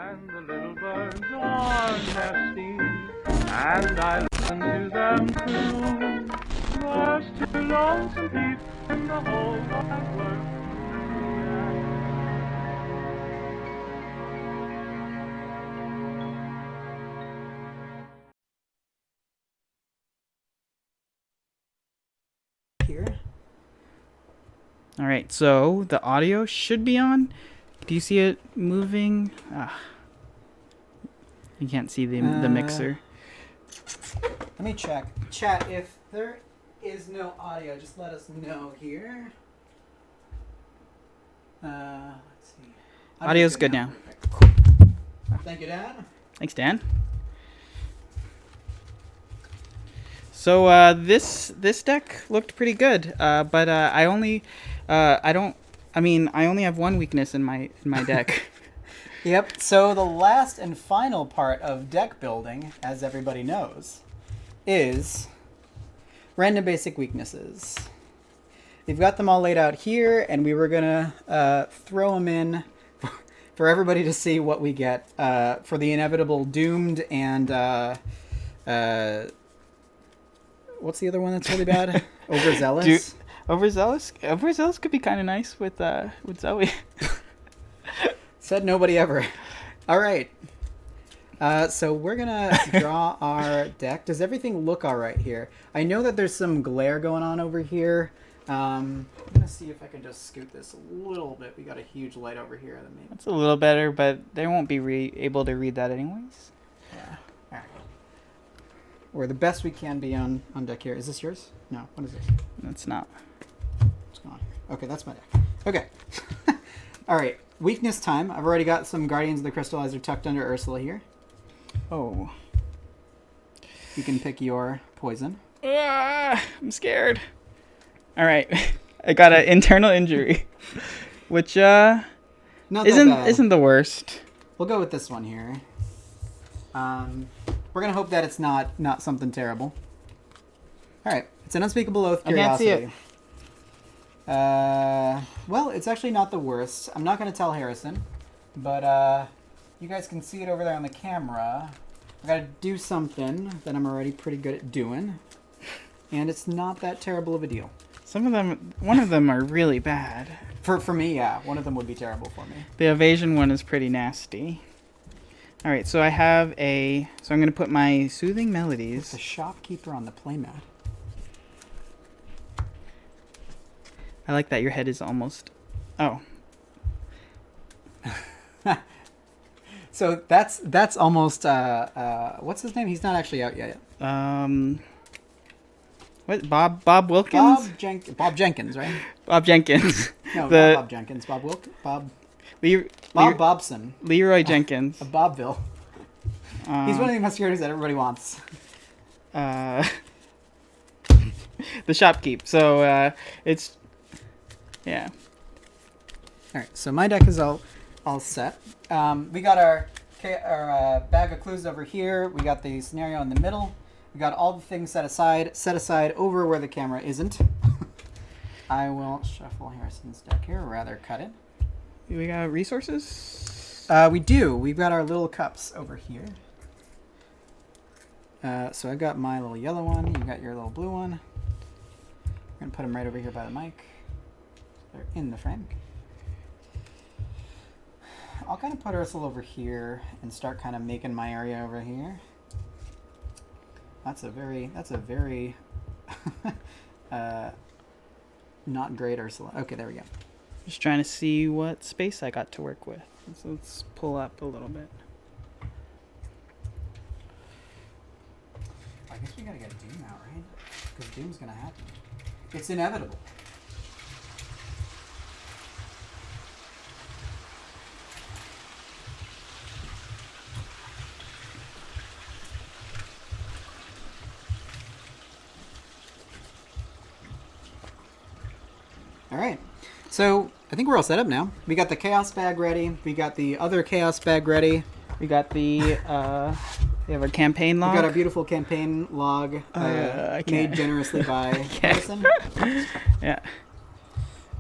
And the little birds are nesting, and I listen to them too. There's two lonesome people in the whole wide world. Here. All right, so the audio should be on. Do you see it moving? You can't see the mixer. Let me check. Chat, if there is no audio, just let us know here. Let's see. Audio's good now. Cool. Thank you, Dan. Thanks, Dan. So this deck looked pretty good, but I only have one weakness in my deck. Yep. So the last and final part of deck building, as everybody knows, is random basic weaknesses. We've got them all laid out here, and we were gonna throw them in for everybody to see what we get for the inevitable doomed and what's the other one that's really bad? Overzealous. Overzealous could be kind of nice with Zoey. Said nobody ever. All right. So we're gonna draw our deck. Does everything look all right here? I know that there's some glare going on over here. I'm gonna see if I can just scoot this a little bit. We got a huge light over here. That's a little better, but they won't be able to read that anyways. Yeah. All right. We're the best we can be on deck here. Is this yours? No. What is this? It's not. What's going on here? Okay, that's my deck. Okay. All right. Weakness time. I've already got some Guardians of the Crystallizer tucked under Ursula here. Oh. You can pick your poison. I'm scared. All right. I got an internal injury, which isn't the worst. We'll go with this one here. We're gonna hope that it's not something terrible. All right. It's an unspeakable oath. Curiosity. I can't see it. Well, it's actually not the worst. I'm not going to tell Harrison, but you guys can see it over there on the camera. I got to do something that I'm already pretty good at doing, and it's not that terrible of a deal. One of them are really bad. For me, yeah. One of them would be terrible for me. The evasion one is pretty nasty. All right, so I'm going to put my Soothing Melodies. The shopkeeper on the playmat. I like that your head is almost... Oh. So that's almost... what's his name? He's not actually out yet. What? Bob Wilkins? Bob Jenkins, right? Bob Jenkins. No, not Bob Jenkins. Bob Bobson. Leroy Jenkins. Bobville. He's one of the musketeers that everybody wants. The shopkeep. So it's... Yeah. All right, so my deck is all set. We got our bag of clues over here. We got the scenario in the middle. We got all the things set aside over where the camera isn't. I will shuffle Harrison's deck here, or rather cut it. We got resources? We do. We've got our little cups over here. So I've got my little yellow one. You got your little blue one. We're going to put them right over here by the mic. They're in the frame. I'll kind of put Ursula over here and start kind of making my area over here. That's a very not great Ursula. Okay, there we go. Just trying to see what space I got to work with. So let's pull up a little bit. I guess we gotta get Doom out, right? Because Doom's gonna happen. It's inevitable. All right, so I think we're all set up now. We got the chaos bag ready. We got the other chaos bag ready. We got the we have our campaign log. We got our beautiful campaign log made generously by Harrison. Yeah.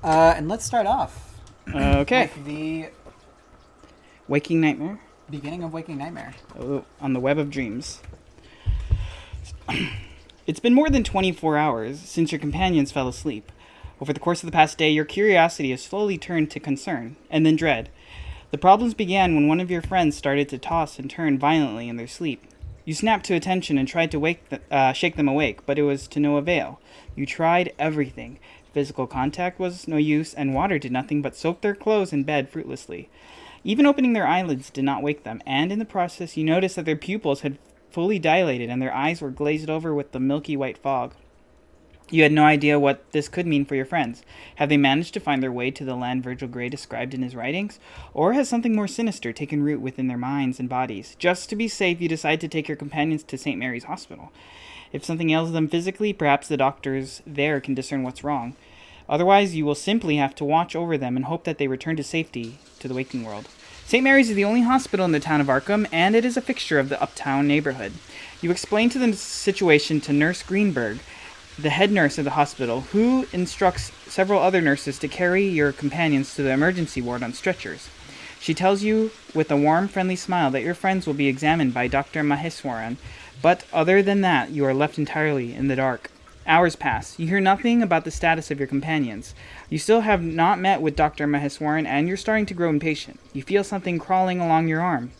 And let's start off. Okay. With the Waking Nightmare. Beginning of waking nightmare. Oh, on the web of dreams. It's been more than 24 hours since your companions fell asleep. Over the course of the past day, your curiosity has slowly turned to concern, and then dread. The problems began when one of your friends started to toss and turn violently in their sleep. You snapped to attention and tried to shake them awake, but it was to no avail. You tried everything. Physical contact was no use, and water did nothing but soak their clothes in bed fruitlessly. Even opening their eyelids did not wake them, and in the process you noticed that their pupils had fully dilated and their eyes were glazed over with the milky white fog. You had no idea what this could mean for your friends. Have they managed to find their way to the land Virgil Gray described in his writings? Or has something more sinister taken root within their minds and bodies? Just to be safe, you decide to take your companions to St. Mary's Hospital. If something ails them physically, perhaps the doctors there can discern what's wrong. Otherwise, you will simply have to watch over them and hope that they return to safety to the waking world. St. Mary's is the only hospital in the town of Arkham, and it is a fixture of the uptown neighborhood. You explain to the situation to Nurse Greenberg, the head nurse of the hospital, who instructs several other nurses to carry your companions to the emergency ward on stretchers. She tells you with a warm, friendly smile that your friends will be examined by Dr. Maheswaran, but other than that, you are left entirely in the dark. Hours pass. You hear nothing about the status of your companions. You still have not met with Dr. Maheswaran, and you're starting to grow impatient. You feel something crawling along your arm,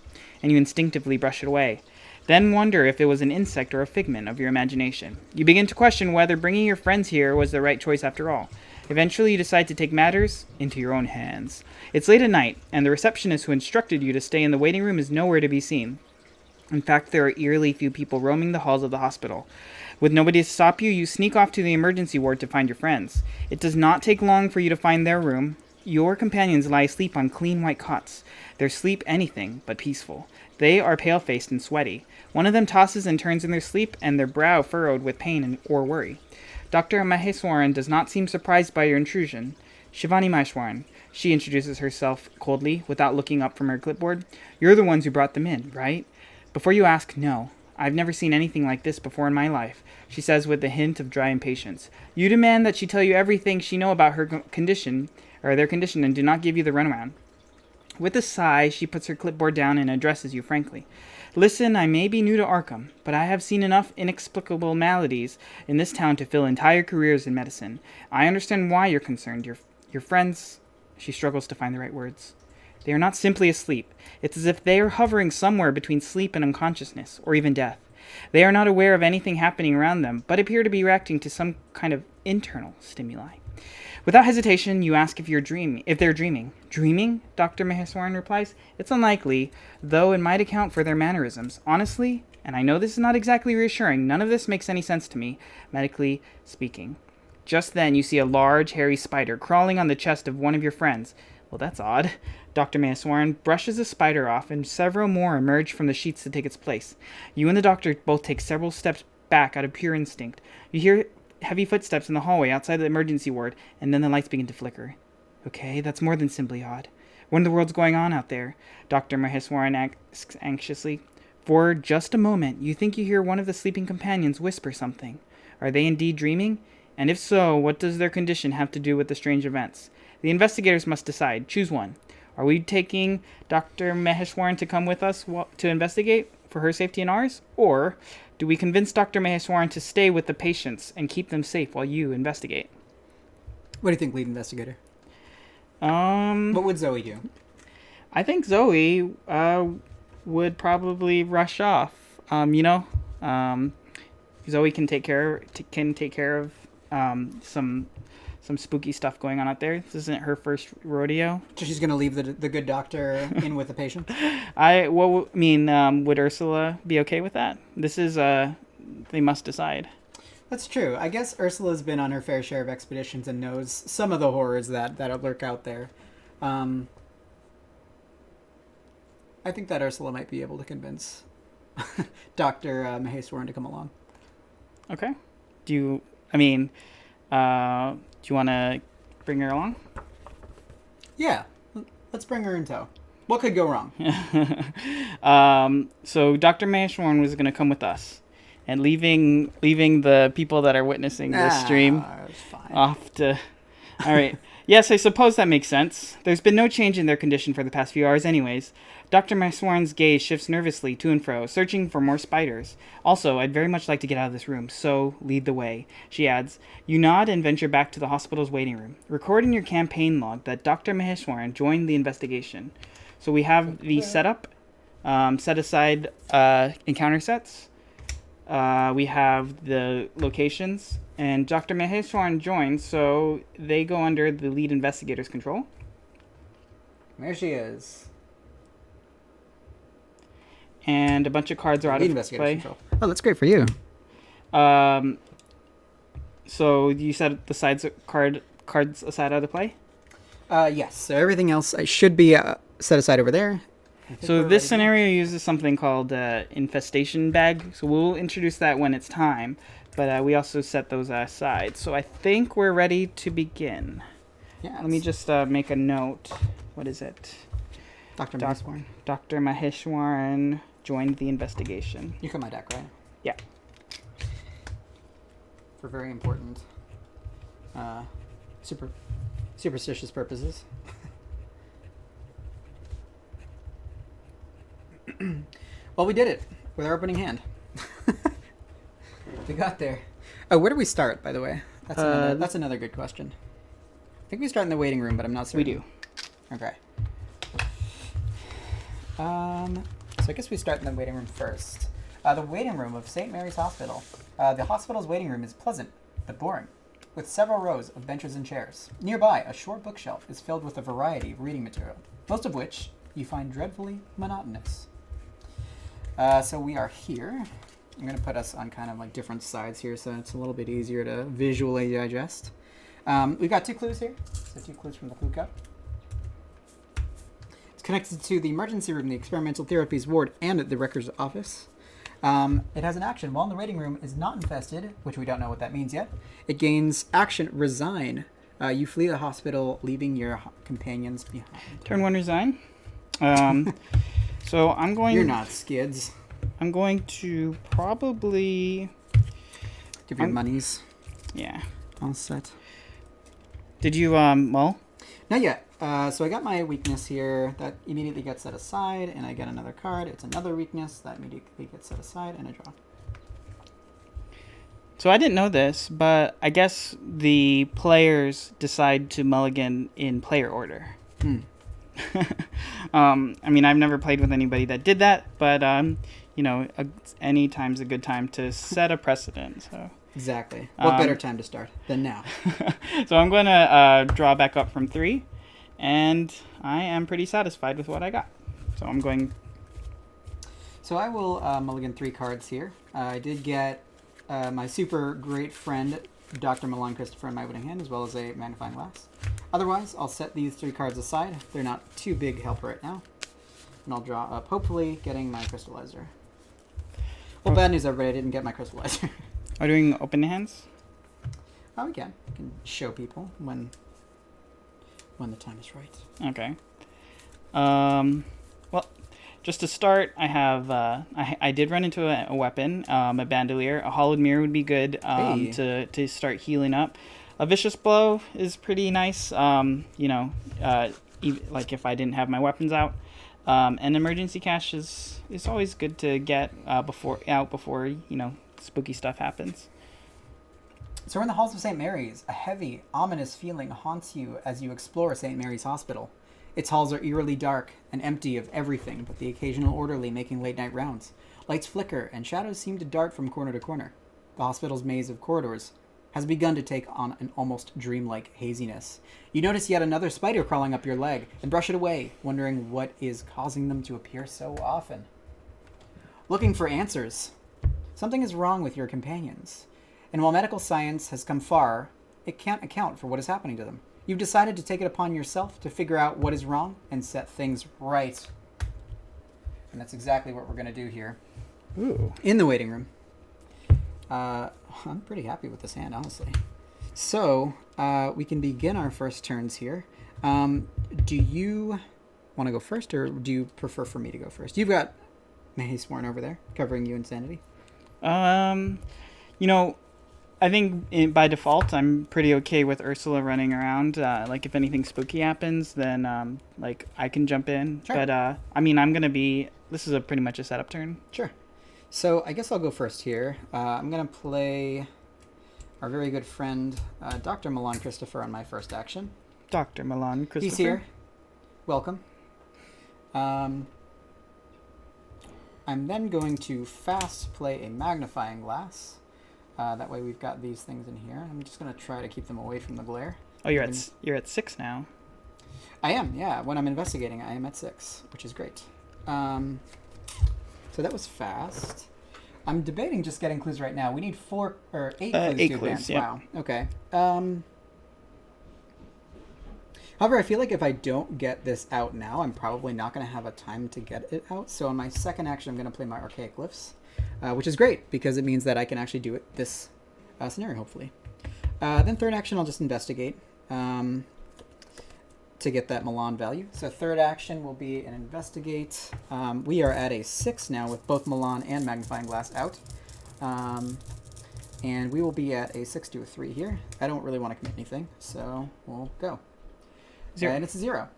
and you instinctively brush it away. Then wonder if it was an insect or a figment of your imagination. You begin to question whether bringing your friends here was the right choice after all. Eventually, you decide to take matters into your own hands. It's late at night, and the receptionist who instructed you to stay in the waiting room is nowhere to be seen. In fact, there are eerily few people roaming the halls of the hospital. With nobody to stop you, you sneak off to the emergency ward to find your friends. It does not take long for you to find their room. Your companions lie asleep on clean white cots. Their sleep anything but peaceful. They are pale-faced and sweaty. One of them tosses and turns in their sleep, and their brow furrowed with pain or worry. Dr. Maheswaran does not seem surprised by your intrusion. Shivani Maheswaran, she introduces herself coldly, without looking up from her clipboard. You're the ones who brought them in, right? Before you ask, no. I've never seen anything like this before in my life, she says with a hint of dry impatience. You demand that she tell you everything she know about her condition, or their condition, and do not give you the runaround. With a sigh, she puts her clipboard down and addresses you frankly. Listen, I may be new to Arkham, but I have seen enough inexplicable maladies in this town to fill entire careers in medicine. I understand why you're concerned. Your friends... She struggles to find the right words. They are not simply asleep. It's as if they are hovering somewhere between sleep and unconsciousness, or even death. They are not aware of anything happening around them, but appear to be reacting to some kind of internal stimuli. Without hesitation, you ask if they're dreaming. Dreaming? Dr. Maheswaran replies. It's unlikely, though it might account for their mannerisms. Honestly, and I know this is not exactly reassuring, none of this makes any sense to me, medically speaking. Just then, you see a large, hairy spider crawling on the chest of one of your friends. Well, that's odd. Dr. Maheswaran brushes the spider off, and several more emerge from the sheets to take its place. You and the doctor both take several steps back out of pure instinct. You hear heavy footsteps in the hallway outside the emergency ward, and then the lights begin to flicker. Okay, that's more than simply odd. What in the world's going on out there? Dr. Maheswaran asks anxiously. For just a moment, you think you hear one of the sleeping companions whisper something. Are they indeed dreaming? And if so, what does their condition have to do with the strange events? The investigators must decide. Choose one. Are we taking Dr. Maheswaran to come with us to investigate for her safety and ours? Or do we convince Dr. Maheswaran to stay with the patients and keep them safe while you investigate? What do you think, lead investigator? What would Zoe do? I think Zoe would probably rush off. Zoe can take care of some spooky stuff going on out there. This isn't her first rodeo. So she's going to leave the good doctor in with the patient? Would Ursula be okay with that? This is, they must decide. That's true. I guess Ursula's been on her fair share of expeditions and knows some of the horrors that lurk out there. I think that Ursula might be able to convince Dr. Maheswaran to come along. Okay. Do you want to bring her along? Yeah. Let's bring her in tow. What could go wrong? So Dr. Maheswaran was going to come with us. And leaving the people that are witnessing this stream fine. off to... All right. Yes, I suppose that makes sense. There's been no change in their condition for the past few hours anyways. Dr. Maheswaran's gaze shifts nervously to and fro, searching for more spiders. Also, I'd very much like to get out of this room, so lead the way. She adds, you nod and venture back to the hospital's waiting room. Record in your campaign log that Dr. Maheswaran joined the investigation. So we have the setup, set aside encounter sets. We have the locations, and Dr. Maheswaran joins, so they go under the lead investigator's control. There she is. And a bunch of cards are out Lead of investigator's play. control. Oh, that's great for you. So you set the cards aside out of play? Yes. So everything else should be set aside over there. So this scenario uses something called infestation bag. So we'll introduce that when it's time. But we also set those aside. So I think we're ready to begin. Yeah. Let me just make a note. What is it? Dr. Maheswaran. Dr. Maheswaran joined the investigation. You got my deck, right? Yeah. For very important superstitious purposes. Well, we did it with our opening hand. We got there. Oh, where do we start, by the way? That's another good question. I think we start in the waiting room, but I'm not certain. We do. Okay. So I guess we start in the waiting room first. The waiting room of St. Mary's Hospital. The hospital's waiting room is pleasant, but boring, with several rows of benches and chairs. Nearby, a short bookshelf is filled with a variety of reading material, most of which you find dreadfully monotonous. So we are here. I'm going to put us on kind of like different sides here so it's a little bit easier to visually digest. We've got 2 clues here. So 2 clues from the clue cup. It's connected to the emergency room, the experimental therapies ward, and the records office. It has an action. While the waiting room is not infested, which we don't know what that means yet, it gains action resign. You flee the hospital, leaving your companions behind. Turn 1 resign. So I'm going... You're not skids. I'm going to probably... Give your monies. Yeah. All set. Did you, mull? Not yet. So I got my weakness here. That immediately gets set aside, and I get another card. It's another weakness. That immediately gets set aside, and I draw. So I didn't know this, but I guess the players decide to mulligan in player order. I mean, I've never played with anybody that did that, but, you know, any time's a good time to set a precedent, so... Exactly. What better time to start than now? So I'm going to draw back up from 3, and I am pretty satisfied with what I got. So I'm going... So I will mulligan 3 cards here. I did get my super great friend, Dr. Milan Christopher, in my winning hand, as well as a magnifying glass. Otherwise, I'll set these 3 cards aside. They're not too big help right now. And I'll draw up, hopefully, getting my crystallizer. Well, bad news, everybody. I didn't get my crystallizer. Are we doing open hands? Oh, we can. We can show people when the time is right. Okay. Well, just to start, I have I did run into a weapon, a bandolier. A hollowed mirror would be good to start healing up. A vicious blow is pretty nice. You know, like if I didn't have my weapons out. An emergency cache is always good to get before you know, spooky stuff happens. So we're in the halls of St. Mary's. A heavy, ominous feeling haunts you as you explore St. Mary's Hospital. Its halls are eerily dark and empty of everything but the occasional orderly making late-night rounds. Lights flicker and shadows seem to dart from corner to corner. The hospital's maze of corridors has begun to take on an almost dreamlike haziness. You notice yet another spider crawling up your leg and brush it away, wondering what is causing them to appear so often. Looking for answers. Something is wrong with your companions. And while medical science has come far, it can't account for what is happening to them. You've decided to take it upon yourself to figure out what is wrong and set things right. And that's exactly what we're going to do here. Ooh. In the waiting room. I'm pretty happy with this hand, honestly. So, we can begin our first turns here. Do you want to go first, or do you prefer for me to go first? You've got Maheswaran over there, covering you insanity. You know, I think by default, I'm pretty okay with Ursula running around. Like, if anything spooky happens, then, like, I can jump in. Sure. But, I mean, I'm going to be... This is pretty much a setup turn. Sure. So I guess I'll go first here. I'm going to play our very good friend, Dr. Milan Christopher, on my first action. Dr. Milan Christopher. He's here. Welcome. I'm then going to fast play a magnifying glass. That way we've got these things in here. I'm just going to try to keep them away from the glare. Oh, you're at 6 now. I am, yeah. When I'm investigating, I am at 6, which is great. So that was fast. I'm debating just getting clues right now. We need 8 clues to advance. Yeah. Wow. Okay. However, I feel like if I don't get this out now, I'm probably not going to have a time to get it out. So on my second action, I'm going to play my Archaic Glyphs, which is great because it means that I can actually do it this scenario, hopefully. Then third action, I'll just investigate to get that Milan value. So third action will be an investigate. We are at a 6 now with both Milan and Magnifying Glass out. And we will be at a 6 to a 3 here. I don't really want to commit anything, so we'll go. 0. And it's a 0.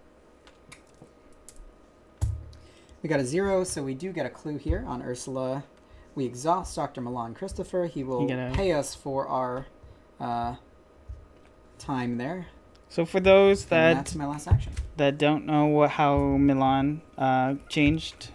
We got a 0, so we do get a clue here on Ursula. We exhaust Dr. Milan Christopher. He will pay us for our time there. So for those that's my last action. That don't know how Milan changed,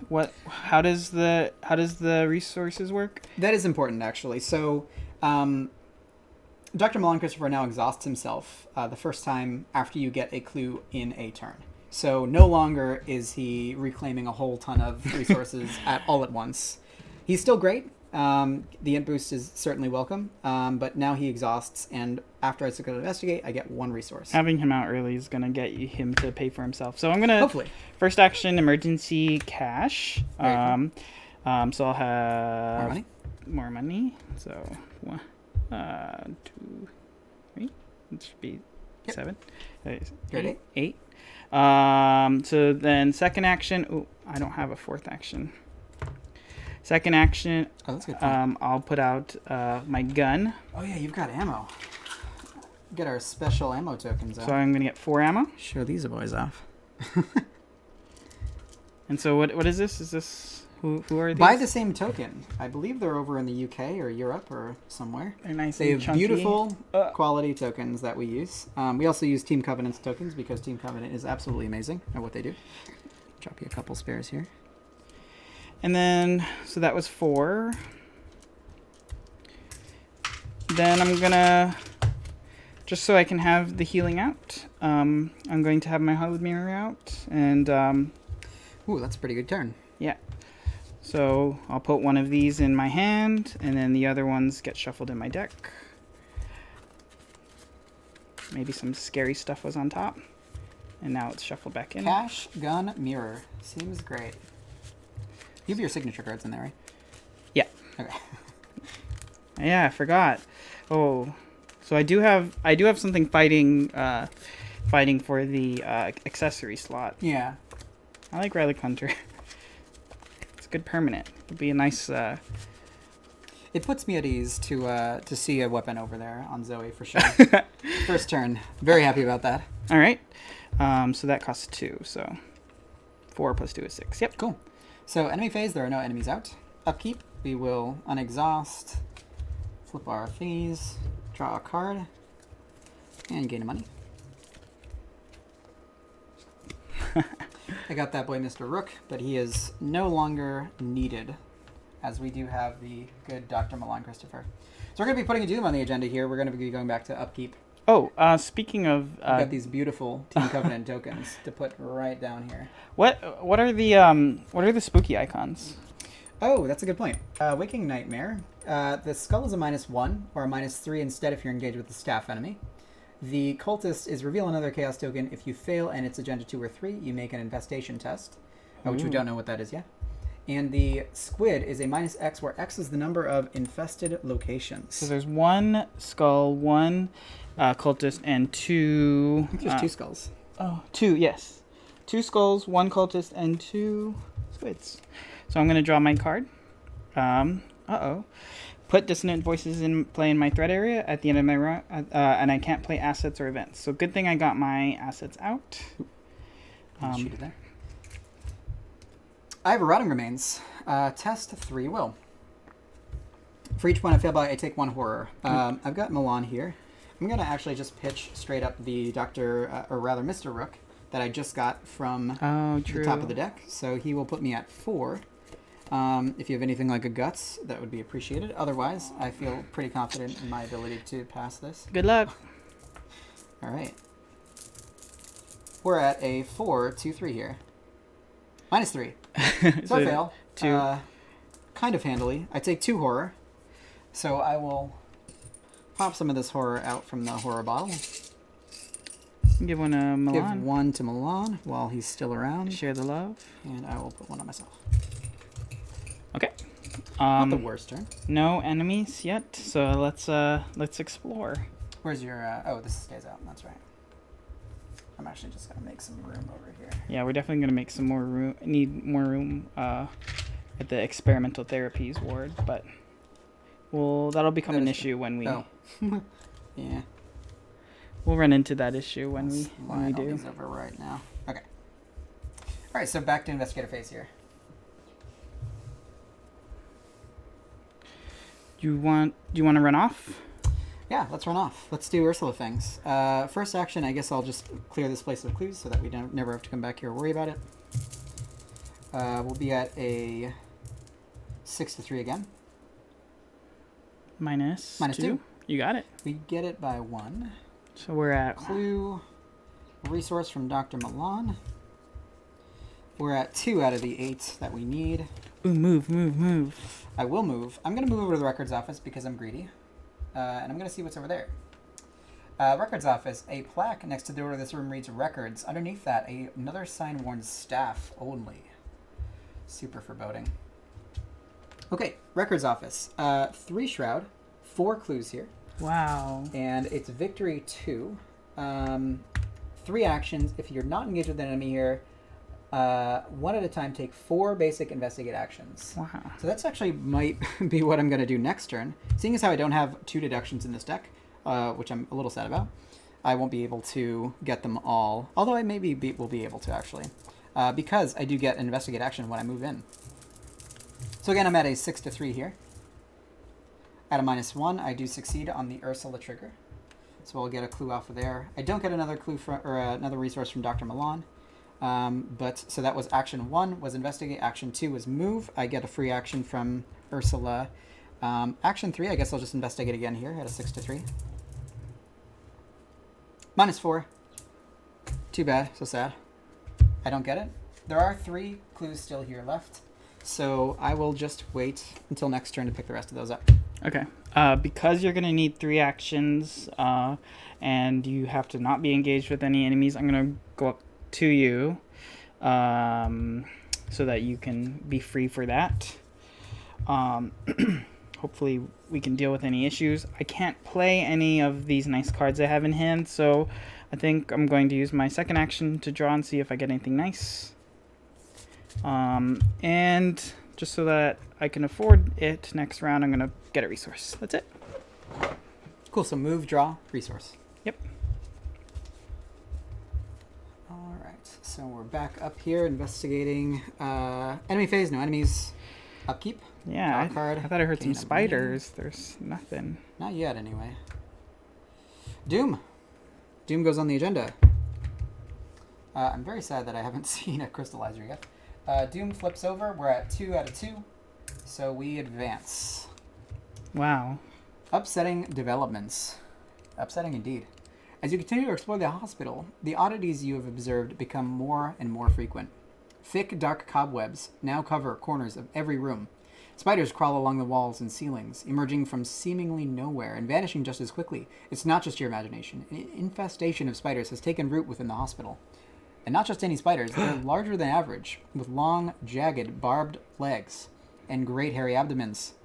how does the resources work? That is important, actually. So Dr. Milan Christopher now exhausts himself the first time after you get a clue in a turn. So no longer is he reclaiming a whole ton of resources all at once. He's still great. The int boost is certainly welcome, but now he exhausts, and after I successfully investigate, I get 1 resource. Having him out early is going to get him to pay for himself. So I'm going to... Hopefully. First action, emergency cash. Very cool. So I'll have... More money? So, 1, 2, 3. It should be 7. Great. 8. So then second action... Oh, I don't have a fourth action. Second action, that's good. I'll put out my gun. Oh yeah, you've got ammo. Get our special ammo tokens out. So I'm going to get 4 ammo. Show these boys off. And so what is this? Is this... Who are these? Buy the same token. I believe they're over in the UK or Europe or somewhere. They're nice They and have chunky. beautiful quality tokens that we use. We also use Team Covenant's tokens because Team Covenant is absolutely amazing at what they do. Drop you a couple spares here. And then, so that was 4. Then I'm gonna, just so I can have the healing out, I'm going to have my Hollywood Mirror out, and ooh, that's a pretty good turn. Yeah. So I'll put one of these in my hand, and then the other ones get shuffled in my deck. Maybe some scary stuff was on top, and now it's shuffled back in. Cash, gun, mirror. Seems great. You have your signature cards in there, right? Yeah. Okay. Yeah, I forgot. Oh, so I do have something fighting for the accessory slot. Yeah. I like Relic Hunter. It's a good permanent. It'd be a nice. It puts me at ease to see a weapon over there on Zoey for sure. First turn. Very happy about that. All right. So that costs 2. So 4 plus 2 is 6. Yep. Cool. So enemy phase, there are no enemies out. Upkeep, we will unexhaust, flip our thingies, draw a card, and gain a money. I got that boy Mr. Rook, but he is no longer needed, as we do have the good Dr. Milan Christopher. So we're going to be putting a Doom on the agenda here. We're going to be going back to Upkeep. Oh, speaking of... We've got these beautiful Team Covenant tokens to put right down here. What are the spooky icons? Oh, that's a good point. Waking Nightmare. The skull is a -1 or a -3 instead if you're engaged with the staff enemy. The cultist is reveal another chaos token. If you fail and it's agenda 2 or 3, you make an infestation test, which we don't know what that is yet. And the squid is a -X, where X is the number of infested locations. So there's 1 skull, 1 cultist, and 2... I think there's 2 skulls. Oh, 2, yes. 2 skulls, 1 cultist, and 2 squids. So I'm going to draw my card. Uh-oh. Put dissonant voices in play in my threat area at the end of my run, and I can't play assets or events. So good thing I got my assets out. Shoot it there. I have a Rotting Remains. Test 3 will. For each one I fail by, I take 1 horror. I've got Milan here. I'm going to actually just pitch straight up the Mr. Rook that I just got from the top of the deck. So he will put me at 4. If you have anything like a Guts, that would be appreciated. Otherwise, I feel pretty confident in my ability to pass this. Good luck. All right. We're at a 4, 2, 3 here. -3. So I fail. 2. Kind of handily. I take 2 horror. So I will pop some of this horror out from the horror bottle. Give one to Milan. Give 1 to Milan while he's still around. Share the love. And I will put 1 on myself. Okay. Not the worst turn. No enemies yet, so let's explore. Where's your... oh, this stays out. That's right. I'm actually just going to make some room over here. Yeah, we're definitely going to make some more room. Need more room at the experimental therapies ward, but that'll become an issue when we... Oh. Yeah. We'll run into that issue when we do. All these over right now. Okay. All right, so back to investigator phase here. Do you want to run off? Yeah, let's run off. Let's do Ursula things. First action, I guess I'll just clear this place of clues so that we never have to come back here or worry about it. We'll be at a 6-3 again. Minus 2. You got it. We get it by 1. So we're at... Clue, resource from Dr. Milan. We're at 2 out of the 8 that we need. Ooh, move. I will move. I'm going to move over to the records office because I'm greedy. And I'm going to see what's over there. Records office. A plaque next to the door of this room reads records. Underneath that, another sign warns staff only. Super foreboding. Okay, records office. 3 shroud. 4 clues here. Wow. And it's victory 2. 3 actions. If you're not engaged with an enemy here, 1 at a time, take 4 basic investigate actions. Wow. So that's actually might be what I'm going to do next turn. Seeing as how I don't have 2 deductions in this deck, which I'm a little sad about, I won't be able to get them all. Although I maybe will be able to, actually. Because I do get an investigate action when I move in. So again, I'm at a 6-3 here. At a -1, I do succeed on the Ursula trigger. So we'll get a clue off of there. I don't get another clue or another resource from Dr. Milan. So that was action 1 was investigate. Action 2 was move. I get a free action from Ursula. Action 3, I guess I'll just investigate again here at a 6-3. -4. Too bad. So sad. I don't get it. There are 3 clues still here left. So I will just wait until next turn to pick the rest of those up. Okay. Because you're going to need 3 actions, and you have to not be engaged with any enemies, I'm going to go up to you, so that you can be free for that. Hopefully we can deal with any issues. I can't play any of these nice cards I have in hand, so I think I'm going to use my second action to draw and see if I get anything nice. And just so that I can afford it next round, I'm going to get a resource. That's it. Cool, so move, draw, resource. Yep. Alright, so we're back up here investigating enemy phase, no enemies. Upkeep. Yeah, I thought I heard some Gain a spiders. There's nothing. Not yet, anyway. Doom. Doom goes on the agenda. I'm very sad that I haven't seen a crystallizer yet. Doom flips over. We're at 2 out of 2. So we advance. Wow. Upsetting developments. Upsetting indeed. As you continue to explore the hospital, the oddities you have observed become more and more frequent. Thick, dark cobwebs now cover corners of every room. Spiders crawl along the walls and ceilings, emerging from seemingly nowhere and vanishing just as quickly. It's not just your imagination. An infestation of spiders has taken root within the hospital. And not just any spiders, they're larger than average, with long, jagged, barbed legs and great hairy abdomens.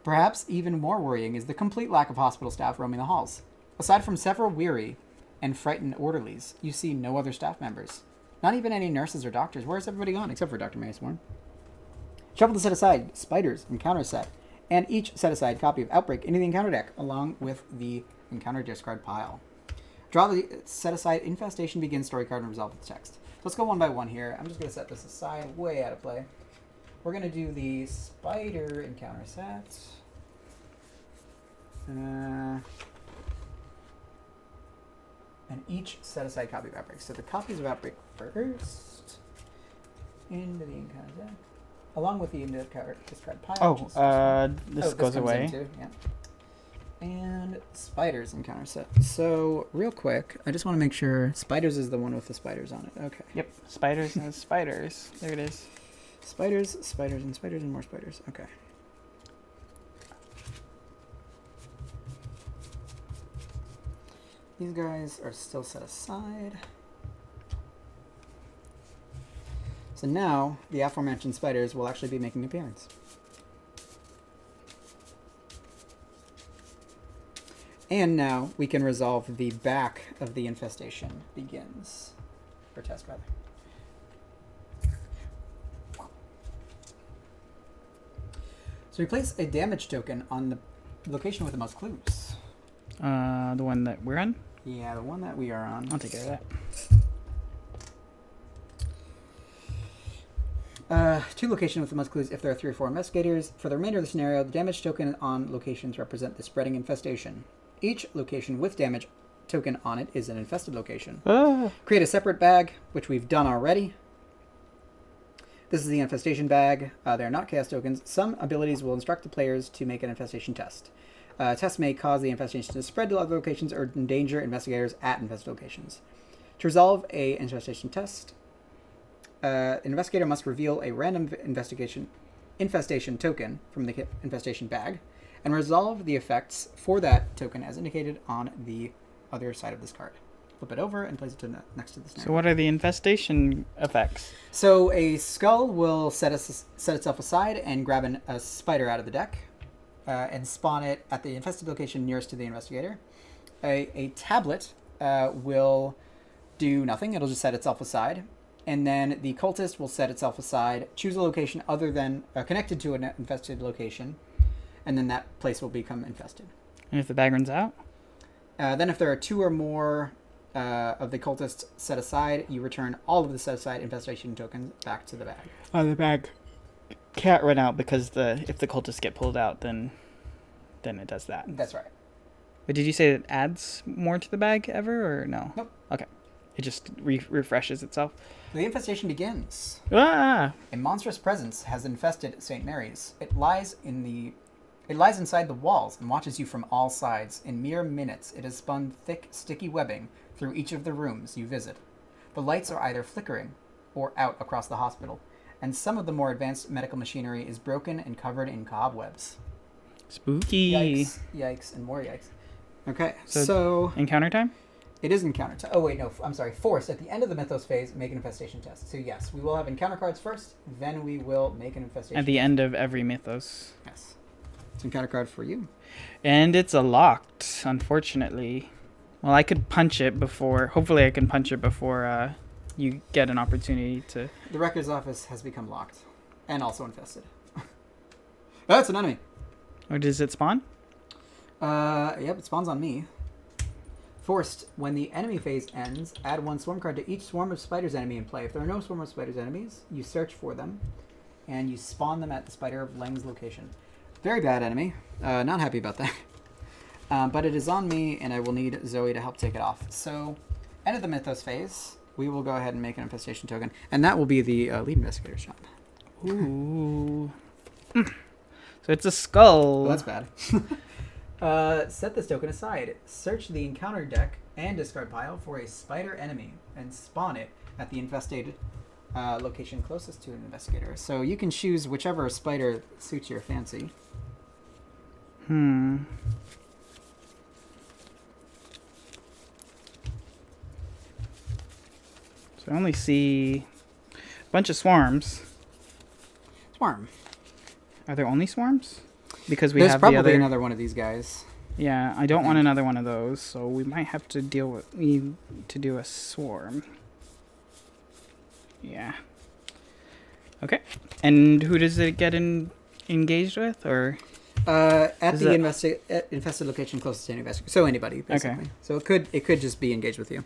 Perhaps even more worrying is the complete lack of hospital staff roaming the halls. Aside from several weary and frightened orderlies, you see no other staff members. Not even any nurses or doctors. Where's everybody gone? Except for Dr. Maheswaran. Shuffle the set aside. Spiders. Encounter set. And each set aside copy of Outbreak into the encounter deck, along with the encounter discard pile. Draw the set aside Infestation Begin story card and resolve with text. So let's go one by one here. I'm just going to set this aside, way out of play. We're going to do the spider encounter set. And each set aside copy of Outbreak. So the copies of Outbreak first into the encounter deck, along with the discard pile. This goes away. Too, yeah. And spiders encounter set. So real quick, I just want to make sure spiders is the one with the spiders on it. Okay. Yep, spiders and spiders. There it is. Spiders, spiders, and spiders, and more spiders. Okay. These guys are still set aside. So now the aforementioned spiders will actually be making an appearance. And now we can resolve the back of the infestation begins. Or test, rather. So we place a damage token on the location with the most clues. The one that we're on? Yeah, the one that we are on. I'll take care of that. 2 locations with the most clues if there are 3 or 4 investigators. For the remainder of the scenario, the damage token on locations represent the spreading infestation. Each location with damage token on it is an infested location. Create a separate bag, which we've done already. This is the infestation bag. They are not chaos tokens. Some abilities will instruct the players to make an infestation test. Tests may cause the infestation to spread to other locations or endanger investigators at infested locations. To resolve a infestation test, an investigator must reveal a random infestation token from the infestation bag and resolve the effects for that token as indicated on the other side of this card. Flip it over and place it next to the snare. So what are the infestation effects? So a skull will set itself aside and grab a spider out of the deck and spawn it at the infested location nearest to the investigator. A tablet will do nothing. It'll just set itself aside. And then the cultist will set itself aside, choose a location other than connected to an infested location, and then that place will become infested. And if the bag runs out? Then if there are 2 or more of the cultists set aside, you return all of the set aside infestation tokens back to the bag. The bag can't run out because if the cultists get pulled out, then it does that. That's right. But did you say it adds more to the bag ever, or no? Nope. Okay. It just refreshes itself. The infestation begins. Ah! A monstrous presence has infested St. Mary's. It lies inside the walls and watches you from all sides. In mere minutes, it has spun thick, sticky webbing through each of the rooms you visit. The lights are either flickering or out across the hospital, and some of the more advanced medical machinery is broken and covered in cobwebs. Spooky. Yikes, yikes, and more yikes. Okay, so encounter time? It is encounter time. Oh, wait, no, I'm sorry. Forced. At the end of the Mythos phase, make an infestation test. So, yes, we will have encounter cards first, then we will make an infestation At the end of every Mythos. Yes. It's an encounter card for you. And it's a locked, unfortunately. Well, I could punch it before... Hopefully I can punch it before you get an opportunity to... The records office has become locked. And also infested. That's an enemy. Or does it spawn? Yep, it spawns on me. Forced. When the enemy phase ends, add 1 swarm card to each swarm of spiders enemy in play. If there are no swarm of spiders enemies, you search for them, and you spawn them at the Spider of Leng's location. Very bad enemy. Not happy about that. But it is on me, and I will need Zoe to help take it off. So, end of the Mythos phase, we will go ahead and make an infestation token, and that will be the lead investigator's job. Ooh. So it's a skull. Well, that's bad. Set this token aside. Search the encounter deck and discard pile for a spider enemy and spawn it at the infested location closest to an investigator. So you can choose whichever spider suits your fancy. So I only see a bunch of swarms. Swarm. Are there only swarms? Because we There's have probably the other... another one of these guys. Yeah, I don't want another one of those, so we might have to need to do a swarm. Yeah. Okay. And who does it get engaged with, or? At Is the that- infested location closest to any investigation. So anybody, basically. Okay. So it could just be engaged with you.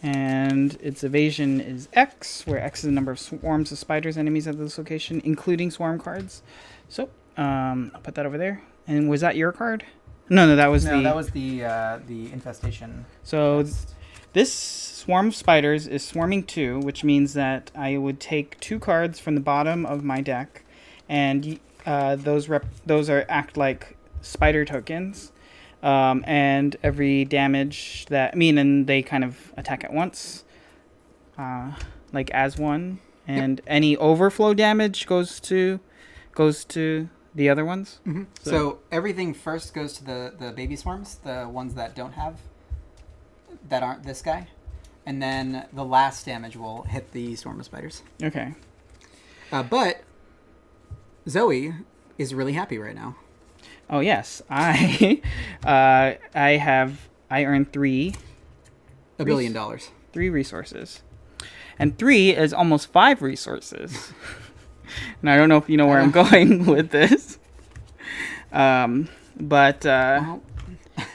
And its evasion is X, where X is the number of swarms of spiders enemies at this location, including swarm cards. So, I'll put that over there. And was that your card? No, that was the infestation. So test. this swarm of spiders is swarming 2, which means that I would take 2 cards from the bottom of my deck, and those act like spider tokens. And every damage and they kind of attack at once, like as one, and any overflow damage goes to the other ones. Mm-hmm. So everything first goes to the baby swarms, the ones that aren't this guy, and then the last damage will hit the swarm of spiders. Okay. But Zoe is really happy right now. Oh yes, I earned 3 $1 billion. 3 resources, and 3 is almost 5 resources. And I don't know if you know where I'm going with this, but Well,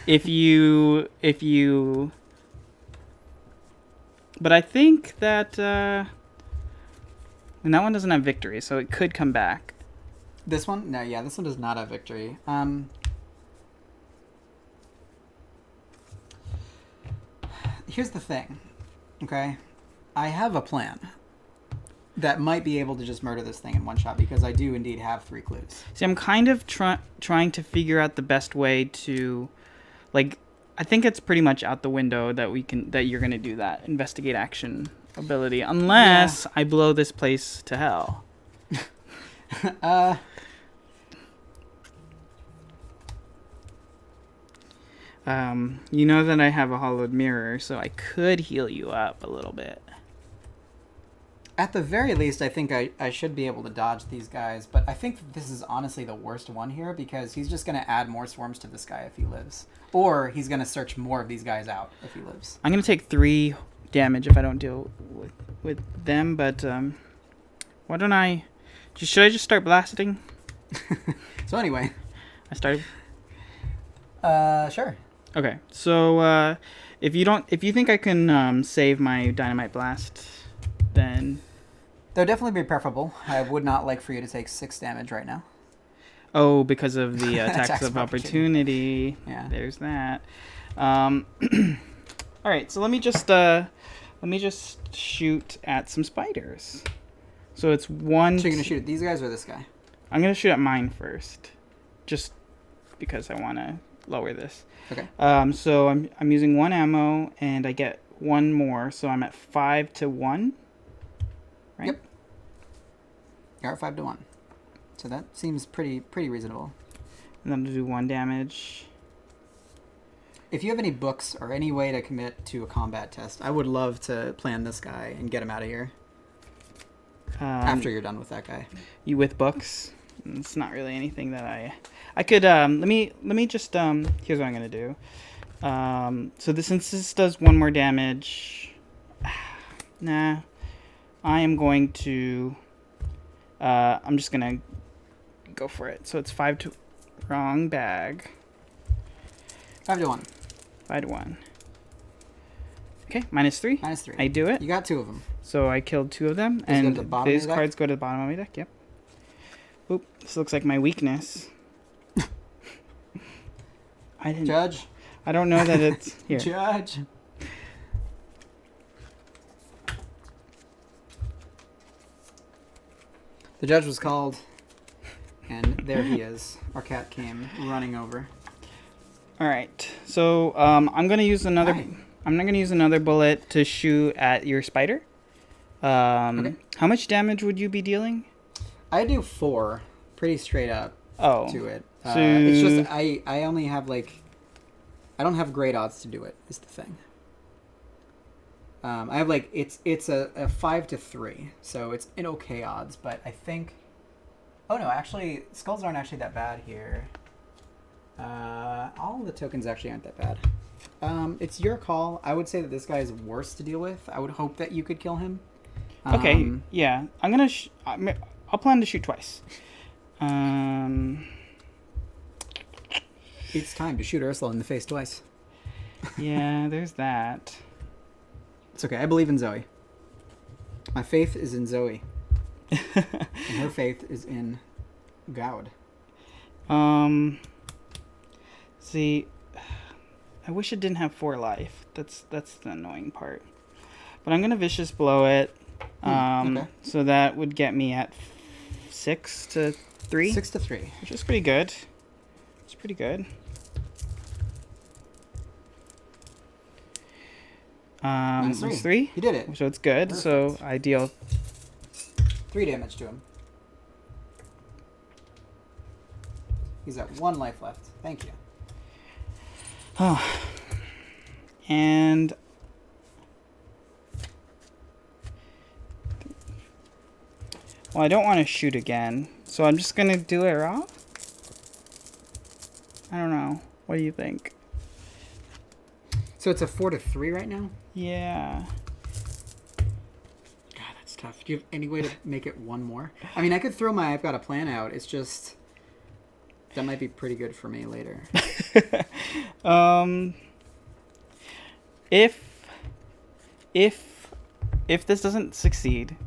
if you, but I think that, and that one doesn't have victory, so it could come back. this one? No, yeah, this one does not have victory. Here's the thing, okay? I have a plan that might be able to just murder this thing in one shot, because I do indeed have 3 clues. See, I'm kind of trying to figure out the best way to, like, I think it's pretty much out the window that you're gonna do that investigate action ability, unless I blow this place to hell. You know that I have a hollowed mirror, so I could heal you up a little bit. At the very least, I think I should be able to dodge these guys, but I think that this is honestly the worst one here, because he's just going to add more swarms to this guy if he lives. Or he's going to search more of these guys out if he lives. I'm going to take 3 damage if I don't deal with them, but why don't I... Should I just start blasting? So anyway. I started... Sure. Okay, so if you think I can save my dynamite blast, then... That would definitely be preferable. I would not like for you to take 6 damage right now. Oh, because of the attacks of opportunity. Yeah. There's that. All right, so let me just shoot at some spiders. So it's one. So you're gonna shoot at these guys or this guy? I'm gonna shoot at mine first, just because I want to lower this. Okay. So I'm using 1 ammo and I get 1 more, so I'm at 5 to 1. Right? Yep. You're at 5 to 1. So that seems pretty reasonable. And then to do 1 damage. If you have any books or any way to commit to a combat test, I would love to plan this guy and get him out of here after you're done with that guy. You with books? It's not really anything that I could. Let me just. Here's what I'm gonna do. So since this does 1 more damage, nah, I am going to. I'm just gonna go for it. So it's 5 to wrong bag. 5 to 1. 5 to 1. Okay, -3. -3. I do it. You got 2 of them. So I killed 2 of them, These go to and the bottom of these your deck? cards go to the bottom of my deck. Yep. Oop, this looks like my weakness. I didn't. Judge. I don't know that it's here. Judge. The judge was called, and there he is. Our cat came running over. All right, so I'm gonna use another. Hi. I'm not gonna use another bullet to shoot at your spider. Okay. How much damage would you be dealing? I do 4, pretty straight up Oh, to it. So- It's just I only have I don't have great odds to do it. Is the thing. I have it's a 5 to 3, so it's an okay odds, but I think. Oh no, actually, skulls aren't actually that bad here. All the tokens actually aren't that bad. It's your call. I would say that this guy is worse to deal with. I would hope that you could kill him. okay, yeah. I'm gonna. I'll plan to shoot twice. It's time to shoot Ursula in the face twice. Yeah, there's that. It's okay. I believe in Zoe. My faith is in Zoe. And her faith is in Gowd. See, I wish it didn't have 4 life. That's the annoying part. But I'm gonna vicious blow it. Okay. So that would get me at 6 to 3. 6 to 3. Which is pretty good. It's pretty good. Minus 3. It's 3. You did it. So it's good. Perfect. So I deal 3 damage to him. He's at 1 life left. Thank you. and well, I don't want to shoot again, so I'm just gonna do it raw. I don't know. What do you think? So it's a 4 to 3 right now? Yeah. God, that's tough. Do you have any way to make it 1 more? I mean, I could throw my I've got a plan out. It's just... That might be pretty good for me later. If this doesn't succeed,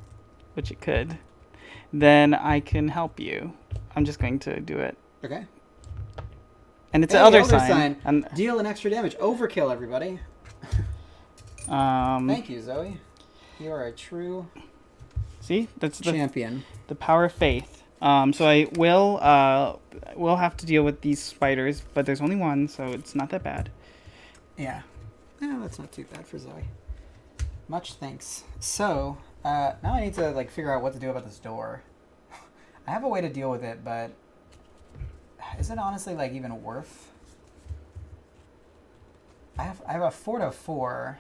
which it could, then I can help you. I'm just going to do it. Okay. And it's Hey, the other Elder sign. And, Deal an extra damage. Overkill, everybody. Thank you, Zoe. You are a true see, that's the champion. the power of faith. So I will have to deal with these spiders, but there's only 1, so it's not that bad. Yeah. No, that's not too bad for Zoe. Much thanks. So, now I need to, figure out what to do about this door. I have a way to deal with it, but is it honestly, even worth? I have a 4 to 4.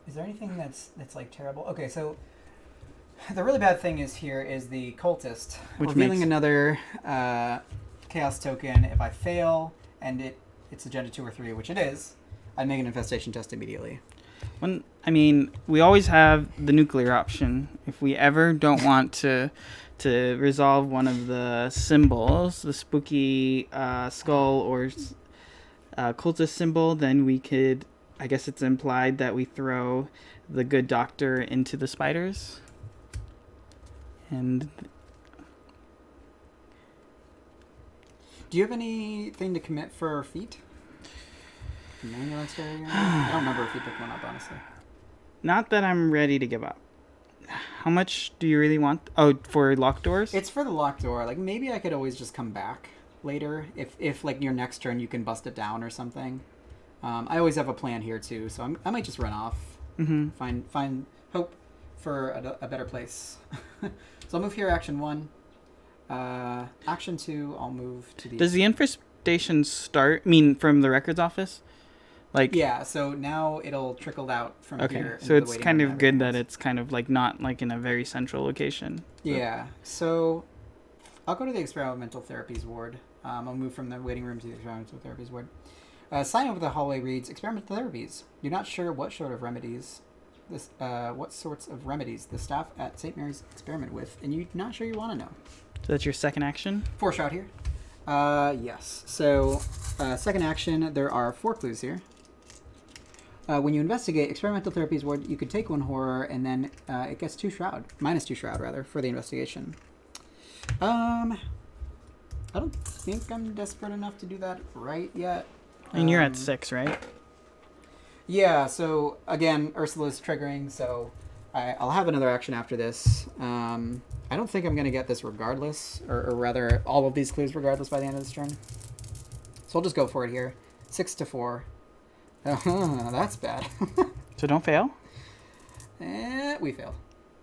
Is there anything that's terrible? Okay, so the really bad thing is the cultist. Which revealing makes... another chaos token. If I fail and it's agenda 2 or 3, which it is, I'd make an infestation test immediately. We always have the nuclear option. If we ever don't want to resolve one of the symbols, the spooky skull or cultist symbol, then we could, I guess it's implied that we throw the good doctor into the spiders. And do you have anything to commit for feet? Manual dexterity? I don't remember if you picked one up, honestly. not that I'm ready to give up. How much do you really want? Oh, for locked doors? It's for the locked door. Maybe I could always just come back later if your next turn you can bust it down or something. I always have a plan here too, so I might just run off. Mm-hmm. Find hope for a better place. So I'll move here, action 1. Action 2, I'll move to the... Does the infestation start, from the records office? Yeah, so now it'll trickle out from here. Okay, so it's kind of good that it's kind of not in a very central location. Yeah, so I'll go to the experimental therapies ward. I'll move from the waiting room to the experimental therapies ward. Sign over the hallway reads, experimental therapies. You're not sure what sorts of remedies the staff at St. Mary's experiment with, and you're not sure you want to know. So that's your second action? 4 shot here. Yes. So, second action, there are 4 clues here. When you investigate experimental therapies ward, you could take 1 horror, and then it gets minus 2 shroud, rather, for the investigation. I don't think I'm desperate enough to do that right yet. And you're at 6, right? Yeah, so again, Ursula's triggering, so I'll have another action after this. I don't think I'm going to get this regardless, or rather, all of these clues regardless by the end of this turn. So I'll just go for it here. 6 to 4. That's bad. So don't fail? We fail.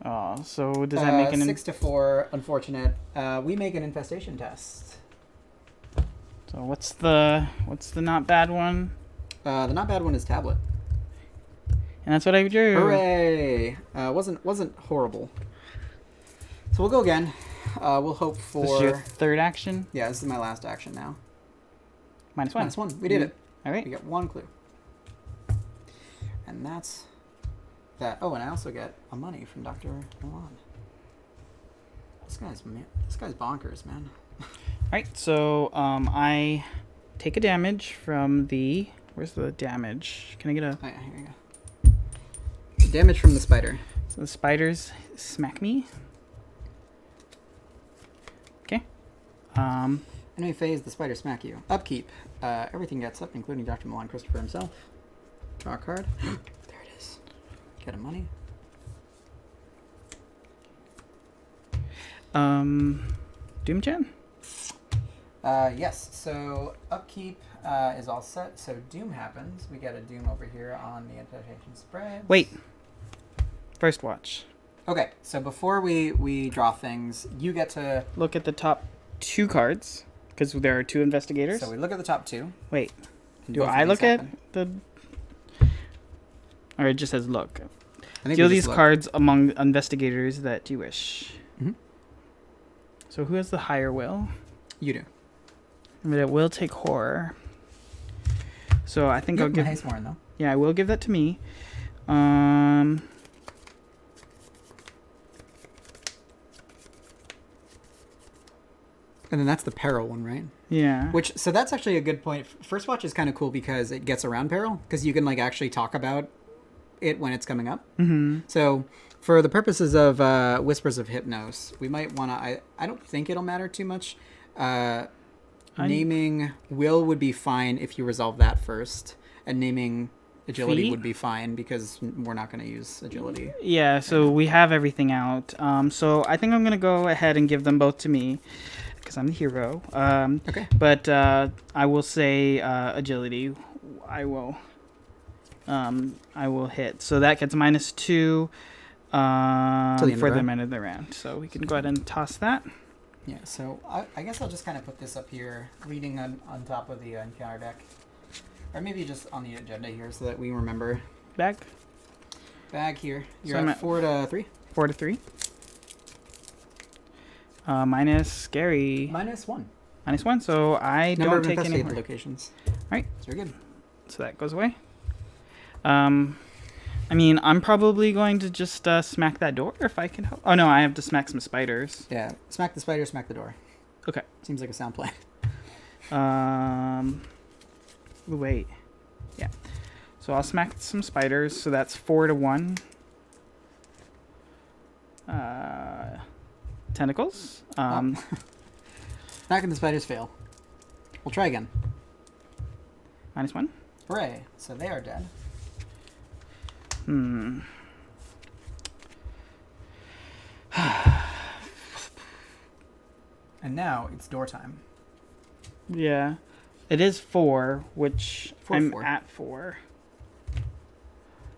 Oh, so does that make 6 to 4, unfortunate. We make an infestation test. So what's the not bad one? The not bad one is tablet. And that's what I drew. Hooray! Wasn't horrible. So we'll go again. We'll hope for... This is your third action? Yeah, this is my last action now. -1. -1. We did it. All right. We get 1 clue. And that's that. Oh, and I also get a money from Dr. Milan. This guy's bonkers, man. Alright, so I take a damage from the... Where's the damage? Can I get a... Oh, yeah, here you go. Damage from the spider. So the spiders smack me. Okay. Enemy phase, the spider smack you. Upkeep. Everything gets up, including Dr. Milan Christopher himself. Draw a card. There it is. Get a money. Doomchan? Yes, so upkeep is all set. So Doom happens. We get a Doom over here on the annotation spread. Wait. First watch. Okay, so before we draw things, you get to... Look at the top 2 cards, because there are 2 investigators. So we look at the top 2. Wait. and Do both of I these look at happen. the... Or it just says look. I think Deal we these just look. cards among investigators that you wish. Mhm. So who has the higher will? You do. But it will take horror. So I think You I'll have give... Maheswaran, though. Yeah, I will give that to me. And then that's the peril one, right? Yeah. So that's actually a good point. First watch is kind of cool because it gets around peril, because you can like actually talk about it when it's coming up. Mm-hmm. So for the purposes of Whispers of Hypnos, we might want to... I don't think it'll matter too much. Naming will would be fine if you resolve that first. And naming agility Feet? would be fine because we're not going to use agility. Yeah, so we have everything out. So I think I'm going to go ahead and give them both to me because I'm the hero. Okay. But I will say agility. I will hit. So that gets -2 the end of for the the round. end of the round. So we can go ahead and toss that. Yeah, so I guess I'll just kind of put this up here, leading on top of the encounter deck. Or maybe just on the agenda here so that we remember. Back. Bag here. You're So I'm at at 4 to 3? 4 to 3. Minus scary. -1. -1. So I Number of don't take any. investigated locations. Right. So you're good. So that goes away. I mean, I'm probably going to just smack that door if I can help. Oh, no, I have to smack some spiders. Yeah, smack the spider, smack the door. Okay. Seems like a sound plan. Wait. Yeah. So I'll smack some spiders. So that's 4 to 1. Tentacles. Smacking the spiders fail. We'll try again. -1. Hooray. So they are dead. And now it's door time. Yeah. It is 4, which 4, I'm 4. at 4.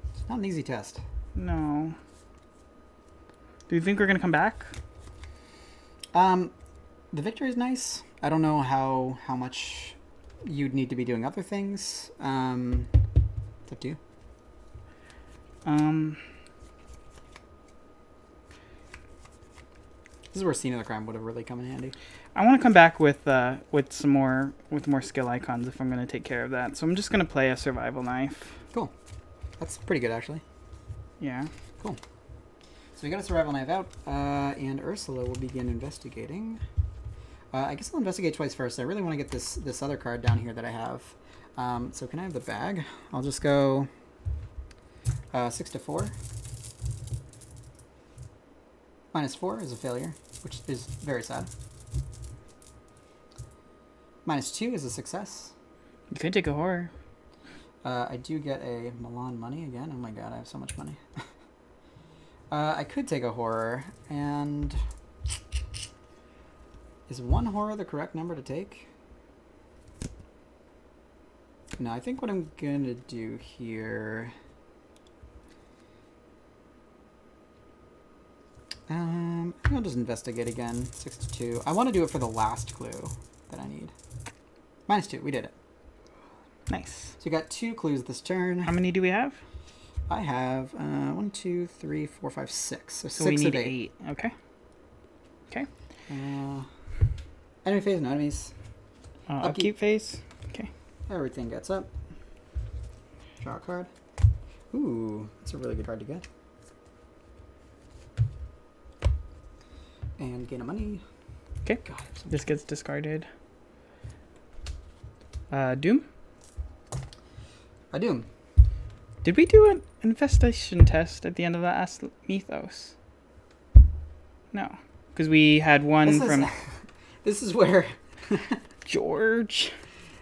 It's not an easy test. No. Do you think we're going to come back? The victory is nice. I don't know how much you'd need to be doing other things. It's up to you. This is where scene of the crime would have really come in handy. I want to come back with more skill icons if I'm going to take care of that. So I'm just going to play a survival knife. Cool. That's pretty good, actually. Yeah. Cool. So we got a survival knife out, and Ursula will begin investigating. I guess I'll investigate twice first. I really want to get this other card down here that I have. So can I have the bag? I'll just go 6 to 4. -4 is a failure, which is very sad. -2 is a success. You could take a horror. I do get a Milan money again. Oh my god, I have so much money. I could take a horror, and... Is 1 horror the correct number to take? No, I think what I'm gonna do here... I think I'll just investigate again. 6 to 2. I want to do it for the last clue that I need. -2. We did it. Nice. So you got 2 clues this turn. How many do we have? I have 1, 2, 3, 4, 5, 6. So, So 6 we need of 8. 8. Okay. Okay. Enemy phase, no enemies. Upkeep phase. Okay. Everything gets up. Draw a card. Ooh, that's a really good card to get. And gain a money. Okay. This gets discarded. Doom? I do. Did we do an infestation test at the end of the mythos? No. Because we had one from... This is where... George.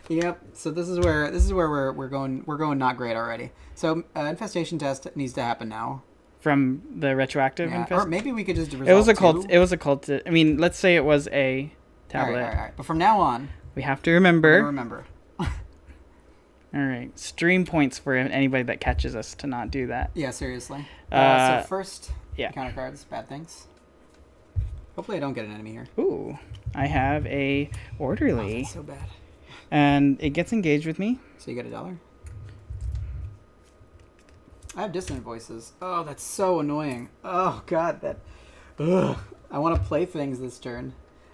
Yep. So this is where we're going not great already. So infestation test needs to happen now. From the retroactive Or maybe we could just resolve It was a two. It was a cult. I mean, let's say it was a tablet. All right. But from now on, we have to remember. Remember. All right. Stream points for anybody that catches us to not do that. Yeah, seriously. So first, yeah. Counter cards, bad things. Hopefully I don't get an enemy here. Ooh, I have a orderly. Oh, that's so bad. And it gets engaged with me. So you get $1. I have dissonant voices. Oh, that's so annoying. Oh God, that. Ugh. I want to play things this turn,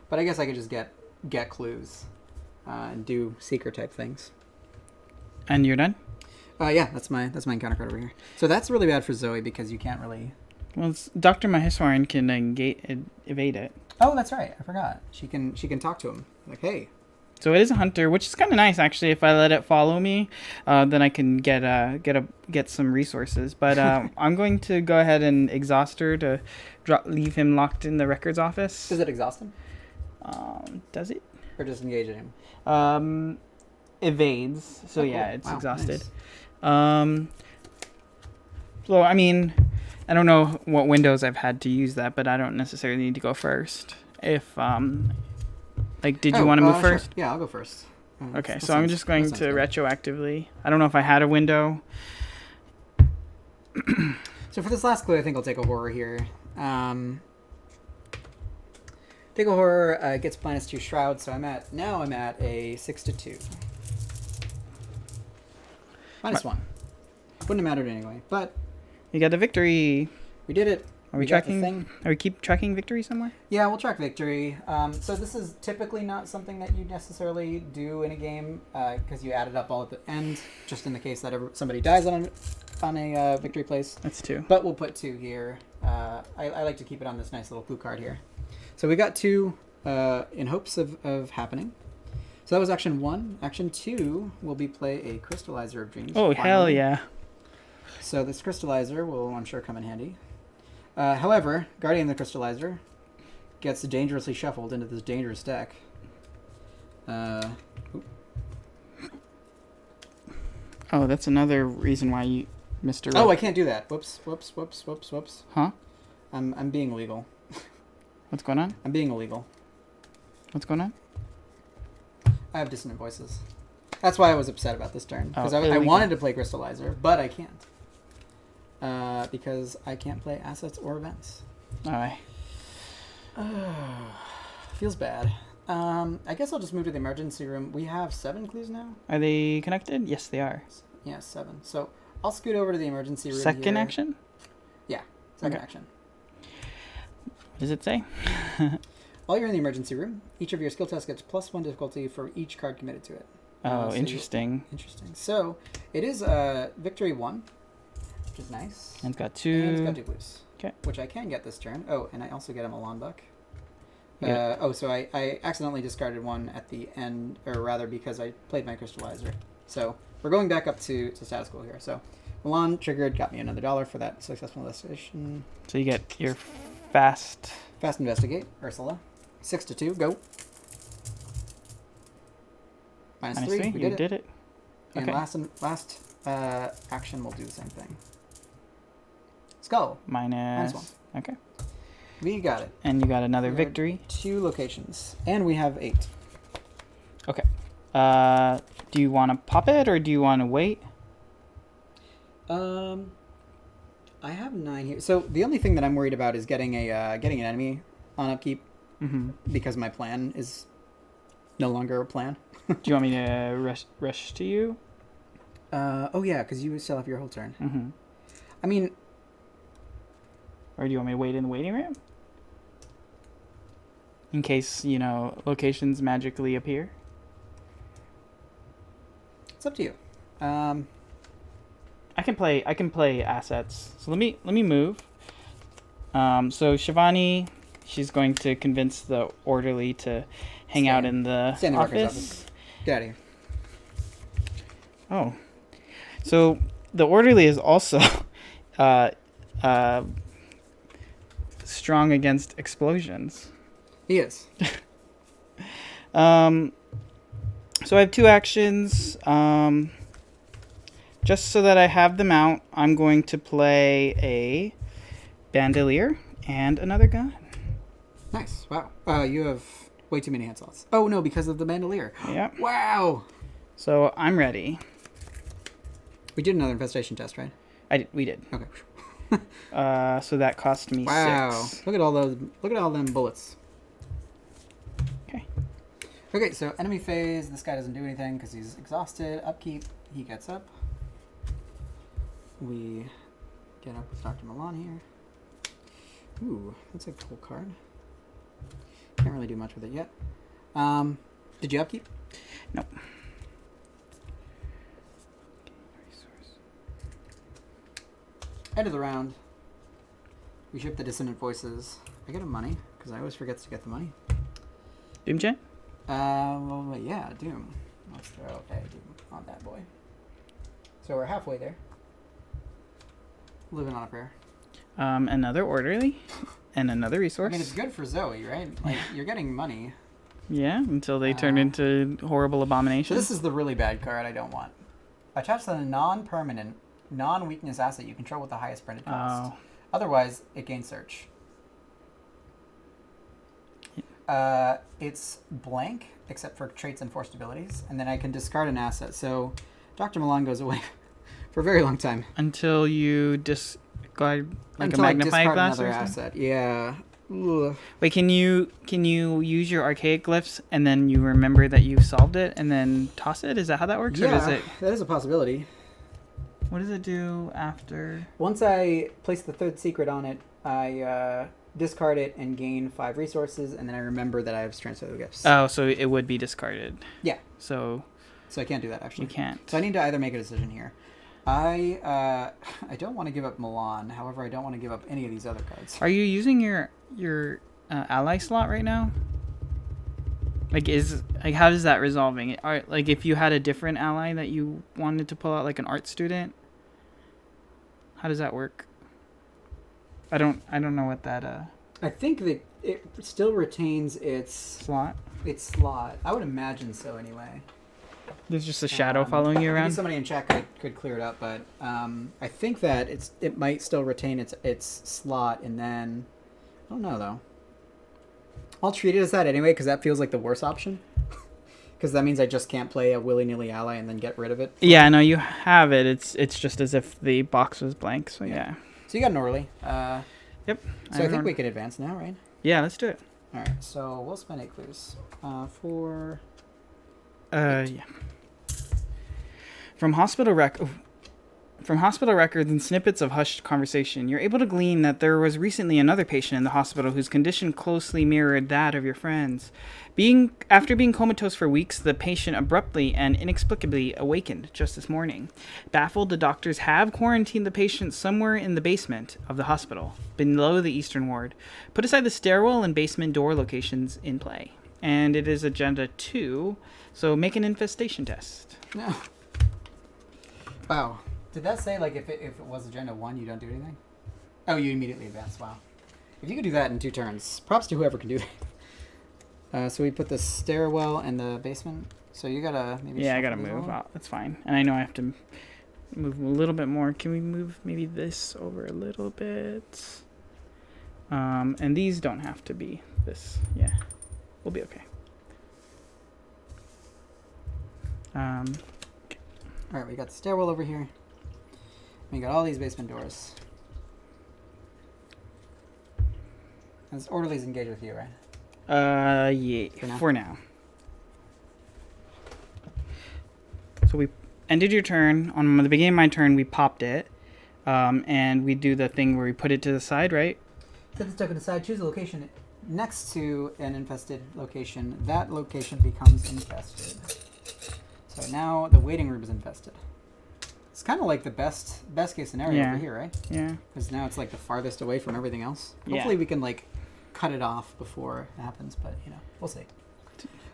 but I guess I could just get clues, and do seeker type things. And you're done. Yeah, that's my encounter card over here. So that's really bad for Zoe because you can't really. Well, Dr. Maheswaran can evade it. Oh, that's right. I forgot. She can talk to him like, hey. So it is a hunter, which is kind of nice actually. If I let it follow me, then I can get some resources. But I'm going to go ahead and exhaust her to leave him locked in the records office. Does it exhaust him? Does it? Or just engage him? Evades. So Oh, yeah, cool. it's Wow, exhausted. nice. So I mean, I don't know what windows I've had to use that, but I don't necessarily need to go first. If did you want to move first? Sure. Yeah, I'll go first. Okay, That so I'm sounds- just going that to sounds good. retroactively. I don't know if I had a window. So for this last clue, I think I'll take a horror here. Take a horror gets -2 shroud, so I'm at a 6-2. -1. Wouldn't have mattered anyway, but You got a victory. we did it. Are we got the tracking? thing. Are we keep tracking victory somewhere? Yeah, we'll track victory. So this is typically not something that you necessarily do in a game because you add it up all at the end, just in the case that somebody dies on a victory place. That's 2. But we'll put 2 here. I like to keep it on this nice little clue card here. So we got 2 in hopes of happening. So that was action 1. Action 2 will be play a Crystallizer of Dreams. Oh, hell finally. yeah. So this Crystallizer will, I'm sure, come in handy. However, Guardian of the Crystallizer gets dangerously shuffled into this dangerous deck. Oh, that's another reason why you, Mr. Oh, I can't do that. Whoops. Huh? I'm being illegal. What's going on? I'm being illegal. What's going on? I have dissonant voices. That's why I was upset about this turn. Because I illegal. wanted to play Crystallizer, but I can't. Because I can't play assets or events. Aye. Feels bad. I guess I'll just move to the emergency room. We have 7 clues now? Are they connected? Yes, they are. Yeah, 7. So I'll scoot over to the emergency room Second here. action? Yeah, second Okay. action. What does it say? While you're in the emergency room, each of your skill tests gets +1 difficulty for each card committed to it. Oh, so interesting. Interesting. So it is victory 1, which is nice. And it's got And it's 2. got 2 clues. Okay. Which I can get this turn. Oh, and I also get a Milan buck. Yeah. So I accidentally discarded 1 at the end, or rather because I played my Crystallizer. So we're going back up to status quo here. So Milan triggered, got me another $1 for that successful investigation. So you get your fast. Fast investigate, Ursula. 6-2, go. -3. -3, we You did it. did it. And Okay. last action, we'll do the same thing. Skull. Minus. -1. Okay. We got it. And you got another We are victory. 2 locations. And we have 8. Okay. Do you want to pop it or do you want to wait? I have 9 here. So the only thing that I'm worried about is getting an enemy on upkeep Mm-hmm. because my plan is no longer a plan. Do you want me to rush to you? Oh yeah, because you still have your whole turn. Mm-hmm. I mean, Or do you want me to wait in the waiting room? In case, locations magically appear? it's up to you. I can play assets. So let me move. So Shivani, she's going to convince the orderly to hang out in the Stay in the records office. Get out of here. Oh. So the orderly is also strong against explosions. He is. So I have 2 actions. Just so that I have them out, I'm going to play a bandolier and another gun. Nice. Wow. You have way too many hand slots. Oh, no, because of the bandolier. Yeah. Wow. So I'm ready. We did another infestation test, right? We did. Okay. So that cost me Wow. 6. Look at all those. Look at all them bullets. Okay. Okay, so enemy phase. This guy doesn't do anything because he's exhausted. Upkeep. He gets up. We get up with Dr. Milan here. Ooh, that's a cool card. Can't really do much with it yet. Did you upkeep? Nope. End of the round. We ship the Dissonant Voices. I get him money, because I always forget to get the money. Doomjet? Well, yeah, Doom. Let's throw a Doom on that boy. So we're halfway there. Living on a prayer. Another orderly and another resource. I mean, it's good for Zoe, right? Like, you're getting money. Yeah, until they turn into horrible So abominations. this is the really bad card I don't want. Attach to the non-permanent, non-weakness asset you control with the highest printed cost. Oh. Otherwise, it gains search. It's blank, except for traits and forced abilities, and then I can discard an asset. So Dr. Milan goes away for a very long time. Until you discard like Until a I magnifying discard glass another or something? asset. Yeah. Ugh. Wait, can you use your archaic glyphs and then you remember that you solved it and then toss it? Is that how that works? Or does Yeah, it, that is a possibility. what does it do after? Once I place the third secret on it, I discard it and gain 5 resources, and then I remember that I have Strength of the Gifts. Oh, so it would be discarded. Yeah. So So I can't do that, actually. you can't. So I need to either make a decision here. I don't want to give up Milan. However, I don't want to give up any of these other cards. Are you using your ally slot right now? How is that resolving? Like if you had a different ally that you wanted to pull out, like an art student, how does that work? I don't know what that I think that it still retains its slot. slot. I would imagine so, anyway. There's just a shadow following you Maybe around. somebody in chat could clear it up, but I think that it might still retain its slot, and then I don't know though. I'll treat it as that anyway, because that feels like the worst option. Because that means I just can't play a willy-nilly ally and then get rid of it. Yeah, no, you have it. It's just as if the box was blank. So yeah. So you got an Orly. Yep. So I think we can advance now, right? Yeah, let's do it. All right. So we'll spend 8 clues for. Yeah. From hospital records and snippets of hushed conversation, you're able to glean that there was recently another patient in the hospital whose condition closely mirrored that of your friends. After being comatose for weeks, the patient abruptly and inexplicably awakened just this morning. Baffled, the doctors have quarantined the patient somewhere in the basement of the hospital, below the eastern ward. Put aside the stairwell and basement door locations in play. And it is Agenda 2, so make an infestation test. No. Wow. Did that say, like, if it was Agenda 1, you don't do anything? Oh, you immediately advance. Wow. If you could do that in 2 turns, props to whoever can do that. So we put the stairwell and the basement. So you gotta maybe. Yeah, I gotta shuffle these move. all? That's fine. And I know I have to move a little bit more. Can we move maybe this over a little bit? And these don't have to be this. Yeah, we'll be okay. All right, we got the stairwell over here. We got all these basement doors. And this orderly's engaged with you, right? Yeah, for now. So we ended your turn. On the beginning of my turn, we popped it. And we do the thing where we put it to the side, right? Set this token aside. Choose a location next to an infested location. That location becomes infested. So now the waiting room is infested. It's kind of like the best case scenario over here, right? Yeah. Because now it's like the farthest away from everything else. Yeah. Hopefully we can like cut it off before it happens, but we'll see.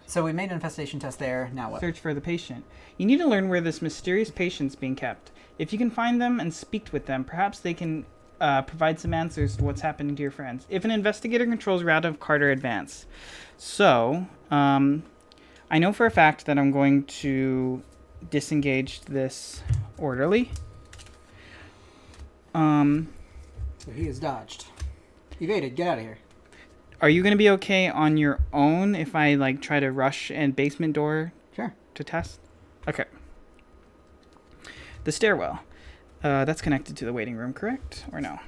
So we made an infestation test there. Now what? Search for the patient. You need to learn where this mysterious patient's being kept. If you can find them and speak with them, perhaps they can provide some answers to what's happening to your friends. If an investigator controls route of Carter, advance. So, I know for a fact that I'm going to disengage this orderly. So he is dodged. Evaded. Get out of here. Are you going to be okay on your own if I try to rush and basement door Sure. to test? Okay. The stairwell. That's connected to the waiting room, correct? Or no?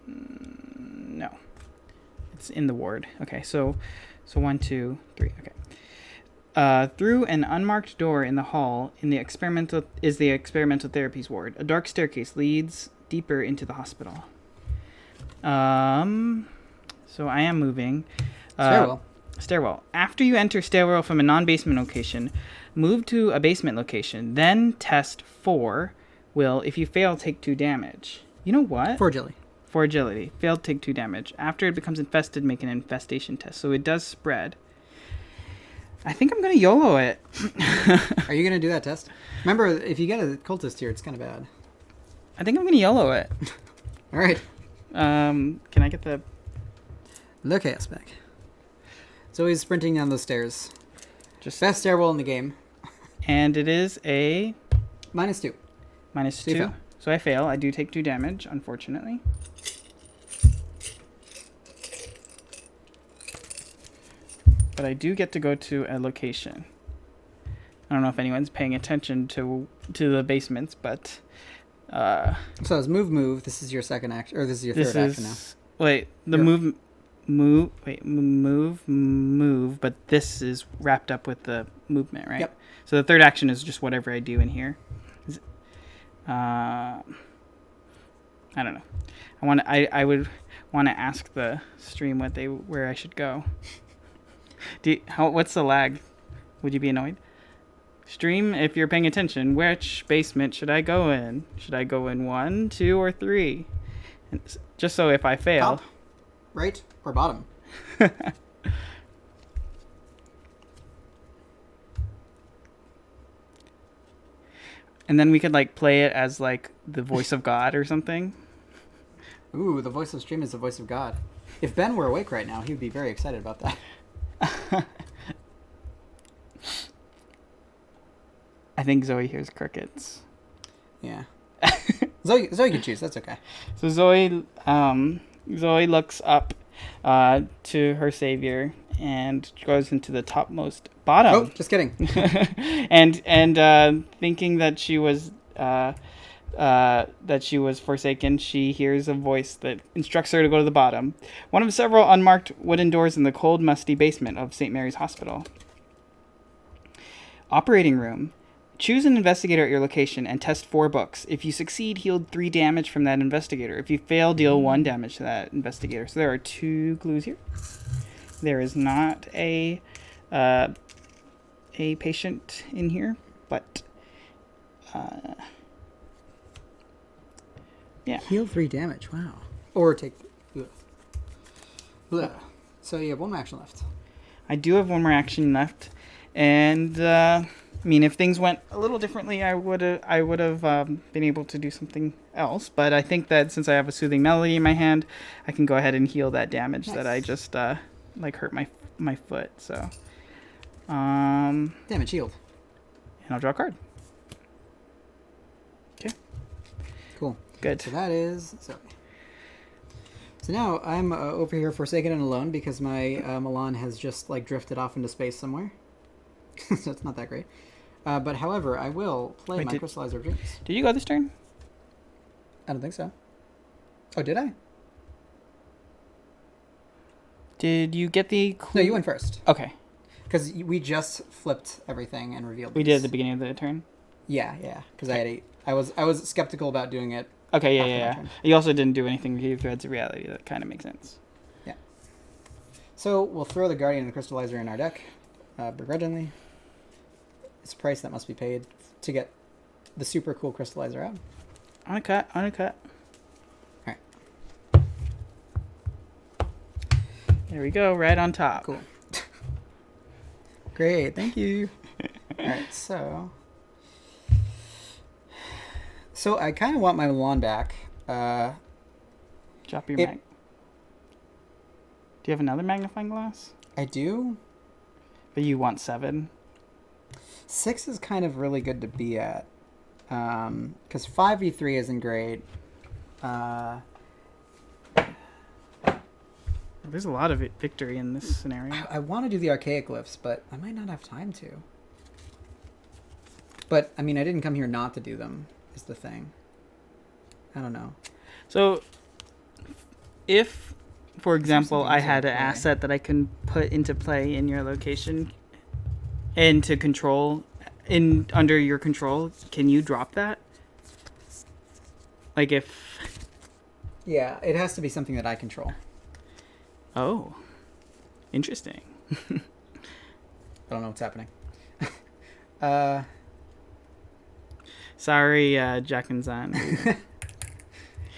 No. It's in the ward. Okay, so 1, 2, 3. Okay. Through an unmarked door in the hall in the experimental therapies ward. A dark staircase leads deeper into the hospital. So I am moving. Stairwell. After you enter stairwell from a non-basement location, move to a basement location. Then test 4 will, if you fail, take 2 damage. You know what? For agility. For agility. Failed, take 2 damage. After it becomes infested, make an infestation test. So it does spread. I think I'm going to YOLO it. Are you going to do that test? Remember, if you get a cultist here, it's kind of bad. I think I'm going to YOLO it. All right. Can I get the... The chaos back. So he's sprinting down those stairs. Just Best stairwell in the game. And it is a... -2. -2. So you fail. So I fail. I do take 2 damage, unfortunately. But I do get to go to a location. I don't know if anyone's paying attention to the basements, but... So it's move. This is your second action, or this is your third action now. Wait, the move, but this is wrapped up with the movement, right? Yep. So the third action is just whatever I do in here. I don't know. I would want to ask the stream where I should go. What's the lag? Would you be annoyed? Stream, if you're paying attention, which basement should I go in? Should I go in 1, 2, or 3? And just so if I fail. Top, right, or bottom? And then we could play it as the voice of God or something. Ooh, the voice of stream is the voice of God. If Ben were awake right now, he would be very excited about that. I think Zoe hears crickets. Yeah. Zoe can choose. That's okay. So Zoe looks up to her savior and goes into the topmost bottom. Oh, just kidding. and thinking that she was forsaken, she hears a voice that instructs her to go to the bottom. One of several unmarked wooden doors in the cold, musty basement of St. Mary's Hospital. Operating room. Choose an investigator at your location and test 4 books. If you succeed, heal 3 damage from that investigator. If you fail, deal 1 damage to that investigator. So there are 2 clues here. There is not a patient in here, but yeah. Heal 3 damage. Wow. Or take. Bleh. So you have 1 more action left. I do have 1 more action left, and if things went a little differently, I would have been able to do something else. But I think that since I have a soothing melody in my hand, I can go ahead and heal that damage that I just hurt my foot. So, damage healed. And I'll draw a card. Okay. Cool. Good. So that is Zoe. So now I'm over here forsaken and alone because my Milan has just drifted off into space somewhere. So it's not that great. But however, I will play my Crystallizer of Dreams. Did you go this turn? I don't think so. Oh, did I? Did you get the clue? No, you went first. Okay. Because we just flipped everything and revealed. We did at the beginning of the turn? Yeah. Because I had 8. I was skeptical about doing it. Okay, yeah. You also didn't do anything with Threads of Reality. That kind of makes sense. Yeah. So we'll throw the Guardian and the Crystallizer in our deck, begrudgingly. It's a price that must be paid to get the super cool Crystallizer out. On a cut. Alright. There we go, right on top. Cool. Great, thank you. All right, so I kind of want my Milan back. Drop your mag. Do you have another magnifying glass? I do. But you want 7? 6 is kind of really good to be at. Because 5v3 isn't great. There's a lot of victory in this scenario. I want to do the archaic glyphs, but I might not have time to. But, I mean, I didn't come here not to do them, is the thing. I don't know. So, if, for example, I had an asset that I can put into play in your location and to control, under your control, can you drop that? Like if... Yeah, it has to be something that I control. Oh, interesting. I don't know what's happening. Sorry, Jack and Zan.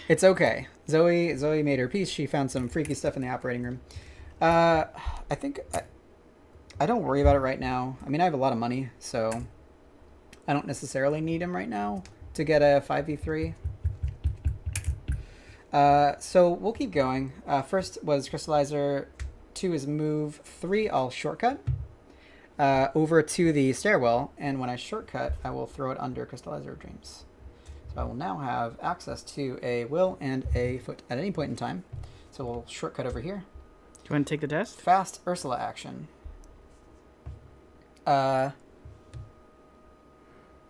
It's okay. Zoe made her peace. She found some freaky stuff in the operating room. I think I don't worry about it right now. I mean, I have a lot of money, so I don't necessarily need him right now to get a 5v3. So we'll keep going. First was Crystallizer. 2 is move. 3, I'll shortcut over to the stairwell. And when I shortcut, I will throw it under Crystallizer of Dreams. So I will now have access to a will and a foot at any point in time. So we'll shortcut over here. Do you want to take the test? Fast Ursula action. I'm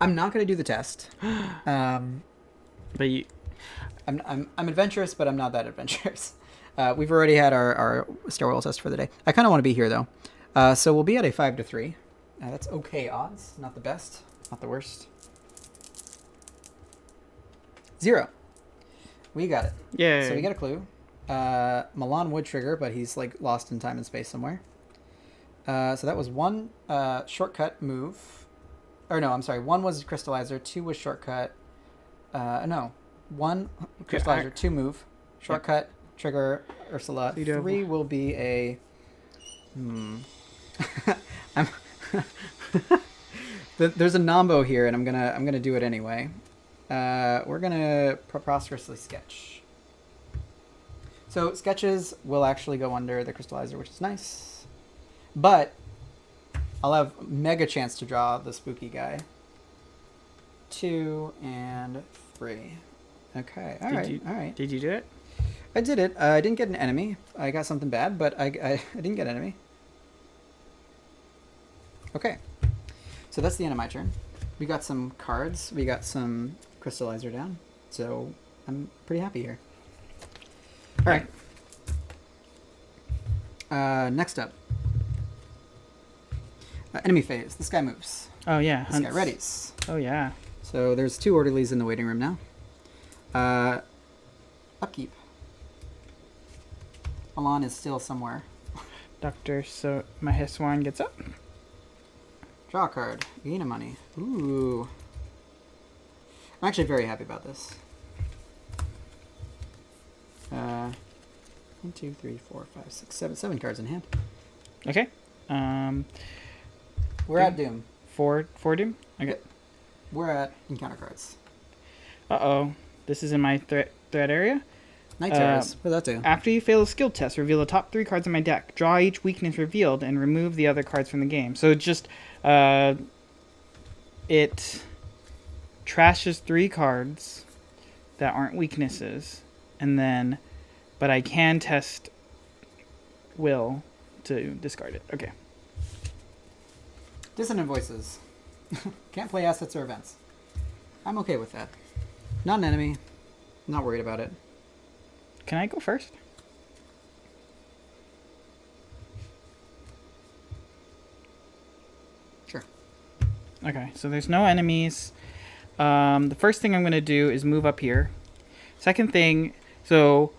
not going to do the test. But you... I'm adventurous, but I'm not that adventurous. We've already had our stairwell test for the day. I kind of want to be here, though. So we'll be at a 5-3. That's okay odds. Not the best. Not the worst. 0. We got it. Yeah. So we got a clue. Milan would trigger, but he's like lost in time and space somewhere. So that was 1 shortcut move. Or no, I'm sorry. 1 was Crystallizer. 2 was shortcut. No. 1 Crystallizer, 2 move, shortcut, trigger, Ursula. 3 will be a... There's a nombo here, and I'm gonna do it anyway. We're gonna prosperously sketch. So sketches will actually go under the Crystallizer, which is nice. But I'll have mega chance to draw the spooky guy. 2 and 3. Okay, all right. Did you do it? I did it. I didn't get an enemy. I got something bad, but I didn't get an enemy. Okay. So that's the end of my turn. We got some cards. We got some Crystallizer down. So I'm pretty happy here. All right. Next up. Enemy phase. This guy moves. Oh, yeah. This guy readies. Oh, yeah. So there's 2 orderlies in the waiting room now. Upkeep. Milan is still somewhere. So Maheswaran gets up. Draw a card. Gain a money. Ooh. I'm actually very happy about this. 1, 2, 3, 4, 5, 6, 7 cards in hand. Okay. We're at Doom. 4 Doom? Okay. Yep. We're at encounter cards. Uh-oh. This is in my threat area. Night Terrors. What does that do? After you fail a skill test, reveal the top 3 cards in my deck. Draw each weakness revealed and remove the other cards from the game. So it just it trashes 3 cards that aren't weaknesses, and then but I can test will to discard it. Okay. Dissonant voices. Can't play assets or events. I'm okay with that. Not an enemy. Not worried about it. Can I go first? Sure. Okay, so there's no enemies. The first thing I'm going to do is move up here. Second thing, so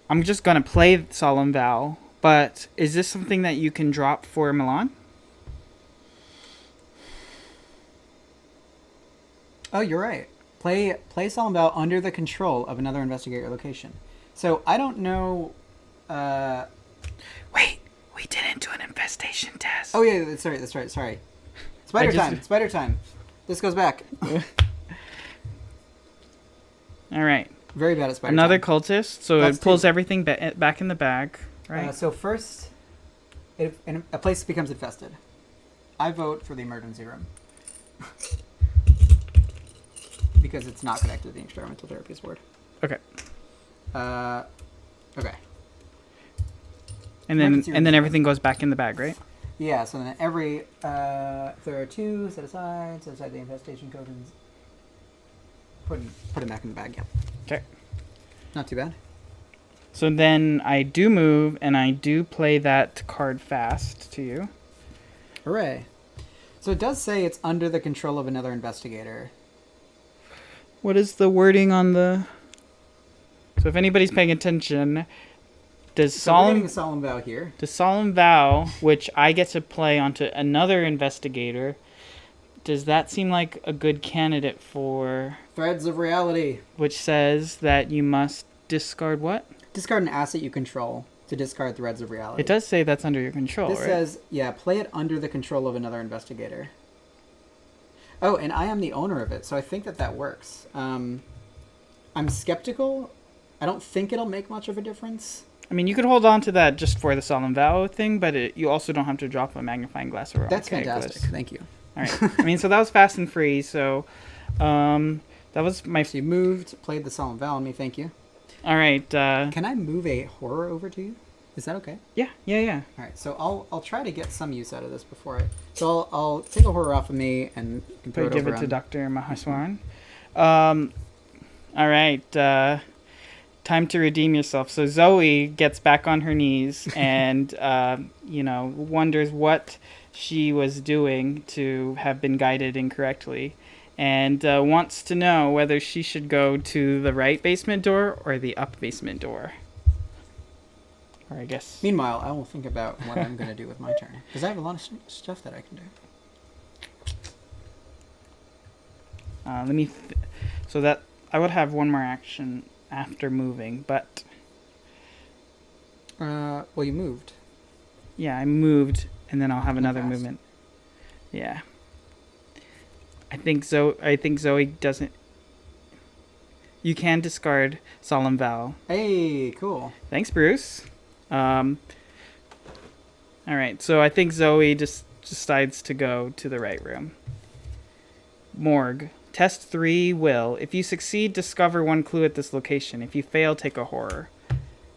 I'm just going to play Solemn Vow, but is this something that you can drop for Milan? Oh, you're right. Play Solemn Vow under the control of another investigator location. So I don't know Wait, we didn't do an infestation test. Oh yeah, that's right. Sorry. Spider time. This goes back. All right. Very bad at spider Another time. cultist, so That's it pulls two. everything back in the bag, right? So first, a place becomes infested. I vote for the emergency room. Because it's not connected to the experimental therapies board. Okay. Okay. And Emergency room then is everything goes back in the bag, right? Yeah, so then if there are two, set aside the infestation code and put it back in the bag, yeah. Okay. Not too bad. So then I do move, and I do play that card fast to you. Hooray. So it does say it's under the control of another investigator. What is the wording on the... So if anybody's paying attention, does So we're getting solemn... a solemn vow here. The solemn vow, which I get to play onto another investigator, does that seem like a good candidate for... Threads of reality. Which says that you must discard what? Discard an asset you control to discard threads of reality. It does say that's under your control, This right? says, yeah, play it under the control of another investigator. Oh, and I am the owner of it, so I think that works. I'm skeptical. I don't think it'll make much of a difference. I mean, you could hold on to that just for the solemn vow thing, but you also don't have to drop a magnifying glass or That's fantastic. Thank you. All right. I mean, so that was fast and free. So, that was my. So you moved, played the solemn vow on me. Thank you. All right. Can I move a horror over to you? Is that okay? Yeah. All right. So I'll try to get some use out of this before I. So I'll take a horror off of me and you can throw it give over it to on- Dr. Maheswaran. All right. Time to redeem yourself. So Zoe gets back on her knees and wonders what she was doing to have been guided incorrectly, and wants to know whether she should go to the right basement door or the up basement door. Or I guess. Meanwhile, I will think about what I'm going to do with my turn because I have a lot of stuff that I can do. So that I would have one more action after moving, but Well, you moved. yeah, I moved, and then I'll have another fast. movement. Yeah. I think Zoe doesn't. You can discard Solemn Vow. Hey, cool. Thanks, Bruce. All right, so I think Zoe just decides to go to the right room. Morgue. Test 3 will. If you succeed, discover one clue at this location. If you fail, take a horror.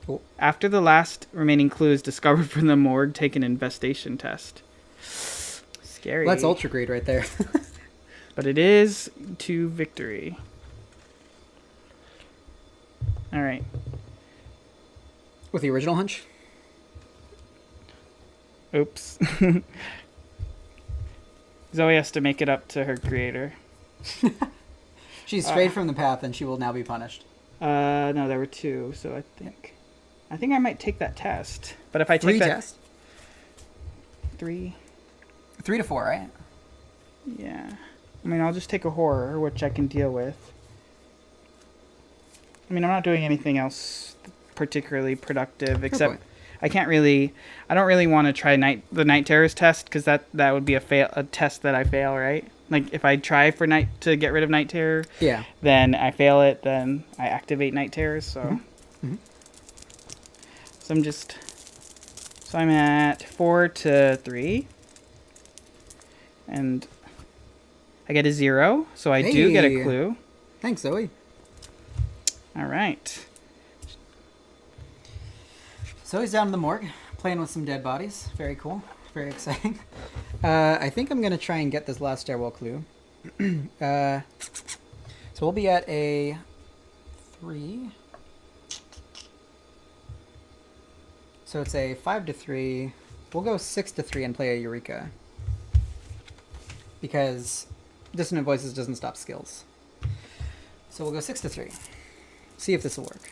Cool. After the last remaining clue is discovered from the morgue, take an investigation test. Scary. Well, that's ultra grade right there. But it is to victory. All right. With the original hunch? Oops. Zoe has to make it up to her creator. She's strayed from the path and she will now be punished. No, there were 2, so I think I might take that test. But if I take 3 that test? 3, 3 to 4, right? yeah. I mean, I'll just take a horror, which I can deal with. I mean, I'm not doing anything else particularly productive, except point. I don't really want to try the night terrors test, because that would be a test that I fail, right? Like, if I try to get rid of night terror, Yeah. then I fail it, then I activate night terrors, so. Mm-hmm. So I'm at 4 to 3. And I get a 0, so I do get a Hey. clue. Thanks, Zoe. All right. Zoe's down in the morgue, playing with some dead bodies. Very cool. Very exciting. I think I'm going to try and get this last stairwell clue. So we'll be at a 3. So it's a 5 to 3. We'll go 6 to 3 and play a Eureka. Because Dissonant Voices doesn't stop skills. So we'll go 6 to 3. See if this will work.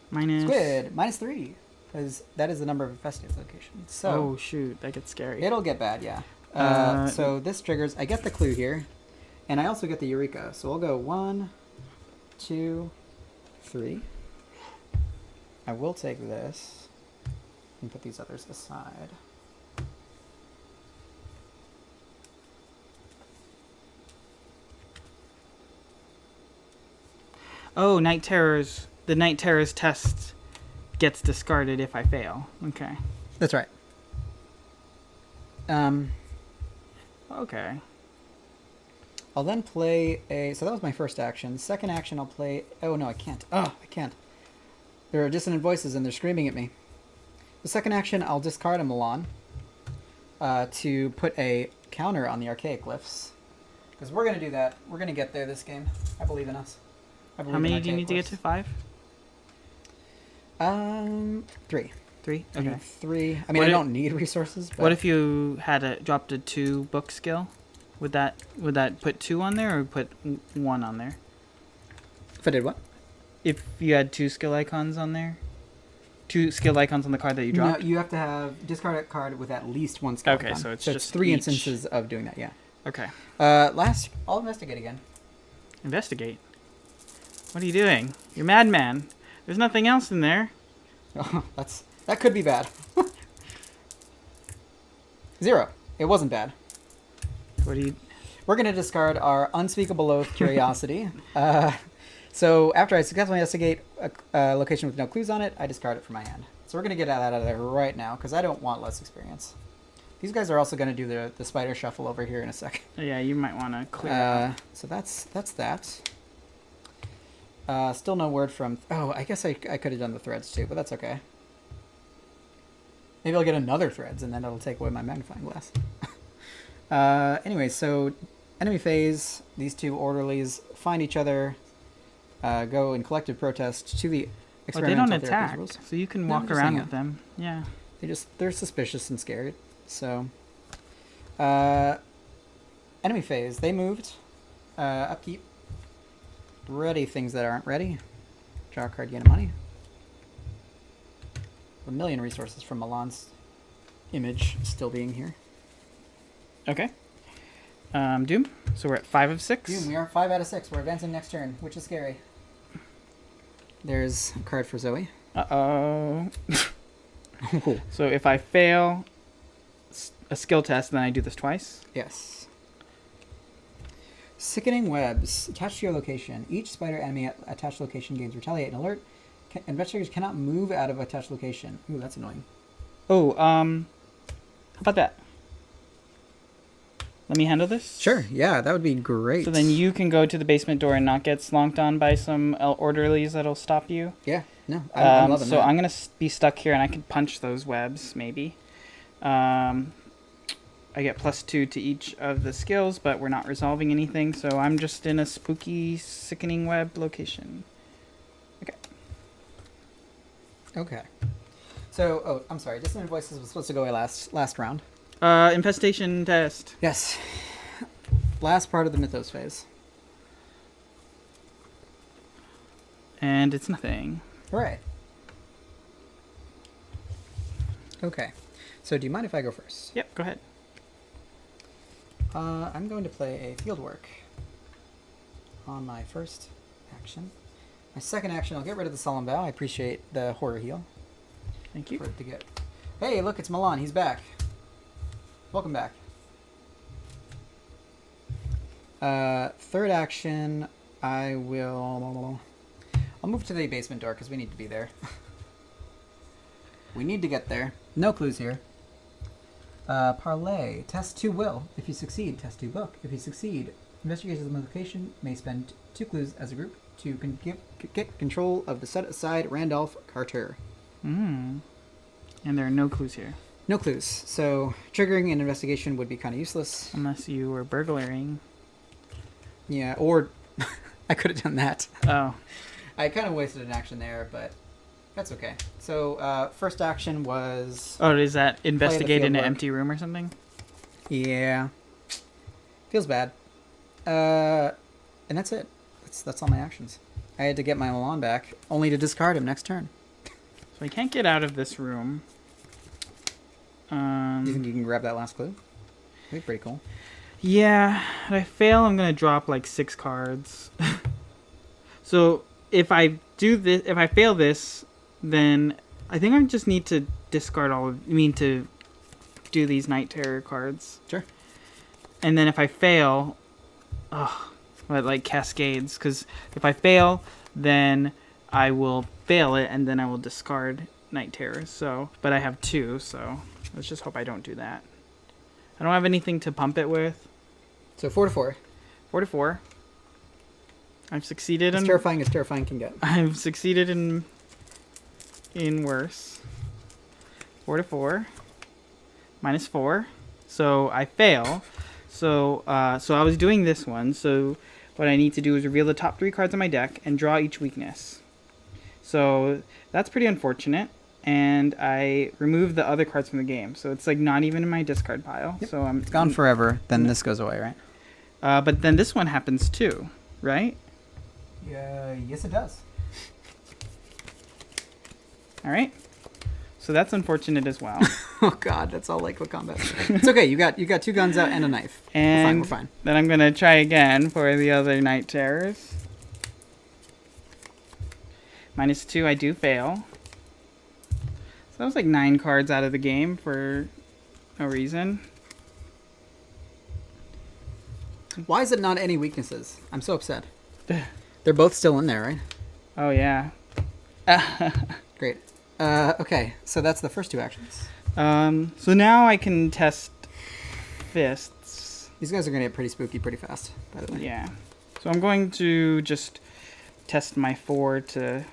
Minus. Squid, -3. Because that is the number of infested locations. So Oh, shoot. That gets scary. it'll get bad, yeah. So this triggers, I get the clue here. And I also get the Eureka. So we'll go 1, 2, 3. I will take this and put these others aside. Oh, Night Terrors. The Night Terrors test gets discarded if I fail. Okay. That's right. Okay. I'll then play a... So that was my first action. Second action, I'll play... Oh, no, I can't. Oh, I can't. There are dissonant voices, and they're screaming at me. The second action, I'll discard a Milan to put a counter on the archaic glyphs. Because we're going to do that. We're going to get there this game. I believe in us. I believe How in many do you archaic need to get glyphs. to? 5? 3. 3? I Okay. need 3. I mean, What I if- don't need resources, but... What if you had dropped a 2 book skill? Would that put 2 on there or put 1 on there? If I did what? If you had 2 skill icons on there? 2 skill icons on the card that you dropped? No, you have to have discard a card with at least 1 skill Okay, icon. so it's it's just 3 each. instances of doing that, yeah. Okay. Last, I'll investigate again. Investigate. What are you doing? You're madman. There's nothing else in there. Oh, that could be bad. 0. It wasn't bad. What do you... We're going to discard our unspeakable oath curiosity. So after I successfully investigate a location with no clues on it, I discard it from my hand. So we're going to get that out of there right now because I don't want less experience. These guys are also going to do the spider shuffle over here in a second. Yeah, you might want to clear out. So that's that. Still no word from... Oh, I guess I could have done the threads too, but that's okay. Maybe I'll get another threads and then it'll take away my magnifying glass. Anyway, so enemy phase, these 2 orderlies find each other, go in collective protest to the Oh, they experimental don't therapies attack, rules. so you can No, I'm walk just around saying with them. Yeah. They're suspicious and scared. So, enemy phase, they moved. Upkeep. Ready things that aren't ready. Draw a card, gain a money. 1,000,000 resources from Milan's image still being here. Okay. Doom. So we're at 5 of 6. Doom, we are 5 out of 6. We're advancing next turn, which is scary. There's a card for Zoe. Uh-oh. So if I fail a skill test, then I do this twice. Yes. Sickening webs. Attached to your location. Each spider enemy at attached location gains retaliate and alert. Investigators cannot move out of attached location. Ooh, that's annoying. Oh, how about that? Let me handle this? Sure, yeah, that would be great. So then you can go to the basement door and not get slonked on by some orderlies that'll stop you. Yeah, no, I'm loving so that. I'm going to be stuck here and I can punch those webs, maybe. I get +2 to each of the skills, but we're not resolving anything, so I'm just in a spooky, sickening web location. Okay. Okay. So, oh, I'm sorry. Dissonant Voices was supposed to go away last round. Infestation test. Yes. Last part of the Mythos phase. And it's nothing. Hooray. Okay. So, do you mind if I go first? Yep, go ahead. I'm going to play a field work on my first action. My second action, I'll get rid of the Solemn Vow. I appreciate the horror heal. Thank you. For it to get... Hey, look, it's Milan. He's back. Welcome back. Third action, I'll move to the basement door because we need to be there. We need to get there. No clues here. Parlay. Test 2 will. If you succeed, test 2 book. If you succeed, investigators of the location may spend 2 clues as a group to get control of the set aside Randolph Carter. And there are no clues here. No clues. So triggering an investigation would be kind of useless. Unless you were burglaring. Yeah, or I could have done that. Oh. I kind of wasted an action there, but that's okay. So first action was... Oh, is that investigate in an field work. empty room or something? Yeah. Feels bad. And that's it. That's all my actions. I had to get my Milan back, only to discard him next turn. So I can't get out of this room. Do you think you can grab that last clue? That'd be pretty cool. Yeah, if I fail, I'm gonna drop like 6 cards. So if I do this, if I fail this, then I think I just need to discard to do these Night Terror cards. Sure. And then if I fail, it like cascades. Because if I fail, then I will fail it, and then I will discard Night Terror. So, but I have 2, so let's just hope I don't do that. I don't have anything to pump it with. So 4 to 4. 4 to 4. I've succeeded As terrifying as terrifying can get. I've succeeded in worse. 4 to 4. -4. So I fail. So I was doing this one. So what I need to do is reveal the top 3 cards on my deck and draw each weakness. So that's pretty unfortunate. And I removed the other cards from the game. So it's like not even in my discard pile. Yep. So It's gone forever. Then this goes away, right? But then this one happens too, right? Yeah. Yes, it does. All right. So that's unfortunate as well. Oh God, that's all like combat. It's okay. You got 2 guns out and a knife. And we're fine. then I'm gonna try again for the other Night Terrors. -2, I do fail. So that was like 9 cards out of the game for no reason. Why is it not any weaknesses? I'm so upset. They're both still in there, right? Oh yeah. Great. Okay, so that's the first 2 actions. So now I can test fists. These guys are gonna get pretty spooky pretty fast, by the way. Yeah. So I'm going to just test my 4 to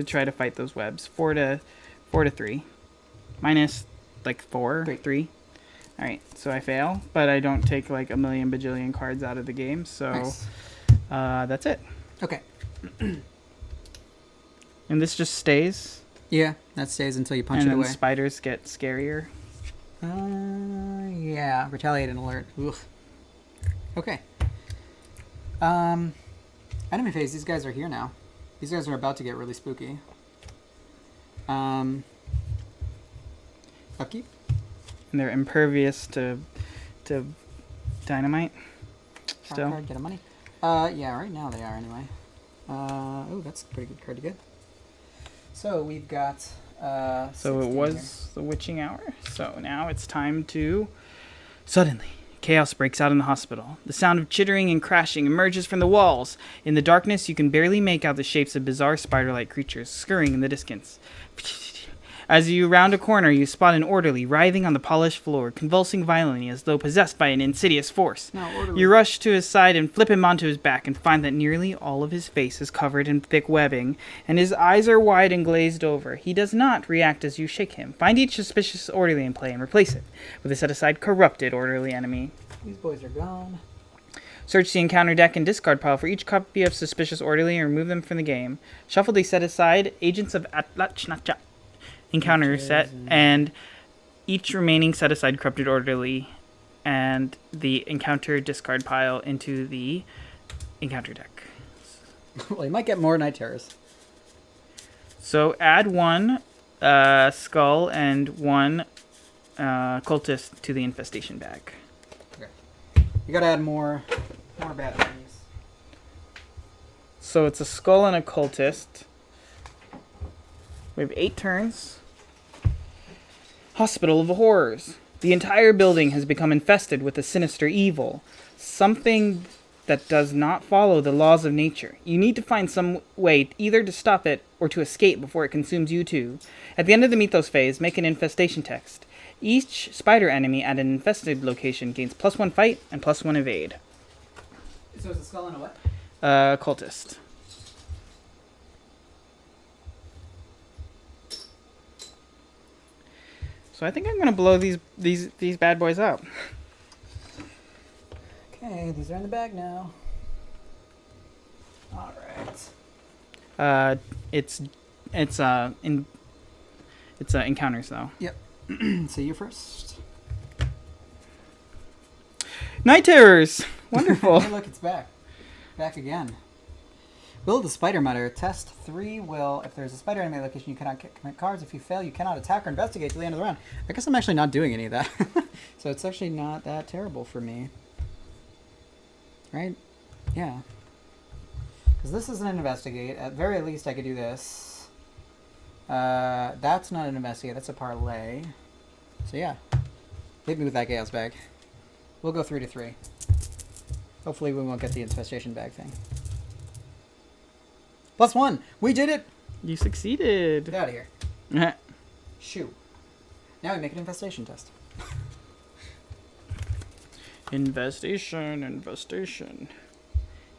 try to fight those webs. 4 to 3. Minus like 4, Great. 3. All right, so I fail, but I don't take like a million bajillion cards out of the game, so Nice. That's it. Okay. And this just stays, Yeah, that stays until you punch and it then away. spiders get scarier. Yeah. Retaliate and alert. Ugh. Okay. Enemy phase. These guys are here now. These guys are about to get really spooky. Upkeep. And they're impervious to dynamite. Draw a Still. card, get a money. Yeah, right now they are anyway. Oh, that's a pretty good card to get. So we've got. So it 16 was the witching hour. So now it's time to. Suddenly, chaos breaks out in the hospital. The sound of chittering and crashing emerges from the walls. In the darkness, you can barely make out the shapes of bizarre spider-like creatures scurrying in the distance. As you round a corner, you spot an orderly writhing on the polished floor, convulsing violently as though possessed by an insidious force. No, orderly. You rush to his side and flip him onto his back and find that nearly all of his face is covered in thick webbing, and his eyes are wide and glazed over. He does not react as you shake him. Find each suspicious orderly in play and replace it with a set-aside corrupted orderly enemy. These boys are gone. Search the encounter deck and discard pile for each copy of suspicious orderly and remove them from the game. Shuffle the set-aside Agents of Atlachnacha encounter set and each remaining set-aside corrupted orderly and the encounter discard pile into the encounter deck. Well, you might get more Night Terrors. So add 1 skull and 1 cultist to the infestation bag. You gotta add more bad enemies. So it's a skull and a cultist. We have 8 turns. Hospital of Horrors. The entire building has become infested with a sinister evil. Something that does not follow the laws of nature. You need to find some way either to stop it or to escape before it consumes you too. At the end of the Mythos phase, make an infestation text. Each spider enemy at an infested location gains +1 fight and +1 evade. So it's a skull and a what? Cultist. So I think I'm gonna blow these bad boys up. Okay, these are in the bag now. All right. It's encounters though. Yep. So you first. Night Terrors. Wonderful. Hey, look, it's back. Back again. Will the Spider Mutter. Test 3 will. If there's a spider enemy location, you cannot commit cards. If you fail, you cannot attack or investigate till the end of the round. I guess I'm actually not doing any of that. So it's actually not that terrible for me. Right? Yeah. Because this isn't an investigate. At very least, I could do this. That's not an investigate. That's a parlay. So yeah. Hit me with that chaos bag. We'll go 3 to 3. Hopefully we won't get the infestation bag thing. +1! We did it! You succeeded. Get out of here. Shoo. Now we make an infestation test. Infestation.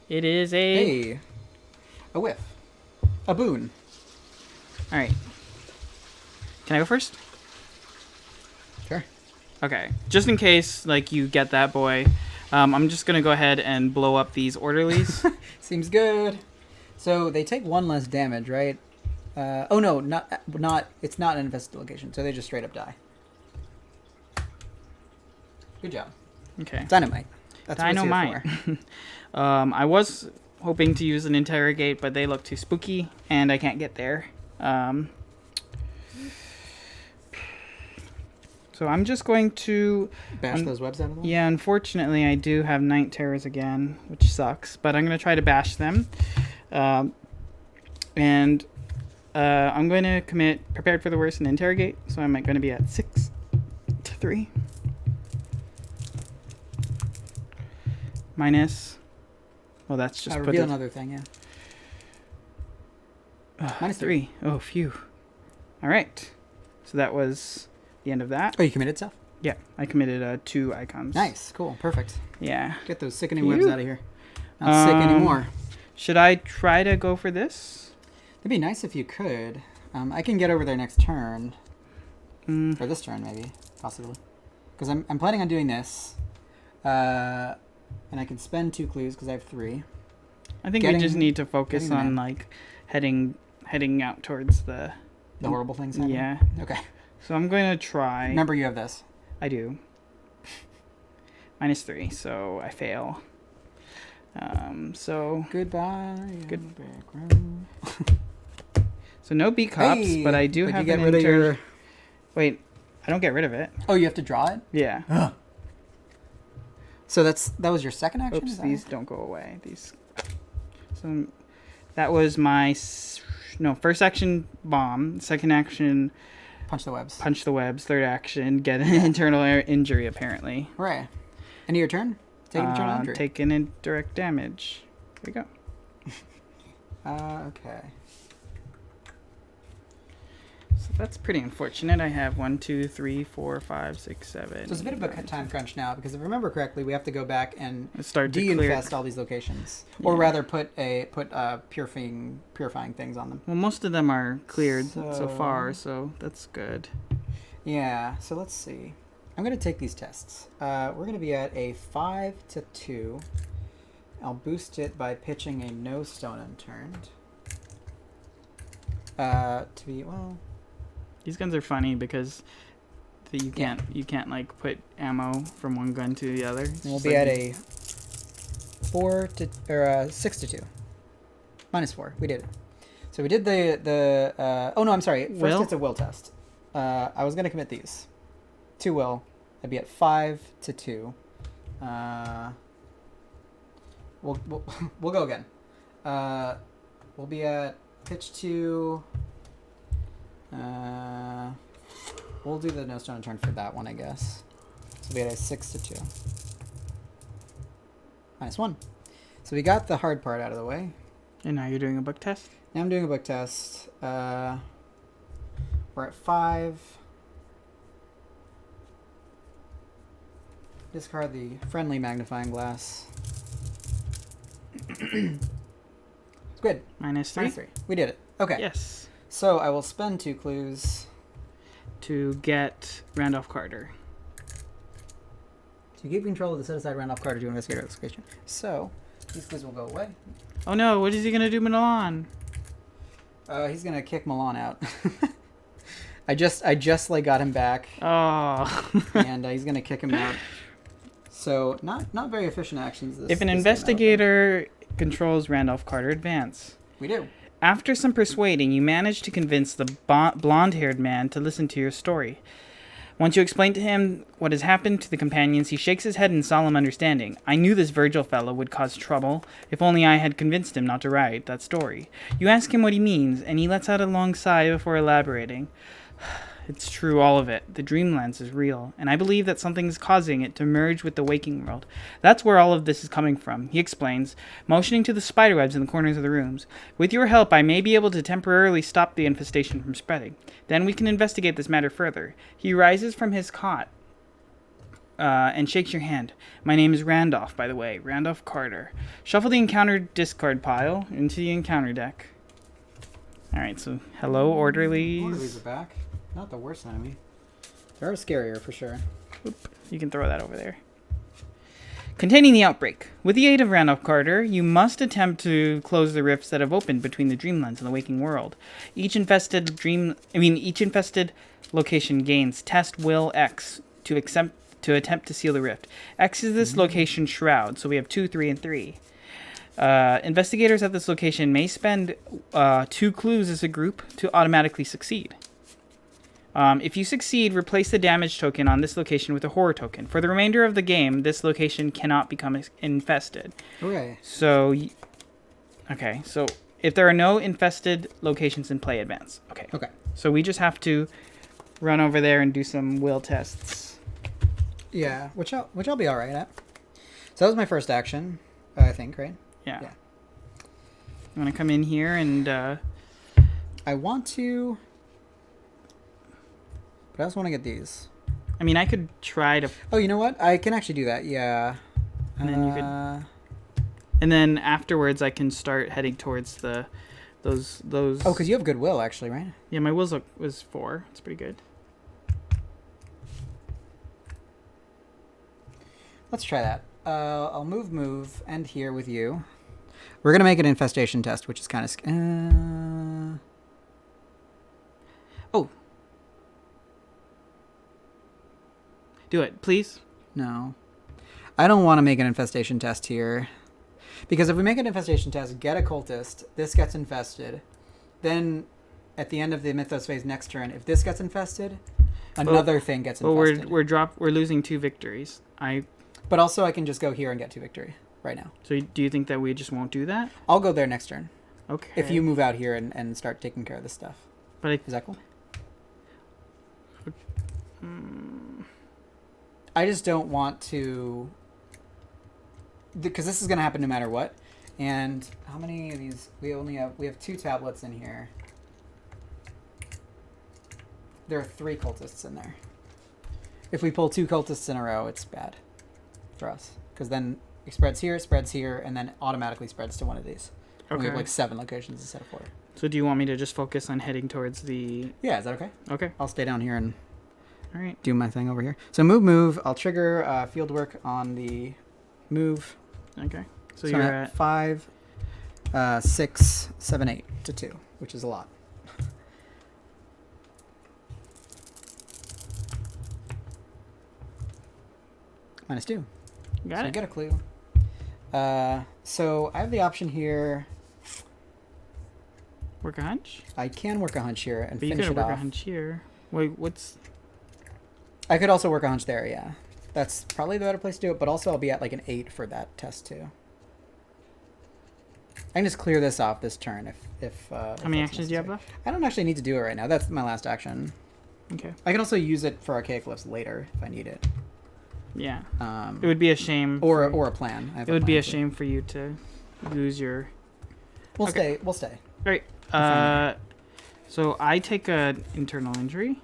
It is a... Hey. A whiff. A boon. Alright. Can I go first? Sure. Okay. Just in case, like, you get that boy, I'm just going to go ahead and blow up these orderlies. Seems good. So they take 1 less damage, right? Oh no, not. It's not an infested location, so they just straight up die. Good job. Okay. Dynamite. That's what it's here Dynamite. for. I was hoping to use an interrogate, but they look too spooky, and I can't get there. So I'm just going to... Bash those webs out of them? Yeah, unfortunately, I do have night terrors again, which sucks. But I'm going to try to bash them. I'm going to commit prepared for the worst and interrogate. So I'm going to be at 6 to 3. Minus... Well, that's just... reveal another thing, yeah. -3. Oh, phew. All right. So that was the end of that. Oh, you committed stuff? Yeah, I committed 2 icons. Nice, cool, perfect. Yeah. Get those sickening webs out of here. Not sick anymore. Should I try to go for this? It'd be nice if you could. I can get over there next turn. Or this turn, maybe, possibly. Because I'm planning on doing this. And I can spend 2 clues because I have 3. I think we just need to focus on like heading out towards the horrible things happening? Yeah. Okay. So I'm going to try. Remember, you have this. I do. -3, so I fail. So goodbye. Good. So no B cops, but I do have you an get rid of your... Wait, I don't get rid of it. Oh, you have to draw it? Yeah. Ugh. So that was your second action? Oops, these don't go away. These. So that was my first action bomb. Second action punch the webs. Punch the webs. Third action get an internal injury apparently. Right. End of your turn. Take an internal injury. Take an indirect damage. There we go. Okay. So that's pretty unfortunate. I have 1, 2, 3, 4, 5, 6, 7. So it's a bit of a time crunch now because if I remember correctly, we have to go back and start to de-infest all these locations, or rather put purifying things on them. Well, most of them are cleared so far, so that's good. Yeah. So let's see. I'm gonna take these tests. We're gonna be at a 5 to 2. I'll boost it by pitching a no stone unturned. To be well. These guns are funny because you can't like put ammo from one gun to the other. And we'll be at a 6 to 2. -4. We did it. So we did the oh no, I'm sorry. First it's a will test. I was gonna commit these. 2 will. I'd be at 5 to 2. We'll go again. We'll be at pitch 2. We'll do the no stone turn for that one, I guess. So we had a 6 to 2. -1. So we got the hard part out of the way. And now you're doing a book test? Now I'm doing a book test. We're at 5. Discard the friendly magnifying glass. It's good. -3? -3. We did it. Okay. Yes. So I will spend 2 clues to get Randolph Carter. to keep control of the set aside Randolph Carter to investigate our location. So these clues will go away. Oh no! What is he gonna do, Milan? He's gonna kick Milan out. I just like got him back. Oh. And he's gonna kick him out. So not very efficient actions. If an investigator controls Randolph Carter, advance. We do. After some persuading, you manage to convince the blonde-haired man to listen to your story. Once you explain to him what has happened to the companions, he shakes his head in solemn understanding. I knew this Virgil fellow would cause trouble. If only I had convinced him not to write that story. You ask him what he means, and he lets out a long sigh before elaborating. It's true, all of it. The Dreamlands is real, and I believe that something's causing it to merge with the waking world. That's where all of this is coming from, he explains, motioning to the spiderwebs in the corners of the rooms. With your help, I may be able to temporarily stop the infestation from spreading. Then we can investigate this matter further. He rises from his cot and shakes your hand. My name is Randolph, by the way, Randolph Carter. Shuffle the encounter discard pile into the encounter deck. Alright, so hello, orderlies. Orderlies are back. Not the worst enemy. They're scarier for sure. Oop, you can throw that over there. Containing the outbreak. With the aid of Randolph Carter, you must attempt to close the rifts that have opened between the Dreamlands and the waking world. Each infested location gains test will X to attempt to seal the rift. X is this location's shroud, so we have 2, 3, and 3. Investigators at this location may spend 2 clues as a group to automatically succeed. If you succeed, replace the damage token on this location with a horror token. For the remainder of the game, this location cannot become infested. Okay. So if there are no infested locations in play, advance. Okay. Okay. So we just have to run over there and do some will tests. Yeah, which I'll be all right at. So that was my first action, I think, right? Yeah. Yeah. I'm gonna come in here and I want to, but I also want to get these. I mean, I could try to. Oh, you know what? I can actually do that. Yeah. And then you could. And then afterwards, I can start heading towards those. Oh, because you have goodwill, actually, right? Yeah, my will was 4. It's pretty good. Let's try that. I'll move, end here with you. We're gonna make an infestation test, which is kind of. Oh. Do it, please. No. I don't want to make an infestation test here. Because if we make an infestation test, get a cultist, this gets infested, then at the end of the Mythos phase next turn, if this gets infested, another thing gets infested. We're losing 2 victories. But also I can just go here and get 2 victory right now. So do you think that we just won't do that? I'll go there next turn. Okay. If you move out here and start taking care of this stuff. But Is that cool? I just don't want to, because this is going to happen no matter what. And how many of these? We have 2 tablets in here. There are 3 cultists in there. If we pull 2 cultists in a row, it's bad for us, because then it spreads here, and then automatically spreads to one of these. And we have like 7 locations instead of 4. So do you want me to just focus on heading towards the? Yeah, is that okay? Okay. I'll stay down here and All right. do my thing over here. So move. I'll trigger field work on the move. Okay. So So you're I'm at 5, 6, 7, 8 to 2, which is a lot. -2. got So it. I get a clue. So I have the option here. Work a hunch. I can work a hunch here and But you finish could it work a off. hunch here. Wait, what's? I could also work a hunch there, yeah. That's probably the better place to do it, but also I'll be at like an 8 for that test too. I can just clear this off this turn if How many that's actions do you have necessary. left? I don't actually need to do it right now. That's my last action. Okay. I can also use it for archaic glyphs later if I need it. Yeah. Um, It would be a shame. or a plan. I have It would be a plan, too. shame for you to lose your. We'll Okay. stay. Right. fine. So I take an internal injury.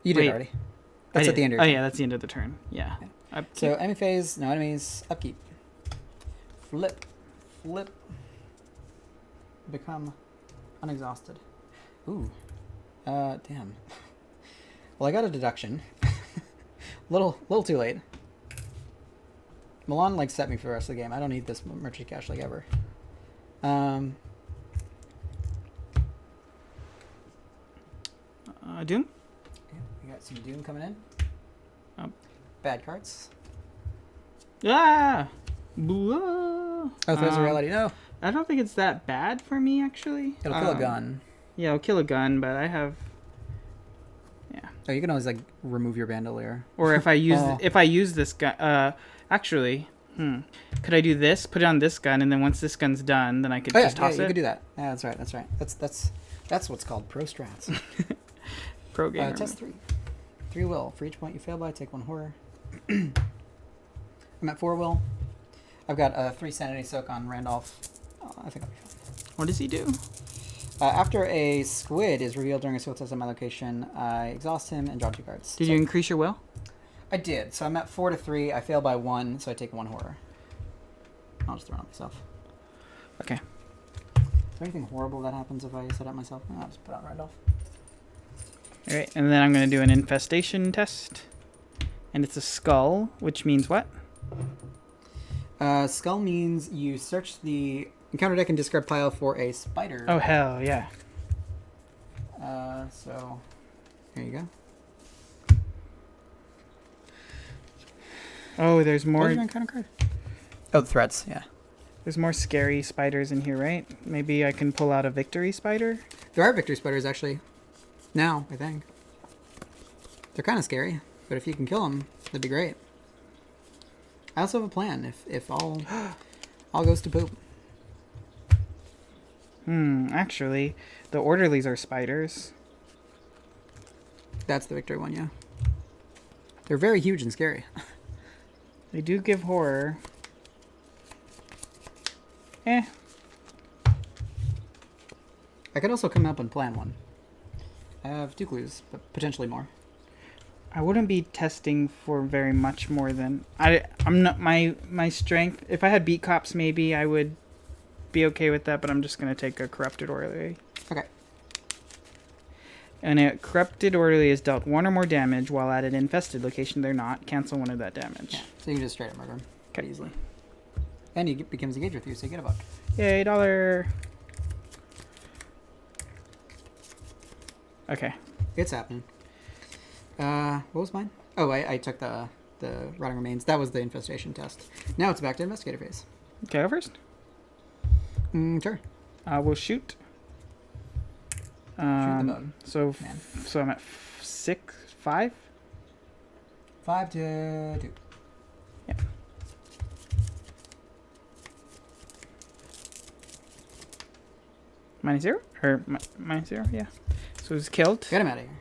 You did Wait. already. I That's at did. the end of your Oh turn. yeah, that's the end of the turn. Yeah. Yeah. Upkeep. So enemy phase, no enemies, upkeep. Flip. Become unexhausted. Ooh. Damn. Well, I got a deduction. little too late. Milan like set me for the rest of the game. I don't need this merchant cash like ever. Doom. Yeah, we got some Doom coming in. Oh. Bad cards. Ah. Oh, there's a reality. No. I don't think it's that bad for me actually. It'll kill a gun. Yeah, it'll kill a gun, but I have. Yeah. Oh, you can always like remove your bandolier. Or if I use Oh. if I use this gun, actually, could I do this? Put it on this gun, and then once this gun's done, then I could Oh yeah, just toss you it. could do that. Yeah, that's right. That's right. That's what's called pro strats. Pro gamer. Test 3. 3 will. For each point you fail by, take 1 horror. I'm at 4 will. I've got a 3 sanity soak on Randolph. I think I'll be fine. What does he do? After a squid is revealed during a skill test at my location, I exhaust him and draw 2 cards. Did So you increase your will? I did. So I'm at 4 to 3. I fail by 1, so I take 1 horror. I'll just throw it on myself. Okay. Is there anything horrible that happens if I set up myself? No, I'll just put on Randolph. All right, and then I'm going to do an infestation test. And it's a skull, which means what? Skull means you search the encounter deck and discard pile for a spider. Oh, hell, yeah. So here you go. Oh, there's What more. was your encounter card? Oh, the threats. Yeah. There's more scary spiders in here, right? Maybe I can pull out a victory spider? There are victory spiders actually. Now, I think. They're kind of scary, but if you can kill them, that'd be great. I also have a plan if all goes to poop. Actually, the orderlies are spiders. That's the victory one, yeah. They're very huge and scary. They do give horror. Eh. I could also come up and plan one. I have 2 clues, but potentially more. I wouldn't be testing for very much more than I'm not my strength. If I had beat cops, maybe I would be okay with that. But I'm just gonna take a corrupted orderly. Okay. And a corrupted orderly is dealt 1 or more damage while at an infested location. They're not. Cancel 1 of that damage. Yeah. So you can just straight up murder him. Okay. Easily. And he becomes engaged with you, so you get a buck. Yay, $1. Okay. It's happening. What was mine? Oh, I took the rotting remains. That was the infestation test. Now it's back to investigator phase. Okay, go first. Sure. We'll shoot. Shoot the bug. So Man. so I'm at 5. 5 to 2. Yeah. -0 or -0? Yeah. So it's killed. Get him out of here.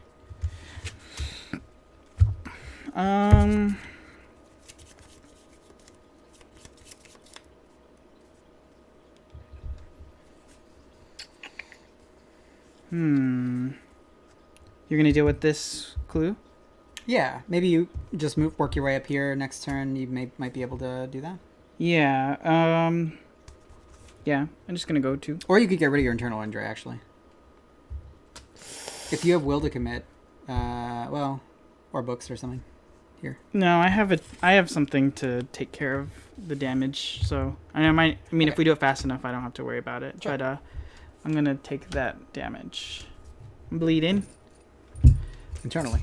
You're gonna deal with this clue? Yeah, maybe you just work your way up here. Next turn, you might be able to do that. Yeah. Yeah. I'm just gonna go 2. Or you could get rid of your internal injury, actually. If you have will to commit, well, or books or something. Here. No, I have something to take care of the damage. So if we do it fast enough, I don't have to worry about it. Sure. But I'm gonna take that damage. I'm bleeding. Internally.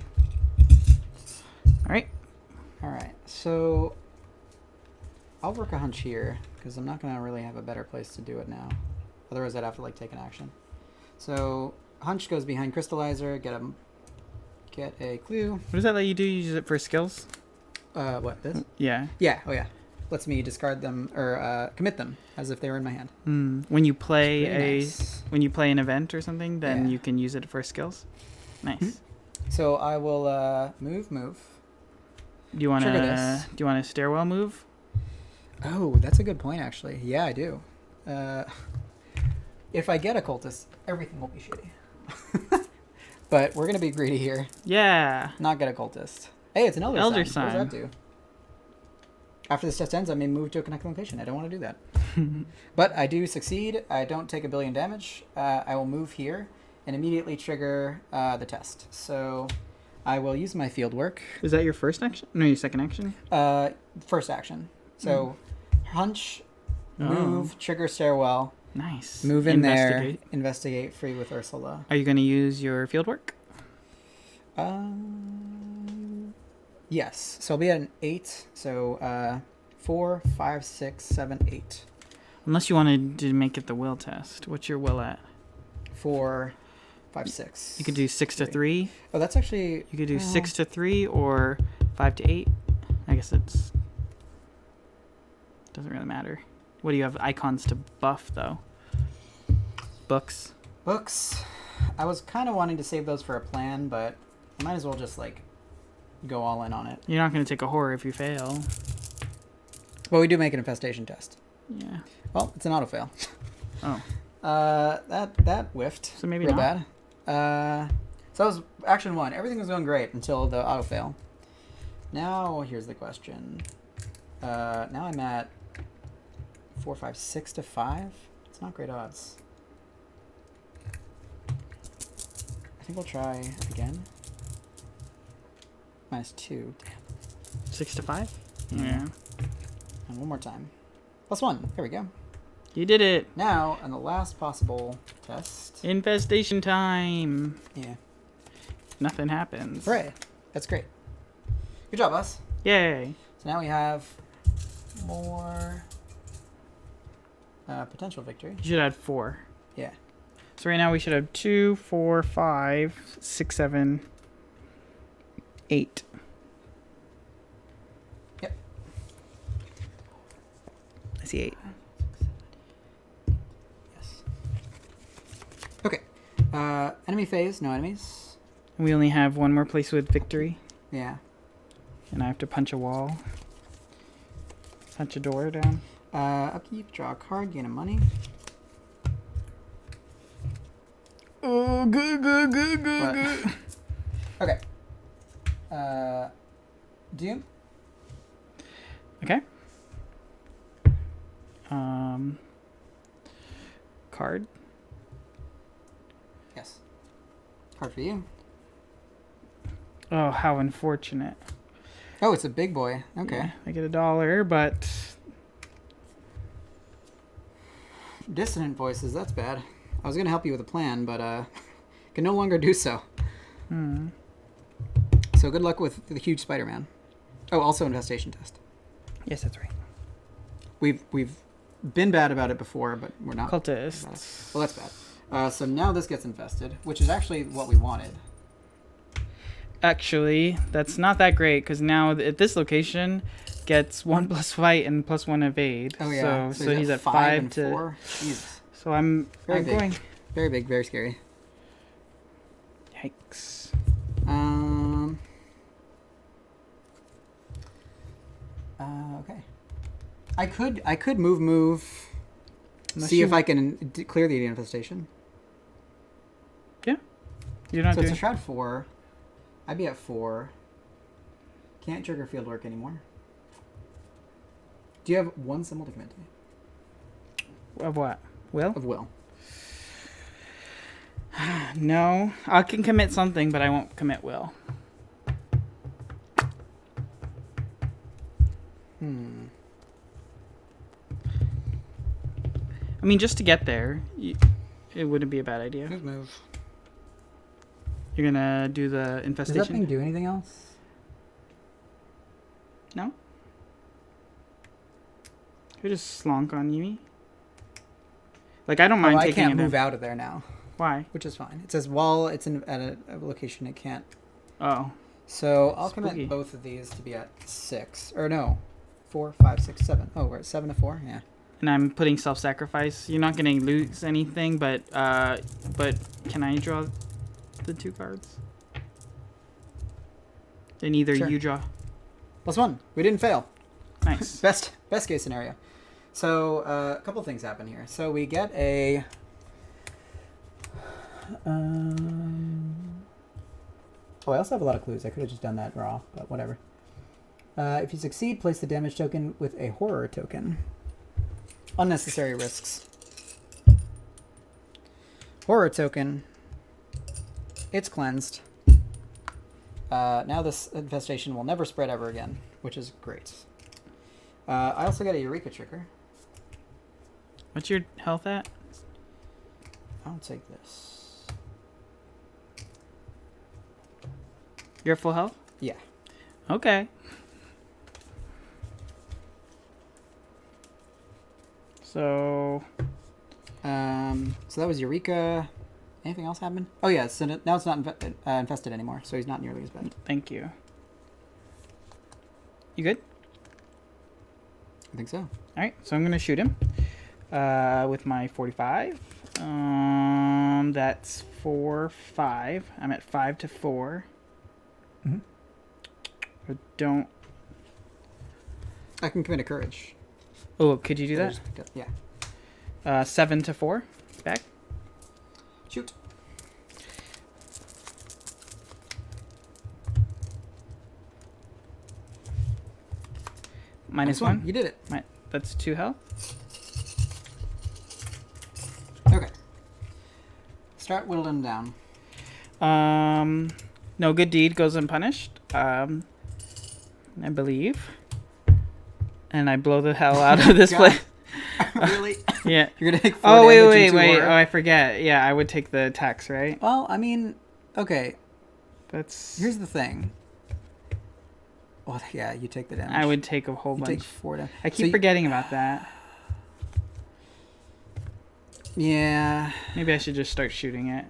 All right. All right. So I'll work a hunch here because I'm not gonna really have a better place to do it now. Otherwise, I'd have to like take an action. So hunch goes behind crystallizer. Get a clue. What does that let you do? You use it for skills? What, this? Yeah. Yeah, oh yeah. Lets me discard them or commit them as if they were in my hand. When you play Very nice. when you play an event or something, then Yeah. you can use it for skills. Nice. So I will move. Do you want Trigger to this. do you want a stairwell move? Oh, that's a good point actually. Yeah, I do. If I get a cultist, everything will be shitty. But we're gonna be greedy here. Yeah. Not get a cultist. Hey, it's an elder, Elder sign. What sign. does that do? After this test ends, I may move to a connected location. I don't want to do that. But I do succeed. I don't take 1 billion damage. I will move here and immediately trigger the test. So I will use my field work. Is that your first action? No, your second action. First action. So hunch, move, trigger stairwell, Nice. move in Investigate. there, investigate free with Ursula. Are you going to use your field work? Yes. So I'll be at an 8. So 4, 5, 6, 7, 8. Unless you wanted to make it the will test. What's your will at? For 5, 6. You could do 6 to 3. Oh, that's actually... You could do 6 to 3 or 5 to 8. I guess it's... Doesn't really matter. What do you have icons to buff, though? Books. Books. I was kind of wanting to save those for a plan, but I might as well just, like, go all in on it. You're not going to take a horror if you fail. Well, we do make an infestation test. Yeah. Well, it's an auto-fail. Oh. That whiffed. So maybe real not. bad. So that was action 1. Everything was going great until the auto-fail. Now, here's the question. Now I'm at 4, 5, 6 to 5. It's not great odds. I think we'll try again. -2. Damn. 6 to 5? Yeah. And one more time. +1. There we go. You did it. Now, on the last possible test. Infestation time. Yeah. Nothing happens. Hooray. That's great. Good job, us. Yay. So now we have more potential victory. You should add 4. Yeah. So right now we should have 2, 4, 5, 6, 7, 8. Yep. I see 8. Yes. Okay. Enemy phase, no enemies. We only have one more place with victory. Yeah. And I have to punch a wall. Punch a door down. Upkeep, draw a card, gain a money. Oh, good. Okay. Doom. Okay. Card. Yes. Card for you. Oh, how unfortunate. Oh, it's a big boy. Okay. Yeah, I get $1, but Dissonant voices, that's bad. I was going to help you with a plan, but can no longer do so. So good luck with the huge Spider-Man. Oh, also infestation test. yes, that's right. We've been bad about it before, but we're not. Cultists. Well, that's bad. So now this gets infested, which is actually what we wanted. Actually, that's not that great because now at this location gets 1+ fight and +1 evade. Oh yeah. So he's at 5 and to 4. Jesus. So I'm Very big. going. Very big, very scary. Yikes. Okay. I could move. Unless See you- if I can clear the infestation. Yeah. You're not So doing. it's a shroud 4. I'd be at 4. Can't trigger field work anymore. Do you have 1 symbol to commit to? Of what? Will? Of will. No. I can commit something, but I won't commit will. I mean, just to get there, it wouldn't be a bad idea. Good move. You're gonna do the Does that infestation? thing do anything else? No? You're just slonk on Yumi? Like, I don't mind I taking can't it move in. out of there now, Why? which is fine. It says while it's at a location it can't. Oh. So I'll Spooky. commit both of these to be at 6. Or no. 4, 5, 6, 7. Oh, we're at 7 to 4? Yeah. And I'm putting self-sacrifice. You're not gonna lose anything, but can I draw the 2 cards? Then either Sure. you draw. +1. We didn't fail. Nice. Best case scenario. So a couple things happen here. So we get a. Oh, I also have a lot of clues. I could have just done that raw, but whatever. If you succeed, place the damage token with a horror token. Unnecessary risks. Horror token. It's cleansed. Now this infestation will never spread ever again, which is great. I also get a Eureka trigger. What's your health at? I'll take this. You're at full health? Yeah. Okay. So So that was Eureka. Anything else happen? Oh yeah, so now it's not infested anymore, so he's not nearly as bad. Thank you. You good? I think so. All right, so I'm gonna shoot him with my 45. That's 4, 5. I'm at 5 to 4. Mm-hmm. But don't. I can commit a courage. Oh, could you do that? Yeah. 7 to 4. Back. Shoot. Minus Nice 1. You did it. That's 2 health. Okay. Start whittling down. No good deed goes unpunished. I believe. And I blow the hell out of this God. place. Really? Yeah. You're gonna take 4 Oh, damage wait. and 2 horror? Oh, I forget. Yeah, I would take the attacks, right? Well, I mean, okay. That's. Here's the thing. Well, yeah, you take the damage. I would take a whole You bunch. take 4 damage. I keep forgetting about that. Yeah. Maybe I should just start shooting it.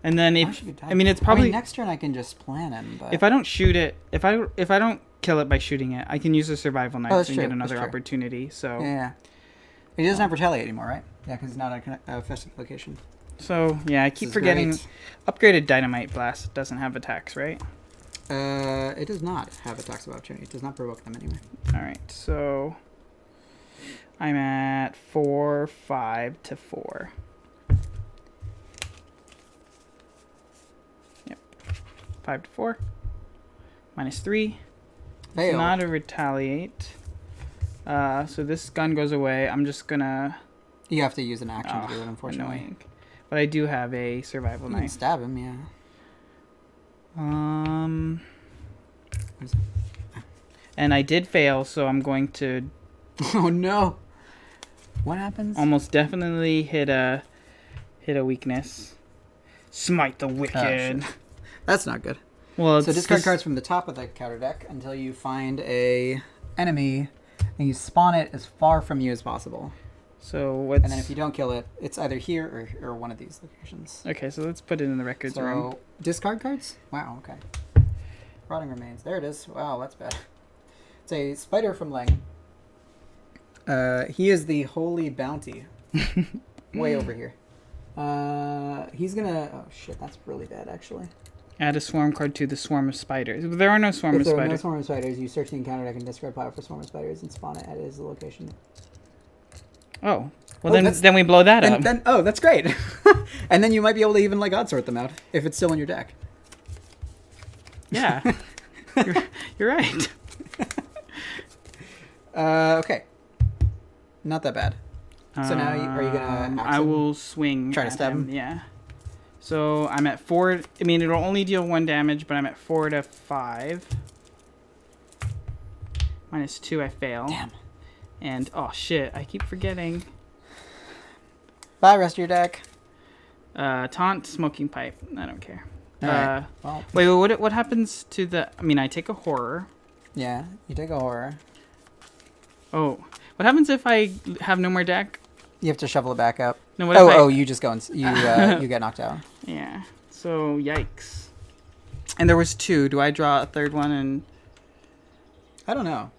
And then Why if should we die? I mean it's probably next turn I can just plan him. But if I don't shoot it, if I don't kill it by shooting it, I can use the survival knife that's and true, get another that's true. opportunity. So yeah. He doesn't have retaliate anymore, right? Yeah, because it's not a festive location. So yeah, I keep is forgetting. great. Upgraded dynamite blast doesn't have attacks, right? It does not have attacks of opportunity. It does not provoke them anyway. All right, so I'm at 4, 5 to 4. Yep, 5 to 4. Minus 3. Fail. It's not a retaliate. So this gun goes away. I'm just gonna. You have to use an action to do it, Oh, unfortunately. annoying. But I do have a survival You can knife. stab him, yeah. What is it? And I did fail, so I'm going to Oh no! What happens? almost definitely hit a weakness. Smite the wicked. shit. That's not good. Well, So discard cards from the top of the counter deck until you find a enemy, and you spawn it as far from you as possible. So what's? And then if you don't kill it, it's either here or one of these locations. Okay, so let's put it in the records room. So discard cards? Wow. Okay. Rotting remains. There it is. Wow, that's bad. It's a spider from Lang. He is the holy bounty. Way over here. He's gonna. Oh shit, that's really bad actually. Add a swarm card to the swarm of spiders. There are no swarm If of there are no spiders. swarm of spiders, you search the encounter deck and discard pile for swarm of spiders and spawn it at his location. Oh, well Oh, then that's- we blow that up. Then oh, that's great. And then you might be able to even like odd sort them out if it's still in your deck. Yeah, you're right. Okay. Not that bad. So now are you gonna? I will swing. Try to at stab him? Yeah. So I'm at 4. I mean, it'll only deal 1 damage, but I'm at 4 to 5. Minus 2, I fail. Damn. And oh shit, I keep forgetting. Bye, rest of your deck. Taunt, smoking pipe. I don't care. Alright. Well, Wait, what happens to the? I mean, I take a horror. yeah, you take a horror. Oh, what happens if I have no more deck? You have to shovel it back up. No, what if I? You just go and you you get knocked out. Yeah. So yikes. And there was 2. Do I draw a third one and? I don't know.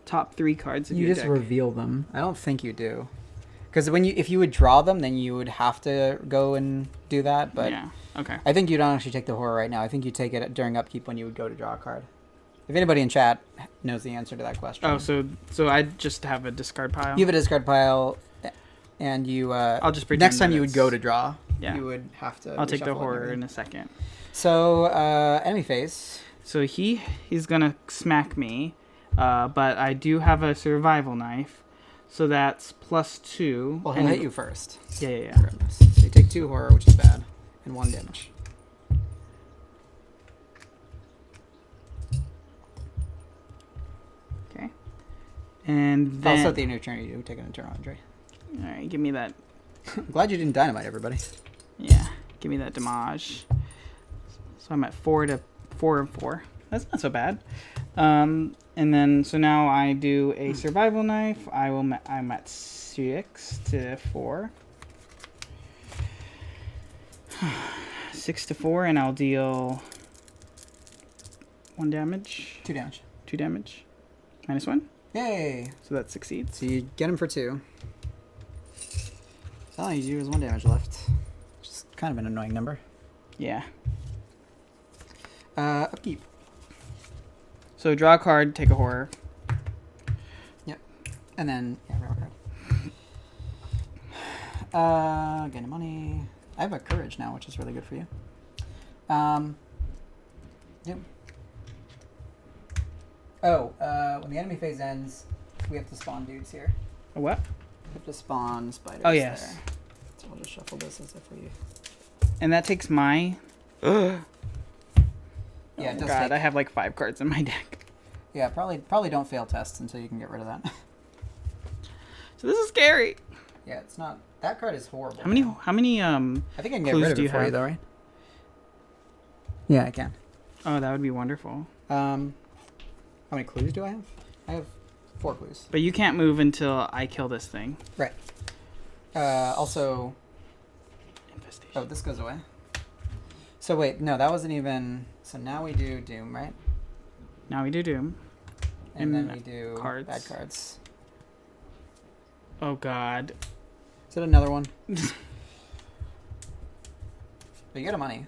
Top 3 cards of You your just deck. reveal them. I don't think you do. Because if you would draw them, then you would have to go and do that. But Yeah. Okay. I think you don't actually take the horror right now. I think you take it during upkeep when you would go to draw a card. If anybody in chat knows the answer to that question. Oh, so I just have a discard pile. You have a discard pile, and you. I'll just pretend next time that you would it's- go to draw. Yeah. You would have to. I'll take the reshuffle it and horror everything. in a second. So enemy phase. So he's gonna smack me, but I do have a survival knife, so that's +2. Well, he'll hit you first. Yeah. Regardless. So you take 2 horror, which is bad, and 1 damage. Okay. And then. Also, at the end of your turn, you take an internal injury. All right, give me that. I'm glad you didn't dynamite everybody. Yeah, give me that damage. So I'm at 4 to 4 and 4. That's not so bad. And then, so now I do a survival knife. I'm at 6 to 4. 6 to 4, and I'll deal 1 damage. 2 damage. 2 damage. -1. Yay! So that succeeds. So you get him for 2. So all you do is 1 damage left. Which is kind of an annoying number. Yeah. Upkeep. So draw a card, take a horror. Yep. And then, yeah, draw a card. Gain money. I have a courage now, which is really good for you. Yep. Oh, when the enemy phase ends, we have to spawn dudes here. A what? We have to spawn spiders. Oh, yes. There. So I'll just shuffle this as if we... And that takes my... Yeah, it does God, take... I have like 5 cards in my deck. Yeah, probably don't fail tests until you can get rid of that. So this is scary. Yeah, it's not... That card is horrible. How many I think I can get clues rid of do it you for you, have? though, right? Yeah, I can. Oh, that would be wonderful. How many clues do I have? I have 4 clues. But you can't move until I kill this thing. Right. Also... Infestation. Oh, this goes away. So wait, no, that wasn't even... So now we do Doom, right? Now we do Doom. And then And we do cards. bad cards. Oh, God. Is it another one? But you get a money.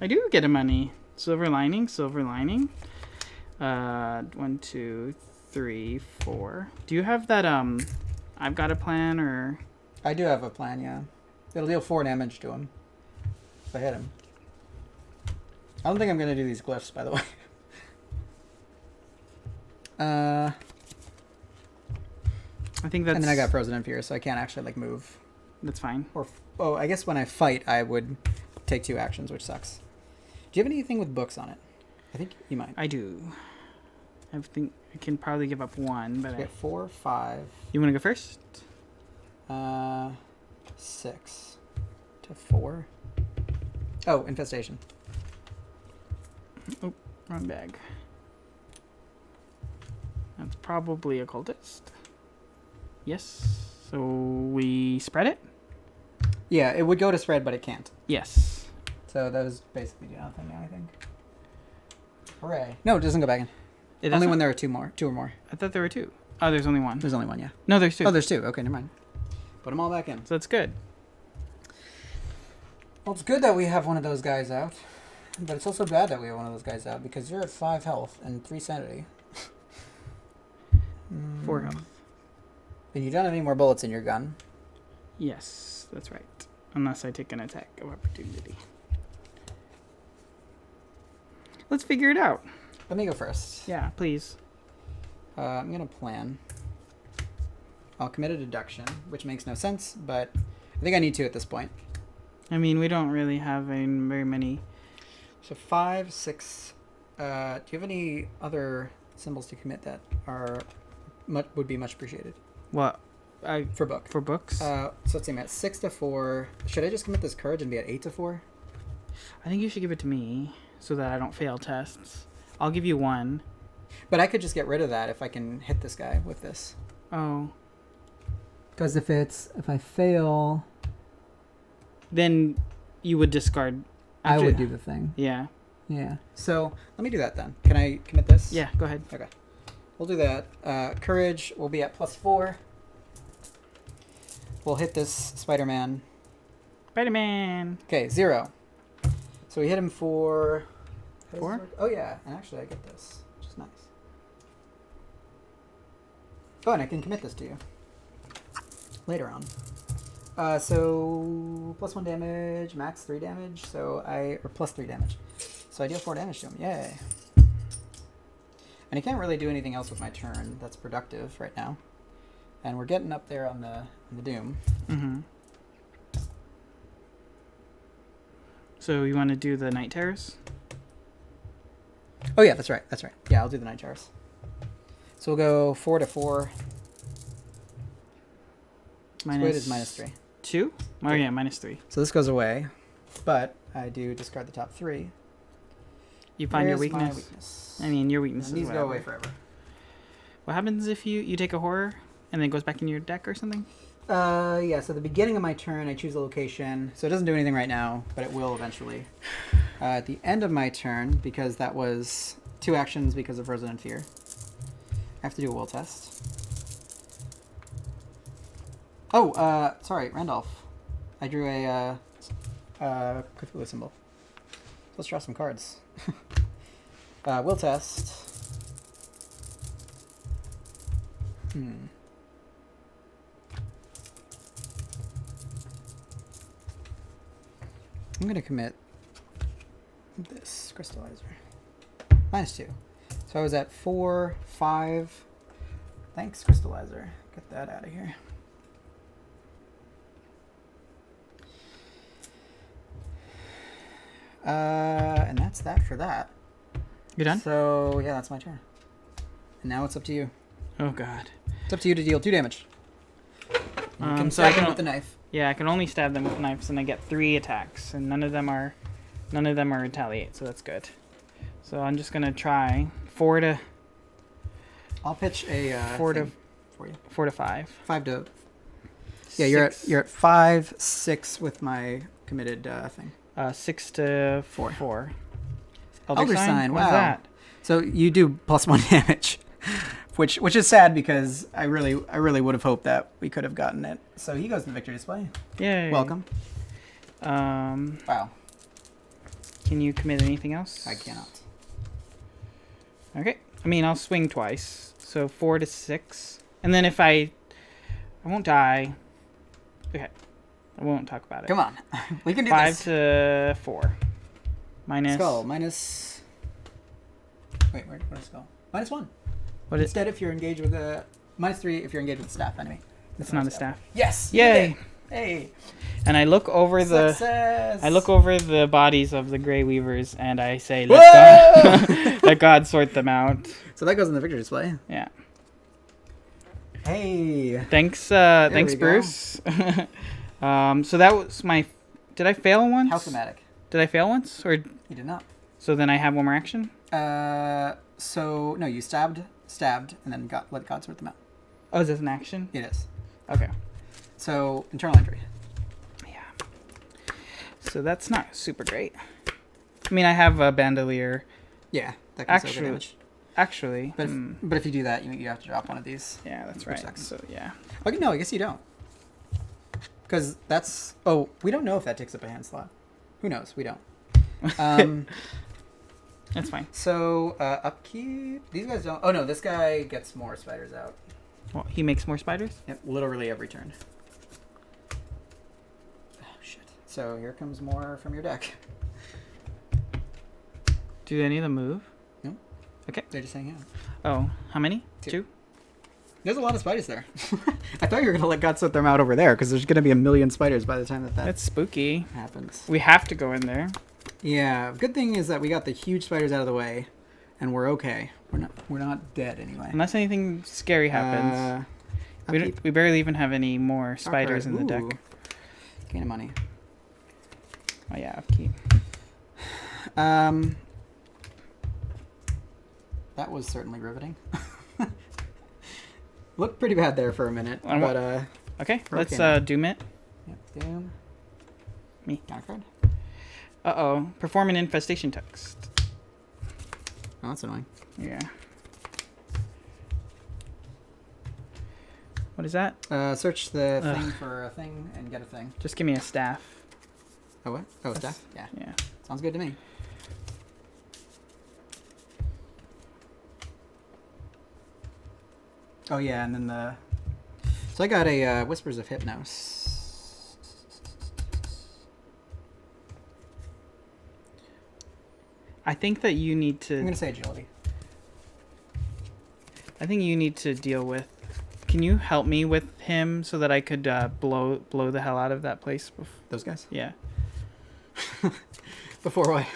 I do get a money. Silver lining, silver lining. 1, 2, 3, 4. Do you have that, I've got a plan, or... I do have a plan, yeah. It'll deal 4 damage to him. If I hit him. I don't think I'm going to do these glyphs, by the way. I think that's... And then I got Frozen in Fear, so I can't actually, like, move. That's fine. Or, oh, I guess when I fight, I would take 2 actions, which sucks. Do you have anything with books on it? I think you might. I do. I think I can probably give up 1, but We get 4, 5. You want to go first? 6 to 4. Oh, infestation. Oh, wrong bag. That's probably a cultist. Yes. So we spread it? Yeah, it would go to spread, but it can't. Yes. So those basically do nothing now, I think. Hooray. No, it doesn't go back in. It Only doesn't? when there are 2 or more. I thought there were 2. Oh, there's only 1. There's only 1, yeah. No, there's 2. Oh, there's 2. Okay, never mind. Put them all back in. So that's good. Well, it's good that we have one of those guys out. But it's also bad that we have one of those guys out because you're at 5 health and 3 sanity. 4 health. And you don't have any more bullets in your gun. Yes, that's right. Unless I take an attack of opportunity. Let's figure it out. Let me go first. Yeah, please. I'm going to plan. I'll commit a deduction, which makes no sense, but I think I need to at this point. I mean, we don't really have very many. So 5, 6. Do you have any other symbols to commit that are would be much appreciated? What? For book. For books? So let's see, I'm at 6 to 4. Should I just commit this courage and be at 8 to 4? I think you should give it to me so that I don't fail tests. I'll give you 1. But I could just get rid of that if I can hit this guy with this. Oh. Because if I fail, Then you would discard. I after- would do the thing. Yeah. Yeah. So let me do that then. Can I commit this? Yeah, go ahead. Okay. We'll do that. Courage will be at +4. We'll hit this Spider-Man. Spider-Man. Okay, 0. So we hit him for... how does 4? this work? Oh yeah, and actually I get this, which is nice. Oh, and I can commit this to you. Later on. So +1 damage, max 3 damage, or +3 damage. So I deal 4 damage to him, yay. And I can't really do anything else with my turn that's productive right now. And we're getting up there on the Doom. Mm-hmm. So you want to do the Night Terrors? Oh yeah, that's right. Yeah, I'll do the Night Terrors. So we'll go 4 to 4. Squid is -3. 2? Oh yeah, -3. So this goes away, but I do discard the top 3. You find your Where's my weakness. weakness? I mean, your weakness And is these go whatever. away forever. What happens if you take a horror and then it goes back in your deck or something? Yeah, so at the beginning of my turn, I choose a location. So it doesn't do anything right now, but it will eventually. At the end of my turn, because that was 2 actions because of Resonant Fear, I have to do a will test. Oh, sorry, Randolph. I drew a Cthulhu symbol. So let's draw some cards. Will test. I'm going to commit this crystallizer. -2. So I was at 4, 5. Thanks, crystallizer. Get that out of here. And that's that for that. You're done? So, yeah, that's my turn. And now it's up to you. Oh, God. It's up to you to deal 2 damage. You can so I stab him can with the knife. Yeah, I can only stab them with knives, and I get 3 attacks, and none of them are retaliate, so that's good. So I'm just gonna try 4 to I'll pitch a 4 to thing for you. 4 to 5. 5 to. Yeah, you're at 5, 6 with my committed thing. 6 to 4. 4. Elder Sign. What's Wow. that? So you do +1 damage, which is sad because I really would have hoped that we could have gotten it. So he goes to the victory display. Yay. Welcome. Wow. Can you commit anything else? I cannot. Okay. I mean, I'll swing twice. So 4 to 6. And then if I won't die. Okay. I won't talk about it. Come on, we can do 5 this. to 4. Minus. Skull minus. Wait, where's skull? -1. What is? Instead, if you're engaged with a -3, if you're engaged with the staff enemy. It's not a staff. Yes. you did Yay! it. Hey. And I look over Success. I look over the bodies of the Grey Weavers and I say, Whoa! "Let God, let God sort them out." So that goes in the victory display. Yeah. Hey. Thanks, we thanks, go. Bruce. So that was my. Did I fail once? How thematic. Did I fail once, or You did not. so then I have one more action? So no, you stabbed, and then let God sort them out. Oh, is this an action? It is. Okay. So internal injury. Yeah. So that's not super great. I mean, I have a bandolier. Yeah, that can still do Actually- damage. Actually. But if you do that, you have to drop one of these. Yeah, that's per right. second. So yeah. Okay, no, I guess you don't. Because that's... Oh, we don't know if that takes up a hand slot. Who knows? We don't. That's fine. So, upkeep... These guys don't... Oh, no, this guy gets more spiders out. Well, he makes more spiders? Yep, literally every turn. Oh, shit. So, here comes more from your deck. Do any of them move? No. Okay. They're just hanging out. Oh, how many? 2. 2? There's a lot of spiders there. I thought you were going to let God sort them out over there, because there's going to be 1,000,000 spiders by the time that That's spooky. happens. We have to go in there. Yeah, good thing is that we got the huge spiders out of the way, and we're okay. We're not dead anyway. Unless anything scary happens. Upkeep. We barely even have any more spiders in the deck. Ooh. Gain of money. Oh yeah, upkeep. That was certainly riveting. Looked pretty bad there for a minute, And but Okay, We're let's okay now. doom it. yep, doom. Me. Down a card. Uh-oh. Perform an infestation text. Oh, that's annoying. Yeah. What is that? Search the Ugh. thing for a thing and get a thing. Just give me a staff. Oh, what? Oh, staff? Yeah. Yeah. Sounds good to me. Oh, yeah, and then the... So I got a Whispers of Hypnos. I think that you need I'm to... going to say Agility. I think you need to deal with... Can you help me with him so that I could blow the hell out of that place? Those guys? Yeah. Before what?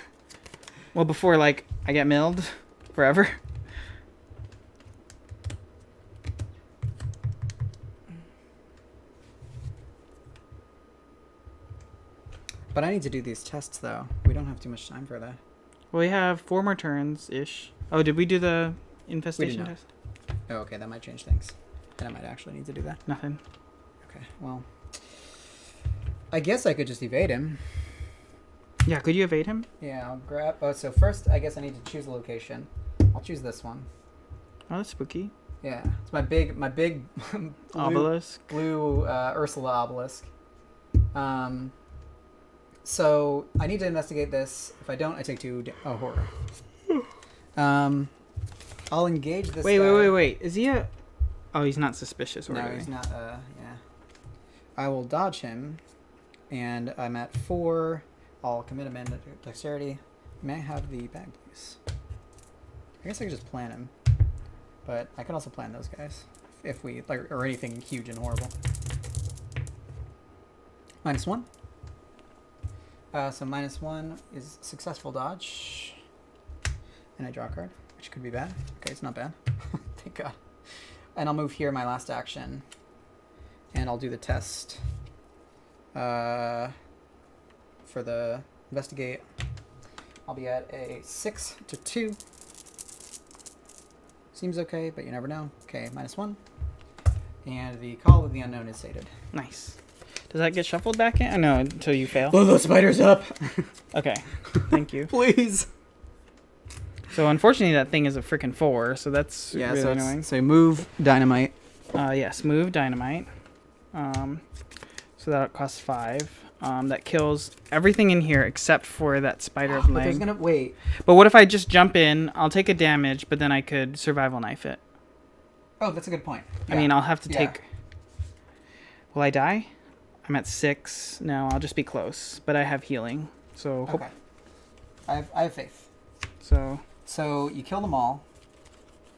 Well, before, like, I get milled forever. But I need to do these tests, though. We don't have too much time for that. Well, we have 4 more turns ish. Oh, did we do the infestation not. test? Oh, okay, that might change things. Then I might actually need to do that. Nothing. Okay, well, I guess I could just evade him. Yeah, could you evade him? Yeah, I'll grab. Oh, so first I guess I need to choose a location. I'll choose this one. Oh, that's spooky. Yeah, it's my big Obelisk. blue Ursula obelisk. So I need to investigate this. If I don't, I take 2. Oh, horror. I'll engage this. Wait. Is he a? Oh, he's not suspicious. No, he's not. Yeah. I will dodge him, and I'm at 4. I'll commit him into dexterity. May I have the bag, please? I guess I could just plan him, but I could also plan those guys if we like, or anything huge and horrible. -1. So -1 is successful dodge, and I draw a card, which could be bad. Okay, it's not bad. Thank God. And I'll move here my last action, and I'll do the test. For the investigate, I'll be at a 6 to 2. Seems okay, but you never know. Okay, -1. And the call of the unknown is sated. Nice. Does that get shuffled back in? Oh, no, until you fail. Blow those spiders up! Okay, thank you. Please! So unfortunately, that thing is a freaking 4, so that's really annoying. So move dynamite. Yes, move dynamite. So that costs 5. That kills everything in here except for that spider of But there's leg. wait. But what if I just jump in? I'll take a damage, but then I could survival knife it. Oh, that's a good point. I mean, I'll have to Yeah. take... Will I die? I'm at 6. No, I'll just be close. But I have healing. So Okay. I have faith. So you kill them all,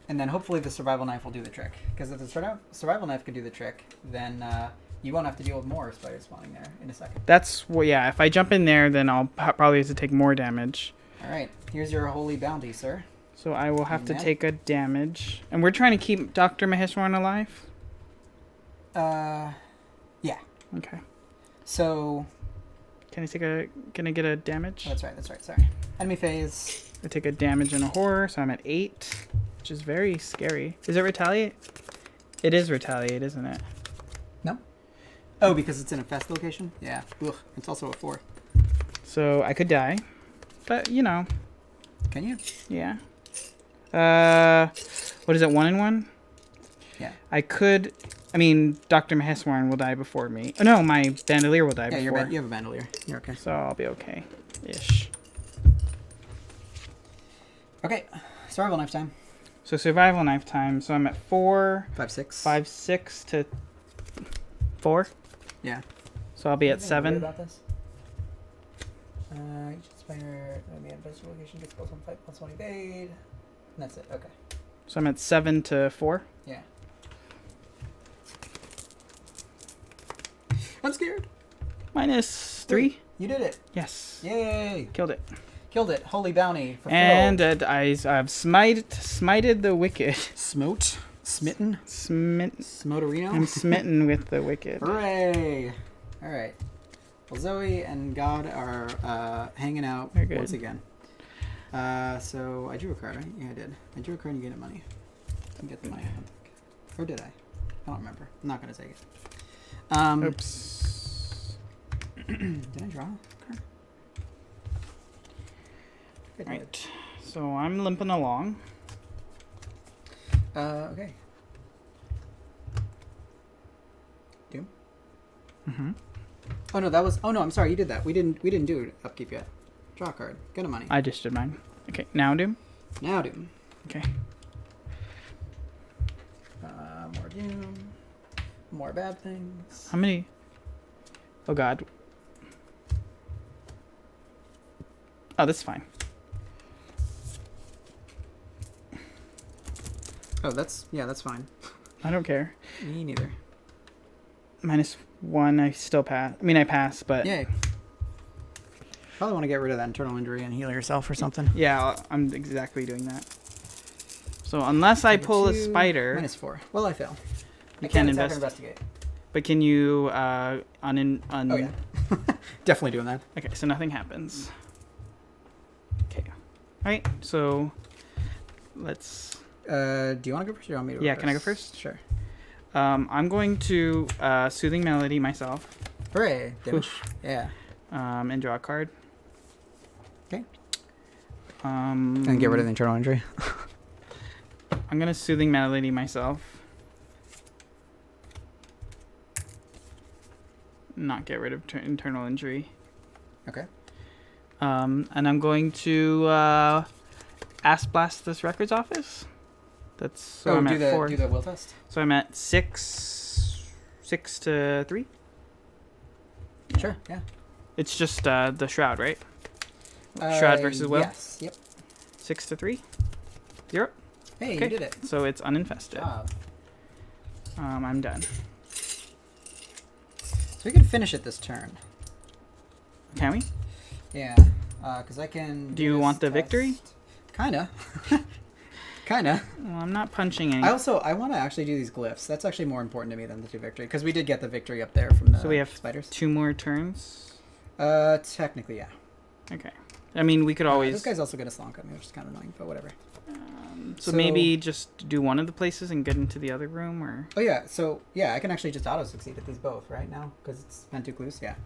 and then hopefully the survival knife will do the trick. Because if the survival knife can do the trick, then you won't have to deal with more spiders spawning there in a second. that's... Well, yeah, if I jump in there, then I'll probably have to take more damage. All right. Here's your holy bounty, sir. So I will have to Amen. take a damage. And we're trying to keep Dr. Maheswaran alive? Yeah. Okay. So... Can I get a damage? That's right. Sorry. Enemy phase. I take a damage and a horror, so I'm at 8, which is very scary. Is it retaliate? It is retaliate, isn't it? No? Oh, because it's in a fest location? Yeah. Ugh. It's also a 4. So I could die, but you know, Can you? yeah. What is it, 1 and 1? Yeah. I could, I mean, Dr. Maheswaran will die before me. Oh no, my bandolier will die Yeah, before. you have a bandolier. You're okay. So I'll be okay-ish. Okay. Survival knife time. So survival knife time. So I'm at 4, 5, 6. 5, 6 to 4. Yeah. So I'll be at Anything 7. weird about this? Each spider the investor location gets plus 1 fight, plus 1 evade. And that's it. Okay. So I'm at 7 to 4. Yeah. I'm scared. -3. You did it. Yes. Yay. Killed it. Killed it. Holy bounty. Fulfilled. And I've smited the wicked. Smote. Smitten. Smoterino. I'm smitten with the wicked. Hooray. All right. Well, Zoe and God are hanging out They're good. once again. So I drew a card, right? Yeah, I did. I drew a card and you get the money. I didn't get the money, I don't think. Or did I? I don't remember. I'm not going to take it. Oops. Did I draw a card? I did. Right. So I'm limping along. Okay. Doom? Mm-hmm. Oh no, that was. Oh no, I'm sorry. You did that. We didn't do upkeep yet. Draw a card. Get a money. I just did mine. Okay, now Doom. Now Doom. Okay. More Doom. More bad things. How many? Oh God. Oh, that's fine. Oh, that's fine. I don't care. Me neither. -1. I still pass. I mean, I pass, but Yay. Probably want to get rid of that internal injury and heal yourself or something. yeah, I'm exactly doing that. So unless I pull a spider, -4. Well, I fail. You I can't attack or investigate. but can you Oh yeah. Definitely doing that. Okay, so nothing happens. Okay. Alright, so let's... Do you want to go first or do you want me to go Yeah, first? can I go first? Sure. I'm going to Soothing Melody myself. Hooray. Damage. Oof. Yeah. And draw a card. Okay. And get rid of the internal injury. I'm going to Soothing Melody myself. Not get rid of internal injury. Okay. And I'm going to Ass Blast this records office. That's so I'm at 4. Do the will test. So I'm at 6 to 3. Sure. Yeah. It's just the shroud, right? Shroud versus will. Yes. Yep. 6 to 3. 0. Hey, Okay. you did it. So it's uninfested. Job. I'm done. So we can finish it this turn. Can we? Yeah. Because I can. Do you want the test. victory? Kinda. Kinda. Well, I'm not punching any. I want to actually do these glyphs. That's actually more important to me than the 2 victory because we did get the victory up there from the So we have spiders. 2 more turns. Technically, yeah. Okay. I mean, we could always. This guy's also going to slonk at me, which is kind of annoying, but whatever. So maybe just do one of the places and get into the other room, or. Oh yeah. So yeah, I can actually just auto succeed at these both right now because it's spend 2 clues. Yeah.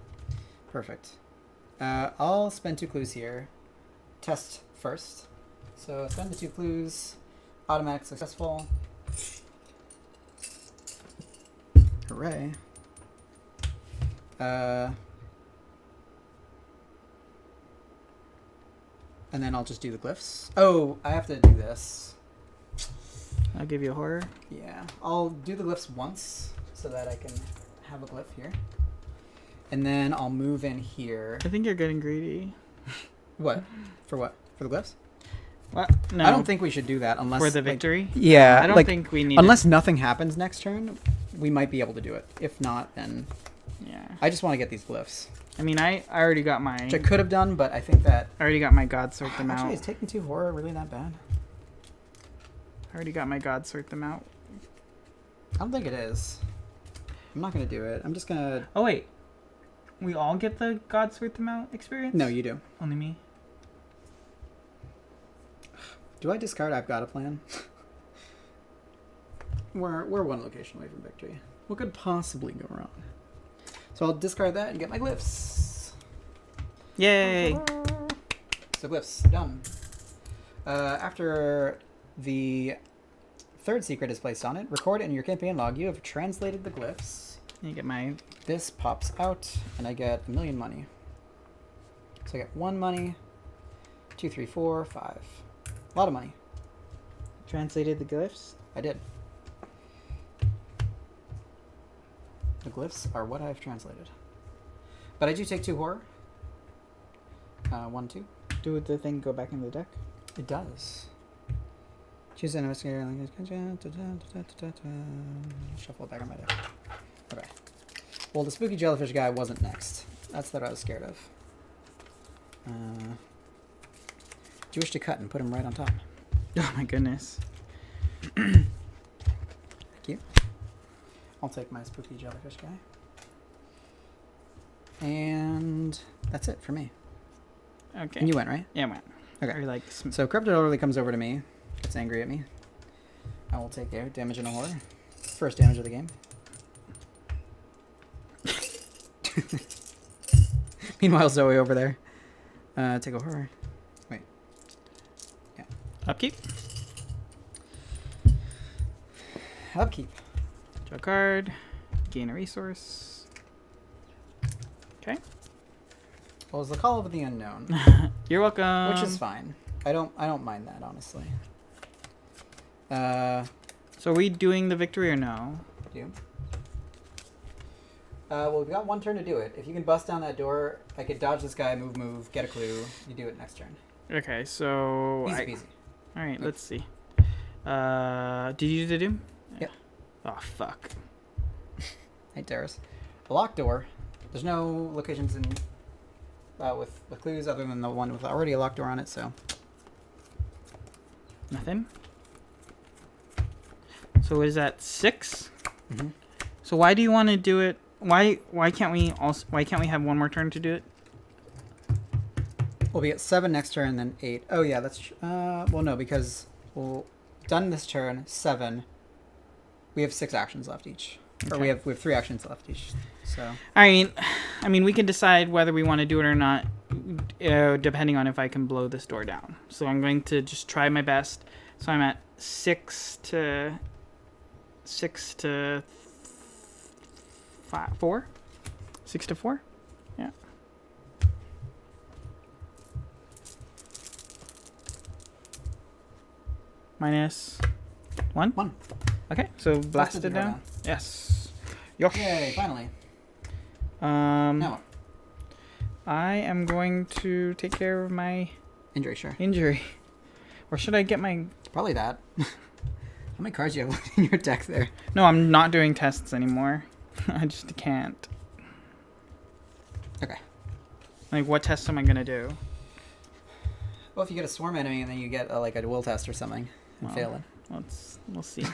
Perfect. I'll spend 2 clues here. Test first. So spend the 2 clues. Automatic successful. Hooray. And then I'll just do the glyphs. Oh, I have to do this. I'll give you a horror. Yeah. I'll do the glyphs once so that I can have a glyph here. And then I'll move in here. I think you're getting greedy. What? For what? For the glyphs? What? No. I don't think we should do that unless For the like- victory? yeah. I don't think we need. Unless nothing happens next turn, we might be able to do it. If not, then Yeah. I just want to get these glyphs, I mean, I already got my. which I could have done, but I think that I already got my God sort them actually out. is taking 2 horror really that bad? I already got my God sort them out. I don't think it is. I'm not gonna do it. I'm just gonna. Oh wait, we all get the God sort them out experience. No, you do. Only me. Do I discard? I've got a plan. We're 1 location away from victory. What could possibly go wrong? So I'll discard that and get my glyphs. Yay! So glyphs done. After the 3rd secret is placed on it, record in your campaign log you have translated the glyphs. You get my. This pops out, and I get 1,000,000 money. So I get 1 money, 2, 3, 4, 5. A lot of money. Translated the glyphs? I did. The glyphs are what I've translated. But I do take 2 horror. 1, 2. Do the thing go back in the deck? It does. Choose an investigator. Shuffle it back on my deck. Okay. Well, the spooky jellyfish guy wasn't next. That's what I was scared of. Do you wish to cut and put him right on top? Oh my goodness. Thank you. I'll take my spooky jellyfish guy. And that's it for me. Okay. And you went, right? Yeah, I went. Okay. Or like. So Corrupted Orderly comes over to me, gets angry at me. I will take air damage and a horror. First damage of the game. Meanwhile, Zoe over there. Take a horror. Wait. Yeah. Upkeep. Upkeep. Draw a card. Gain a resource. Okay. Well, it's the Call of the Unknown, You're welcome. which is fine. I don't mind that, honestly. So are we doing the victory or no? Do you? Well, we've got 1 turn to do it. If you can bust down that door, I could dodge this guy, move, get a clue. You do it next turn. Okay, so. Easy peasy. Alright, let's see. Did you do the doom? Yep. Oh, fuck. Hey, Terrace. A locked door. There's no locations in with clues other than the one with already a locked door on it, so. Nothing? So is that 6? Mm-hmm. So why do you want to do it? Why can't we have 1 more turn to do it? We'll be at 7 next turn, then 8. Oh yeah, that's well no, because we'll done this turn 7. We have 6 actions left each, or Okay. we have 3 actions left each. So I mean, we can decide whether we want to do it or not, depending on if I can blow this door down. So I'm going to just try my best. So I'm at 6 to 4. 6 to 4. Yeah. -1. 1. Okay, so blast it the door down. down. Yes. Yosh. Yay! Finally. Now Now what? I am going to take care of my Injury, sure. injury. Or should I get my... Probably that. How many cards do you have in your deck there? No, I'm not doing tests anymore. I just can't. Okay. Like, what test am I going to do? Well, if you get a swarm enemy and then you get like a will test or something and Well. fail it. We'll see.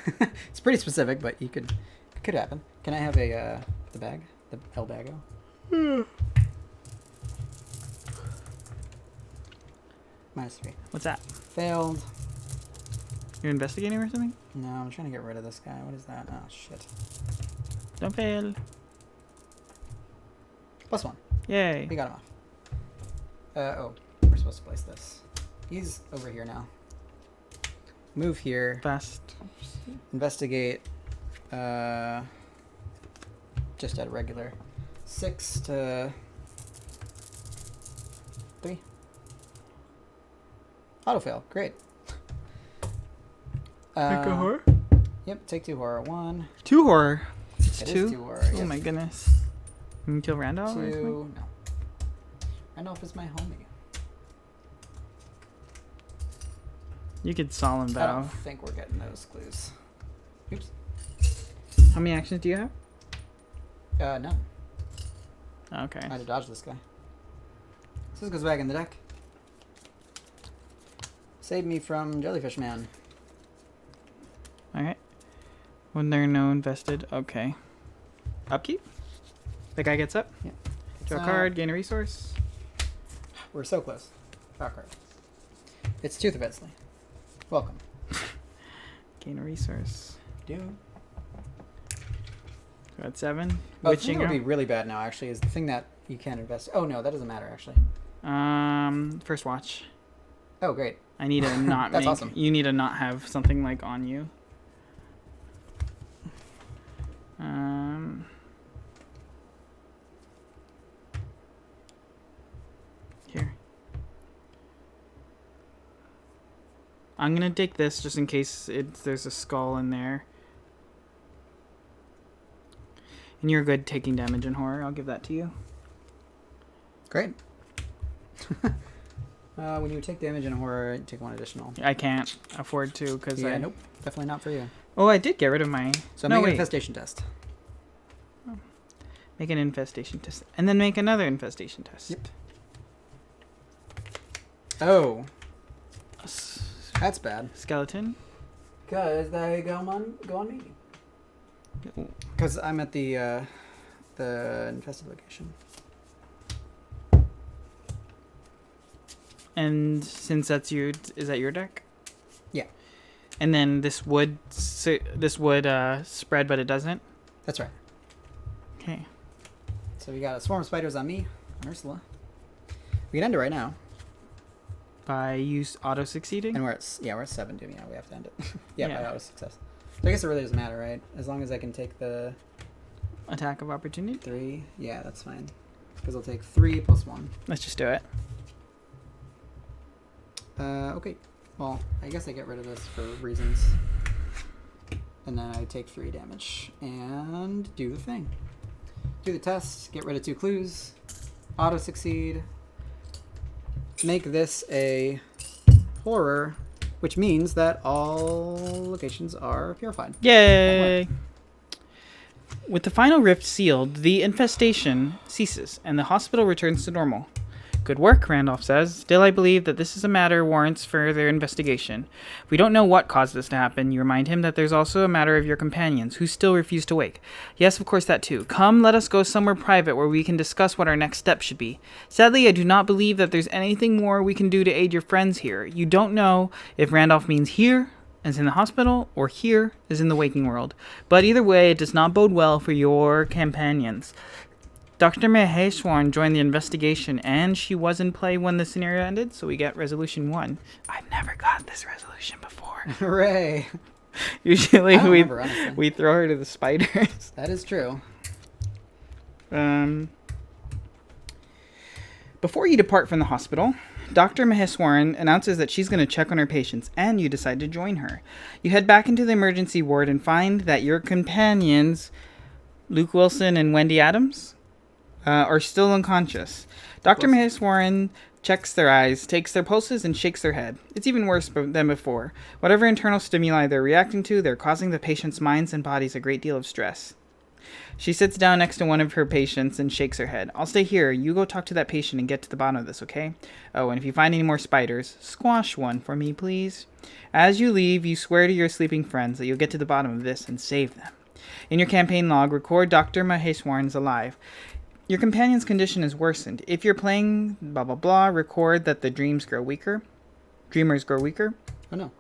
It's pretty specific, but it could happen. Can I have the bag? The El Bago? -3. What's that? Failed. You're investigating or something? No, I'm trying to get rid of this guy. What is that? Oh, shit. Don't fail. +1. Yay. We got him off. Oh, we're supposed to place this. He's over here now. Move here. Fast. Investigate. Just at regular. 6 to 3. Autofail. Great. Pick a horror? Yep, take 2 horror. 1. 2 horror. It's It is 2? 2 horror. Oh Yep. my goodness. You can kill Randolph? or 2. something? No. Randolph is my homie. You could solemn I vow. don't think we're getting those clues. Oops. How many actions do you have? None. Okay. I had to dodge this guy. So this goes back in the deck. Save me from Jellyfish Man. Alright. When there are no invested. Okay. Upkeep? The guy gets up? Yeah. Draw a card, gain a resource. We're so close. Draw a card. It's Tooth of Edsley. Welcome. Gain a resource. Dude. Got 7. Oh, the thing Witching that would be Hour. really bad now, actually, is the thing that you can't invest. Oh, no, that doesn't matter, actually. First watch. Oh, great. I need to not That's make... awesome. You need to not have something like on you. Here. I'm gonna take this just in case there's a skull in there. And you're good taking damage in horror. I'll give that to you. Great. When you take damage in horror, take 1 additional. I can't afford to because Yeah, nope. Definitely not for you. Oh, I did get rid of my... So No, make an wait. infestation test. Make an infestation test. And then make another infestation test. Yep. Oh, that's bad. Skeleton. Because they go on me. Because I'm at the infested location. And since that's you, is that your deck? Yeah. And then this would spread, but it doesn't. That's right. Okay. So we got a swarm of spiders on me, on Ursula. We can end it right now. By use auto succeeding. And we're at 7, dude. Yeah, we have to end it. By Yeah. auto success. So I guess it really doesn't matter, right? As long as I can take the Attack of opportunity. 3. Yeah, that's fine. Because I'll take 3 plus 1. Let's just do it. Okay. Well, I guess I get rid of this for reasons. And then I take 3 damage. And do the thing. Do the test. Get rid of 2 clues. Auto succeed. Make this a horror, which means that all locations are purified. Yay! With the final rift sealed, the infestation ceases and the hospital returns to normal. Good work, Randolph says. Still, I believe that this is a matter warrants further investigation. We don't know what caused this to happen. You remind him that there's also a matter of your companions, who still refuse to wake. Yes, of course, that too. Come, let us go somewhere private where we can discuss what our next step should be. Sadly, I do not believe that there's anything more we can do to aid your friends here. You don't know if Randolph means here, as in the hospital, or here, as in the waking world. But either way, it does not bode well for your companions. Dr. Maheswaran joined the investigation, and she was in play when the scenario ended, so we get resolution 1. I've never got this resolution before. Hooray. Usually I don't remember, honestly. we throw her to the spiders. That is true. Before you depart from the hospital, Dr. Maheswaran announces that she's going to check on her patients, and you decide to join her. You head back into the emergency ward and find that your companions, Luke Wilson and Wendy Adams, are still unconscious. Dr. Maheswaran checks their eyes, takes their pulses, and shakes their head. It's even worse than before. Whatever internal stimuli they're reacting to, they're causing the patient's minds and bodies a great deal of stress. She sits down next to one of her patients and shakes her head. I'll stay here. You go talk to that patient and get to the bottom of this, okay? Oh, and if you find any more spiders, squash one for me, please. As you leave, you swear to your sleeping friends that you'll get to the bottom of this and save them. In your campaign log, record Dr. Maheswaran's alive. Your companion's condition is worsened. If you're playing blah blah blah, record that the dreamers grow weaker. Oh, no.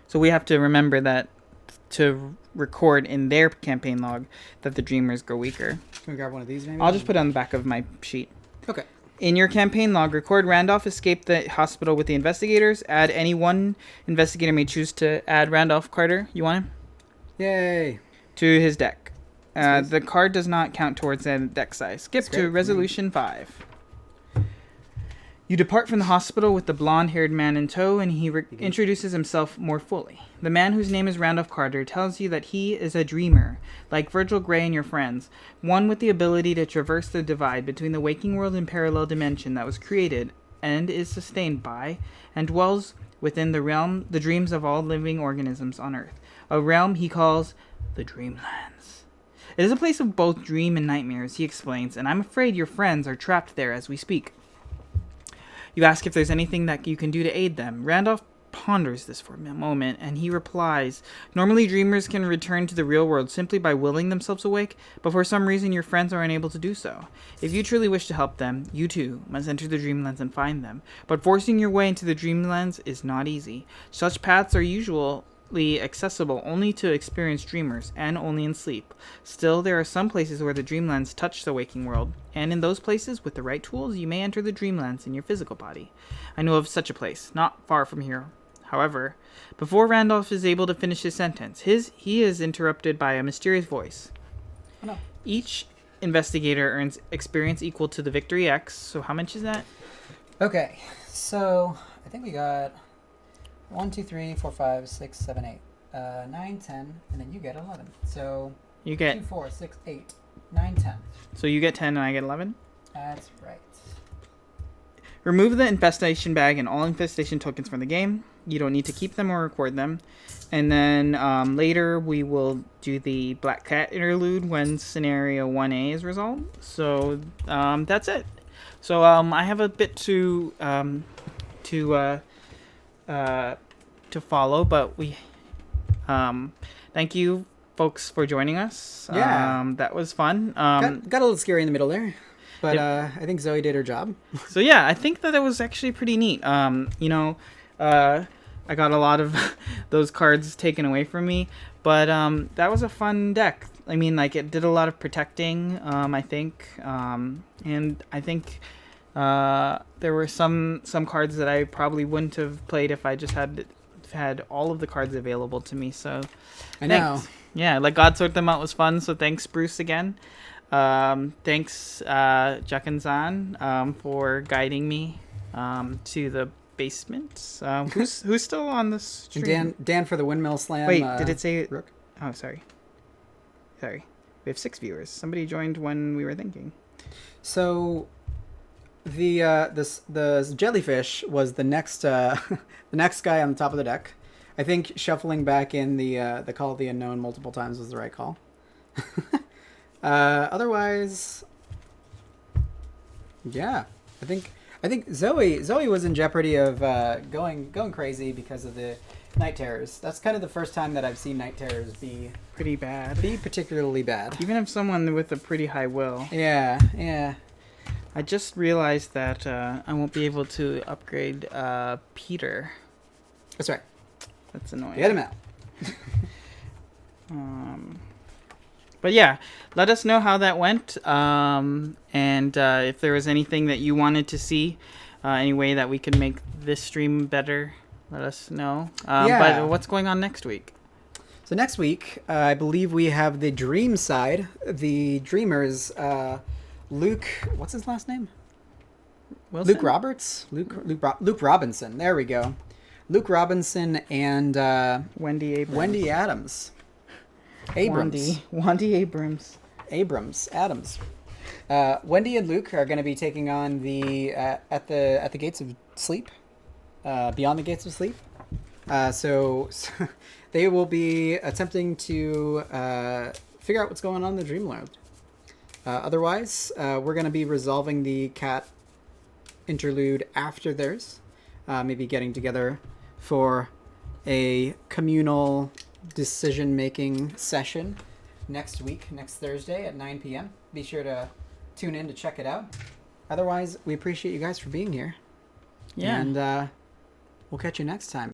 So we have to remember that to record in their campaign log that the dreamers grow weaker. Can we grab one of these, maybe? I'll just put it on the back of my sheet. Okay. In your campaign log, record Randolph escaped the hospital with the investigators. Add any one investigator may choose to add Randolph Carter. You want him? Yay. To his deck. The card does not count towards the deck size. Skip to resolution 5. You depart from the hospital with the blonde-haired man in tow, and he introduces himself more fully. The man, whose name is Randolph Carter, tells you that he is a dreamer, like Virgil Gray and your friends, one with the ability to traverse the divide between the waking world and parallel dimension that was created and is sustained by and dwells within the realm, the dreams of all living organisms on Earth, a realm he calls the Dreamlands. It is a place of both dream and nightmares, he explains, and I'm afraid your friends are trapped there as we speak. You ask if there's anything that you can do to aid them. Randolph ponders this for a moment, and he replies, normally dreamers can return to the real world simply by willing themselves awake, but for some reason your friends are unable to do so. If you truly wish to help them, you too must enter the Dreamlands and find them. But forcing your way into the Dreamlands is not easy. Such paths are usually accessible only to experienced dreamers, and only in sleep. Still, there are some places where the Dreamlands touch the waking world, and in those places, with the right tools, you may enter the Dreamlands in your physical body. I know of such a place, not far from here. However, before Randolph is able to finish his sentence, he is interrupted by a mysterious voice. Oh, no. Each investigator earns experience equal to the victory X, so how much is that? Okay, so I think we got 1, 2, 3, 4, 5, 6, 7, 8, 9, 10, and then you get 11. So You get 2, 4, 6, 8, 9, 10. So you get 10 and I get 11? That's right. Remove the infestation bag and all infestation tokens from the game. You don't need to keep them or record them. And then later we will do the Black Cat interlude when scenario 1A is resolved. So that's it. So I have a bit to follow, but we thank you folks for joining us. Yeah. That was fun. Got a little scary in the middle there, but I think Zoe did her job. So yeah, I think that it was actually pretty neat. I got a lot of those cards taken away from me, but that was a fun deck. I mean, like, it did a lot of protecting, I think, and I think there were some cards that I probably wouldn't have played if I just had all of the cards available to me. So I know. Thanks. Yeah, like, God Sort Them Out was fun, so thanks, Bruce, again. Thanks, Jakan-san, for guiding me to the basement. Who's still on the stream? Dan for the windmill slam. Wait, did it say Rook? Oh, sorry. We have 6 viewers. Somebody joined when we were thinking. So the jellyfish was the next the next guy on the top of the deck. I think shuffling back in the Call of the Unknown multiple times was the right call. Otherwise, yeah, I think I think Zoe was in jeopardy of going crazy because of the night terrors. That's kind of the first time that I've seen night terrors be Pretty bad. particularly bad. Even if someone with a pretty high will. Yeah. I just realized that I won't be able to upgrade Peter. That's right. That's annoying. Get him out. But yeah, let us know how that went, and if there was anything that you wanted to see, any way that we could make this stream better, let us know. But what's going on next week? So next week, I believe we have the dream side, the dreamers, Luke, what's his last name? Wilson? Luke Roberts? Luke Robinson. There we go. Luke Robinson and Wendy Abrams. Wendy Adams. Wendy Abrams. Adams. Wendy and Luke are going to be taking on the at the gates of sleep, beyond the gates of sleep. So they will be attempting to figure out what's going on in the Dreamland. Otherwise, we're going to be resolving the cat interlude after theirs. Maybe getting together for a communal decision-making session next Thursday at 9 p.m. Be sure to tune in to check it out. Otherwise, we appreciate you guys for being here. Yeah. And we'll catch you next time.